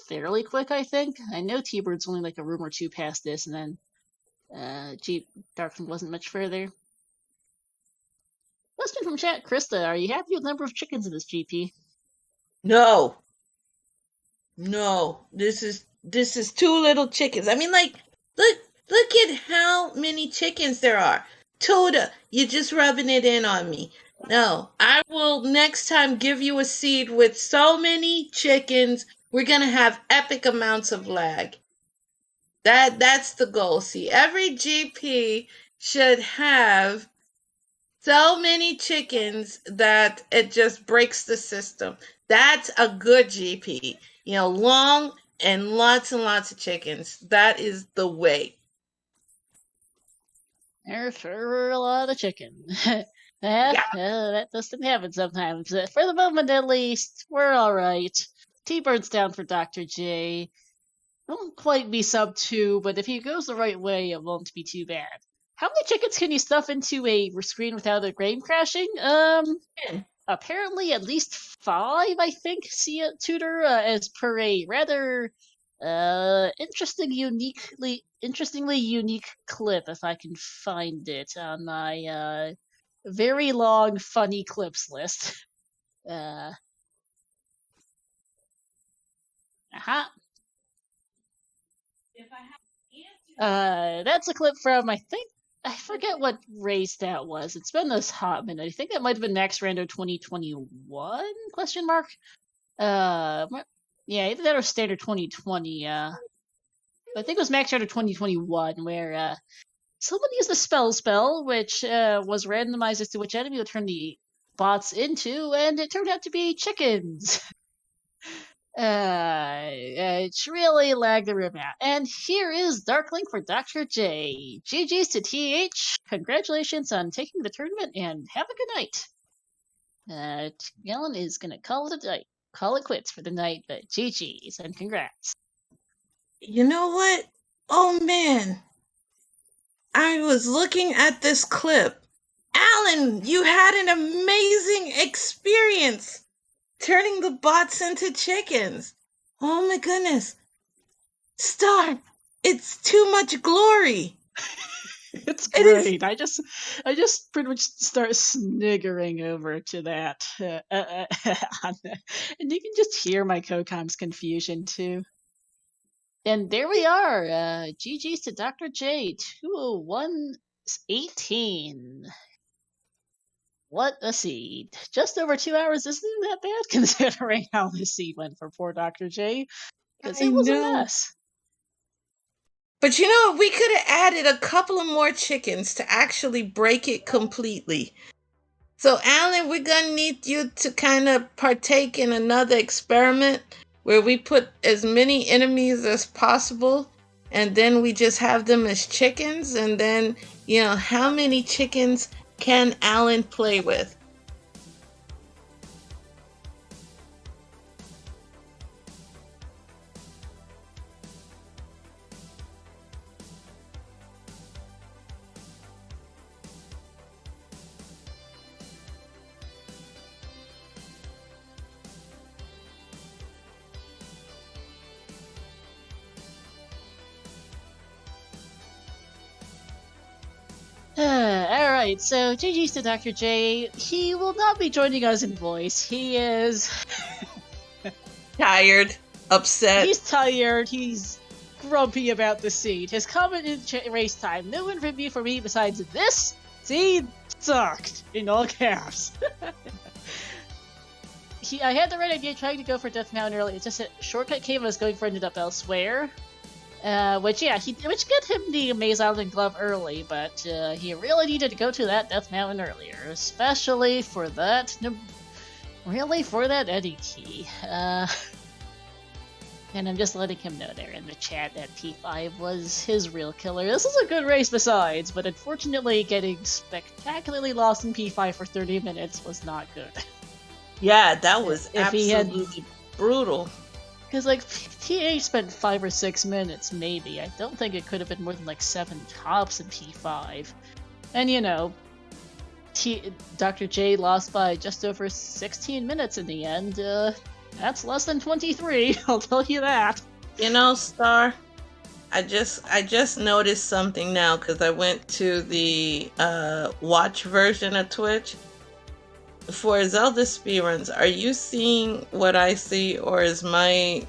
fairly quick, I think. I know T-Bird's only like a room or two past this, and then Darkman wasn't much further. Question from chat, Krista, are you happy with the number of chickens in this GP? No. This is too little chickens. I mean, like, look at how many chickens there are. Toda, you're just rubbing it in on me. No, I will next time give you a seed with so many chickens, we're gonna have epic amounts of lag. That's the goal. See, every GP should have so many chickens that it just breaks the system. That's a good GP. Long and lots of chickens. That is the way. There's sure a lot of chicken. That doesn't happen sometimes. For the moment, at least, we're alright. T-Bird's down for Dr. J. Won't quite be sub 2, but if he goes the right way, it won't be too bad. How many chickens can you stuff into a screen without a game crashing? Apparently at least 5, I think, Tutor, as per a rather interestingly unique clip, if I can find it on my very long funny clips list. That's a clip from, I forget what race that was. It's been this hot minute. I think that might have been Max Rando 2021? Question mark? Yeah, either that or Standard 2020. I think it was Max Rando 2021, where someone used a spell, which was randomized as to which enemy to turn the bots into, and it turned out to be chickens. It's really lagged the room out. And here is Dark Link for Dr. J. GG's to TH. Congratulations on taking the tournament and have a good night. Galen is gonna call it quits for the night, but GG's and congrats. You know what? Oh man, I was looking at this clip. Alan, you had an amazing experience turning the bots into chickens. Oh my goodness. Star, it's too much glory. It's great. I just pretty much start sniggering over to that, and you can just hear my co-com's confusion too. And there we are. GG's to Dr. J. 201-18. What a seed. Just over 2 hours isn't that bad considering how this seed went for poor Dr. J. Because it was a mess. But you know, we could have added a couple of more chickens to actually break it completely. So, Alan, we're going to need you to kind of partake in another experiment where we put as many enemies as possible and then we just have them as chickens. And then, you know, how many chickens can Alan play with? Alright, so GG's to Dr. J. He will not be joining us in voice. He is tired, upset. He's tired, he's grumpy about the seed. His comment in race time, no win from for me besides this seed sucked, in all caps. I had the right idea trying to go for Death Mountain early. It's just a shortcut came I was going for ended up elsewhere. Which got him the Maze Island glove early, but he really needed to go to that Death Mountain earlier, especially for that, Eddie key. And I'm just letting him know there in the chat that P5 was his real killer. This is a good race besides, but unfortunately getting spectacularly lost in P5 for 30 minutes was not good. Yeah, that was absolutely brutal. Because, like, TAH spent 5 or 6 minutes, maybe. I don't think it could have been more than, like, 7 tops in P5. And, you know, Dr. J lost by just over 16 minutes in the end. That's less than 23, I'll tell you that. You know, Star, I just noticed something now, because I went to the watch version of Twitch. For ZeldaSpeedRuns, are you seeing what I see, or is my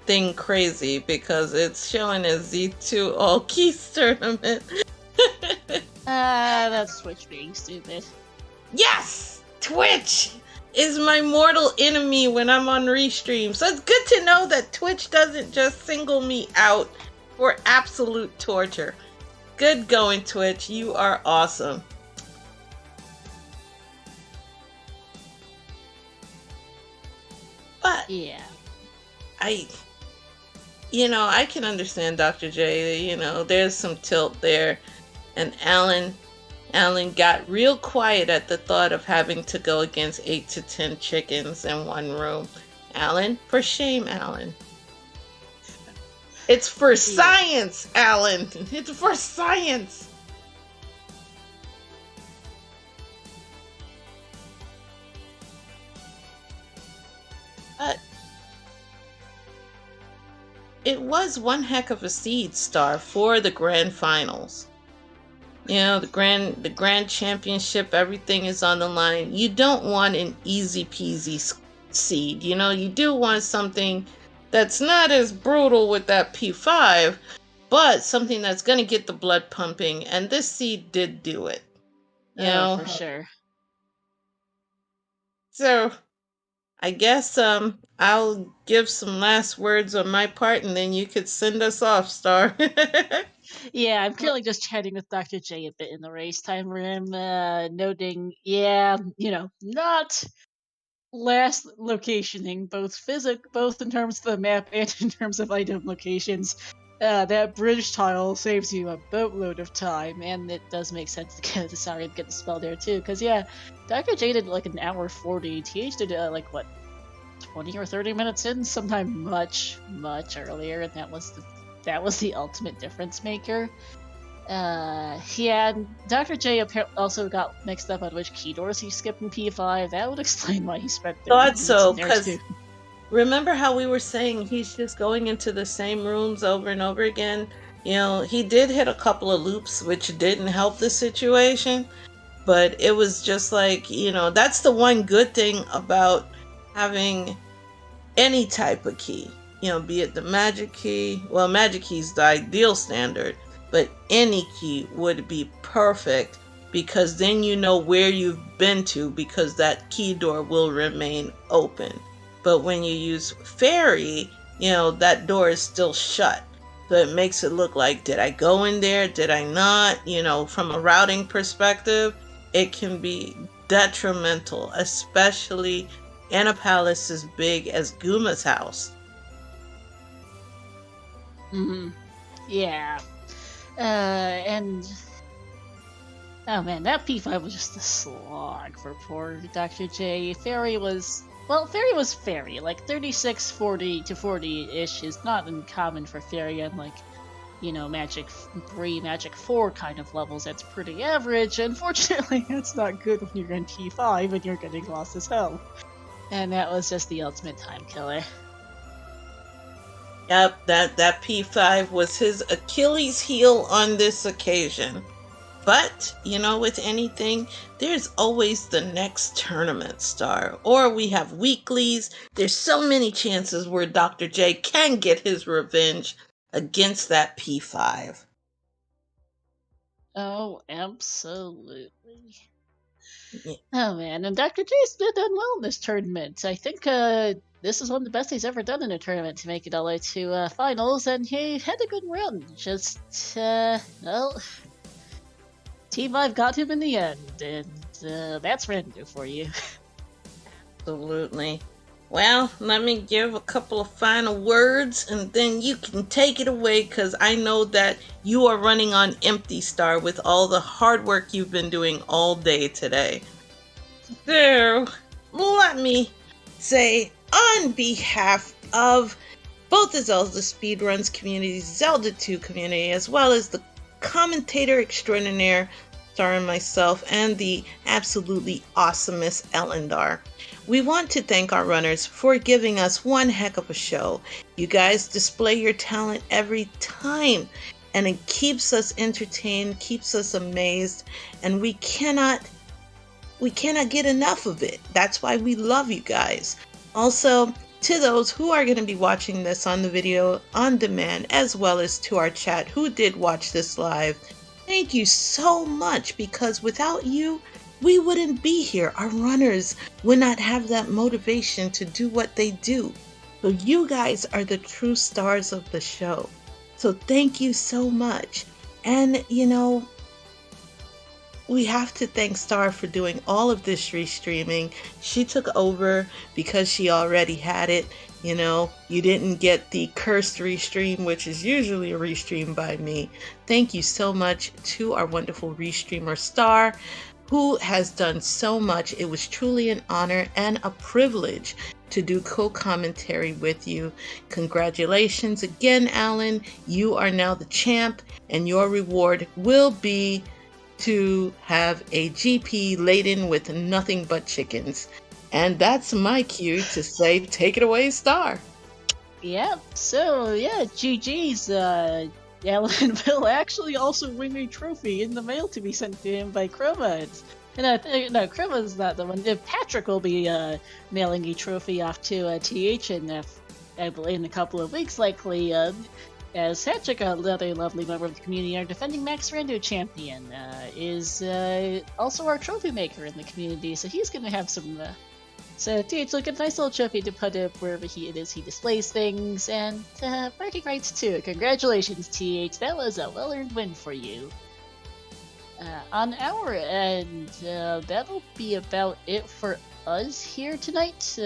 thing crazy? Because it's showing a Z2 All Keys tournament. That's Twitch being stupid. Yes! Twitch is my mortal enemy when I'm on restream. So it's good to know that Twitch doesn't just single me out for absolute torture. Good going, Twitch. You are awesome. But yeah, I can understand Dr. J. There's some tilt there, and Alan got real quiet at the thought of having to go against 8 to 10 chickens in one room. Alan, for shame, Alan. It's for science, Alan. It's for science. It was one heck of a seed, Star, for the grand finals. The grand championship, everything is on the line. You don't want an easy peasy seed. You do want something that's not as brutal with that P5, but something that's going to get the blood pumping. And this seed did do it. For sure. So I guess I'll give some last words on my part, and then you could send us off, Star. Yeah, I'm currently just chatting with Dr. J a bit in the race time room, noting, not last locationing, both in terms of the map and in terms of item locations. That bridge tile saves you a boatload of time, and it does make sense to get the spell there too. Because yeah, Dr. J did like an hour 40. TH did like what, 20 or 30 minutes in, sometime much earlier, and that was the ultimate difference maker. Yeah, Dr. J also got mixed up on which key doors he skipped in P5. That would explain why he spent 30 Thought minutes so, in there because too. remember how we were saying he's just going into the same rooms over and over again? You know, he did hit a couple of loops, which didn't help the situation, but it was just like, that's the one good thing about having any type of key, be it the magic key. Well, magic key's the ideal standard, but any key would be perfect because then you know where you've been to because that key door will remain open. But when you use fairy, that door is still shut. So it makes it look like, did I go in there? Did I not? From a routing perspective, it can be detrimental, especially in a palace as big as Guma's house. Yeah. And oh man, that P5 was just a slog for poor Dr. J. Fairy was Fairy. Like 36, 40 to 40-ish is not uncommon for Fairy, and like, Magic 3, Magic 4 kind of levels, that's pretty average. Unfortunately, that's not good when you're in P5 and you're getting lost as hell. And that was just the ultimate time killer. Yep, that P5 was his Achilles heel on this occasion. But, with anything, there's always the next tournament star. Or we have weeklies. There's so many chances where Dr. J can get his revenge against that P5. Oh, absolutely. Yeah. Oh man, and Dr. J's done well in this tournament. I think this is one of the best he's ever done in a tournament to make it all the way to finals, and he had a good run. Just, well, Team 5 got him in the end, and that's Rando for you. Absolutely. Well, let me give a couple of final words and then you can take it away because I know that you are running on empty, Star, with all the hard work you've been doing all day today. So, let me say on behalf of both the Zelda Speedruns community, Zelda 2 community, as well as the commentator extraordinaire, Star and myself, and the absolutely awesomest Elendar, we want to thank our runners for giving us one heck of a show. You guys display your talent every time, and it keeps us entertained, keeps us amazed, and we cannot get enough of it. That's why we love you guys. Also, to those who are going to be watching this on the video on demand, as well as to our chat who did watch this live, thank you so much, because without you, we wouldn't be here. Our runners would not have that motivation to do what they do. So you guys are the true stars of the show. So thank you so much. And, we have to thank Star for doing all of this restreaming. She took over because she already had it. You didn't get the cursed restream, which is usually a restream by me. Thank you so much to our wonderful restreamer Star, who has done so much. It was truly an honor and a privilege to do co-commentary with you. Congratulations again, Alan. You are now the champ, and your reward will be to have a GP laden with nothing but chickens. And that's my cue to say, take it away, Star. Yep, so yeah, GG's. Alan will actually also win a trophy in the mail to be sent to him by Chroma. No, Chroma's not the one. Patrick will be mailing a trophy off to TH in a couple of weeks, likely. As Patrick, another lovely member of the community, our defending Max Rando champion, is also our trophy maker in the community, so he's going to have some. So TH, look at a nice little trophy to put up wherever he displays things, and bragging rights too. Congratulations, TH, that was a well-earned win for you. On our end, that'll be about it for us here tonight.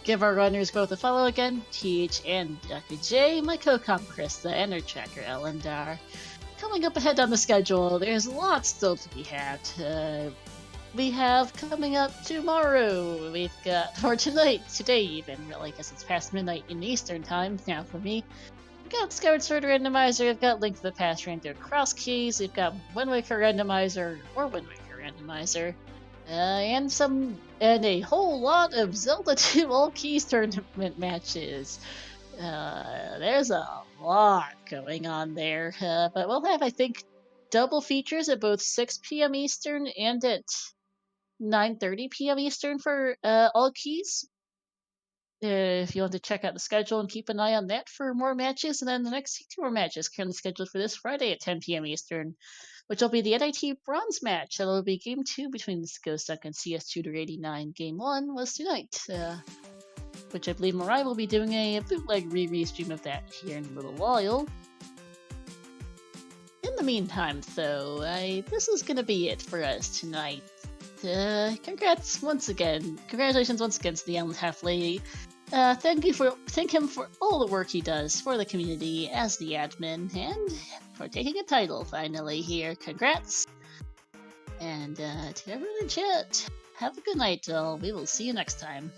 Give our runners both a follow again, TH and Dr. J, my co-comp Krista, and our tracker Elendar. Coming up ahead on the schedule, there's lots still to be had. We have coming up tomorrow, we've got, or today even, really, because it's past midnight in Eastern time now for me. We've got Skyward Sword Randomizer, we've got Link to the Past Reindeer Cross Keys, we've got Wind Waker Randomizer, and a whole lot of Zelda 2 All Keys tournament matches. There's a lot going on there, but we'll have, I think, double features at both 6 p.m. Eastern and at 9:30 p.m. Eastern for all keys. If you want to check out the schedule and keep an eye on that for more matches, and then the next 2 more matches currently scheduled for this Friday at 10 p.m. Eastern, which will be the NIT Bronze match. That'll be Game 2 between the Ghost Duck and CS Tutor 89. Game 1 was tonight, which I believe Mirai will be doing a bootleg re-stream of that here in a little while. In the meantime, though, this is gonna be it for us tonight. Congratulations once again to the Young Halfley. Thank him for all the work he does for the community as the admin, and for taking a title finally here. Congrats! And to everyone in chat, have a good night all. We will see you next time.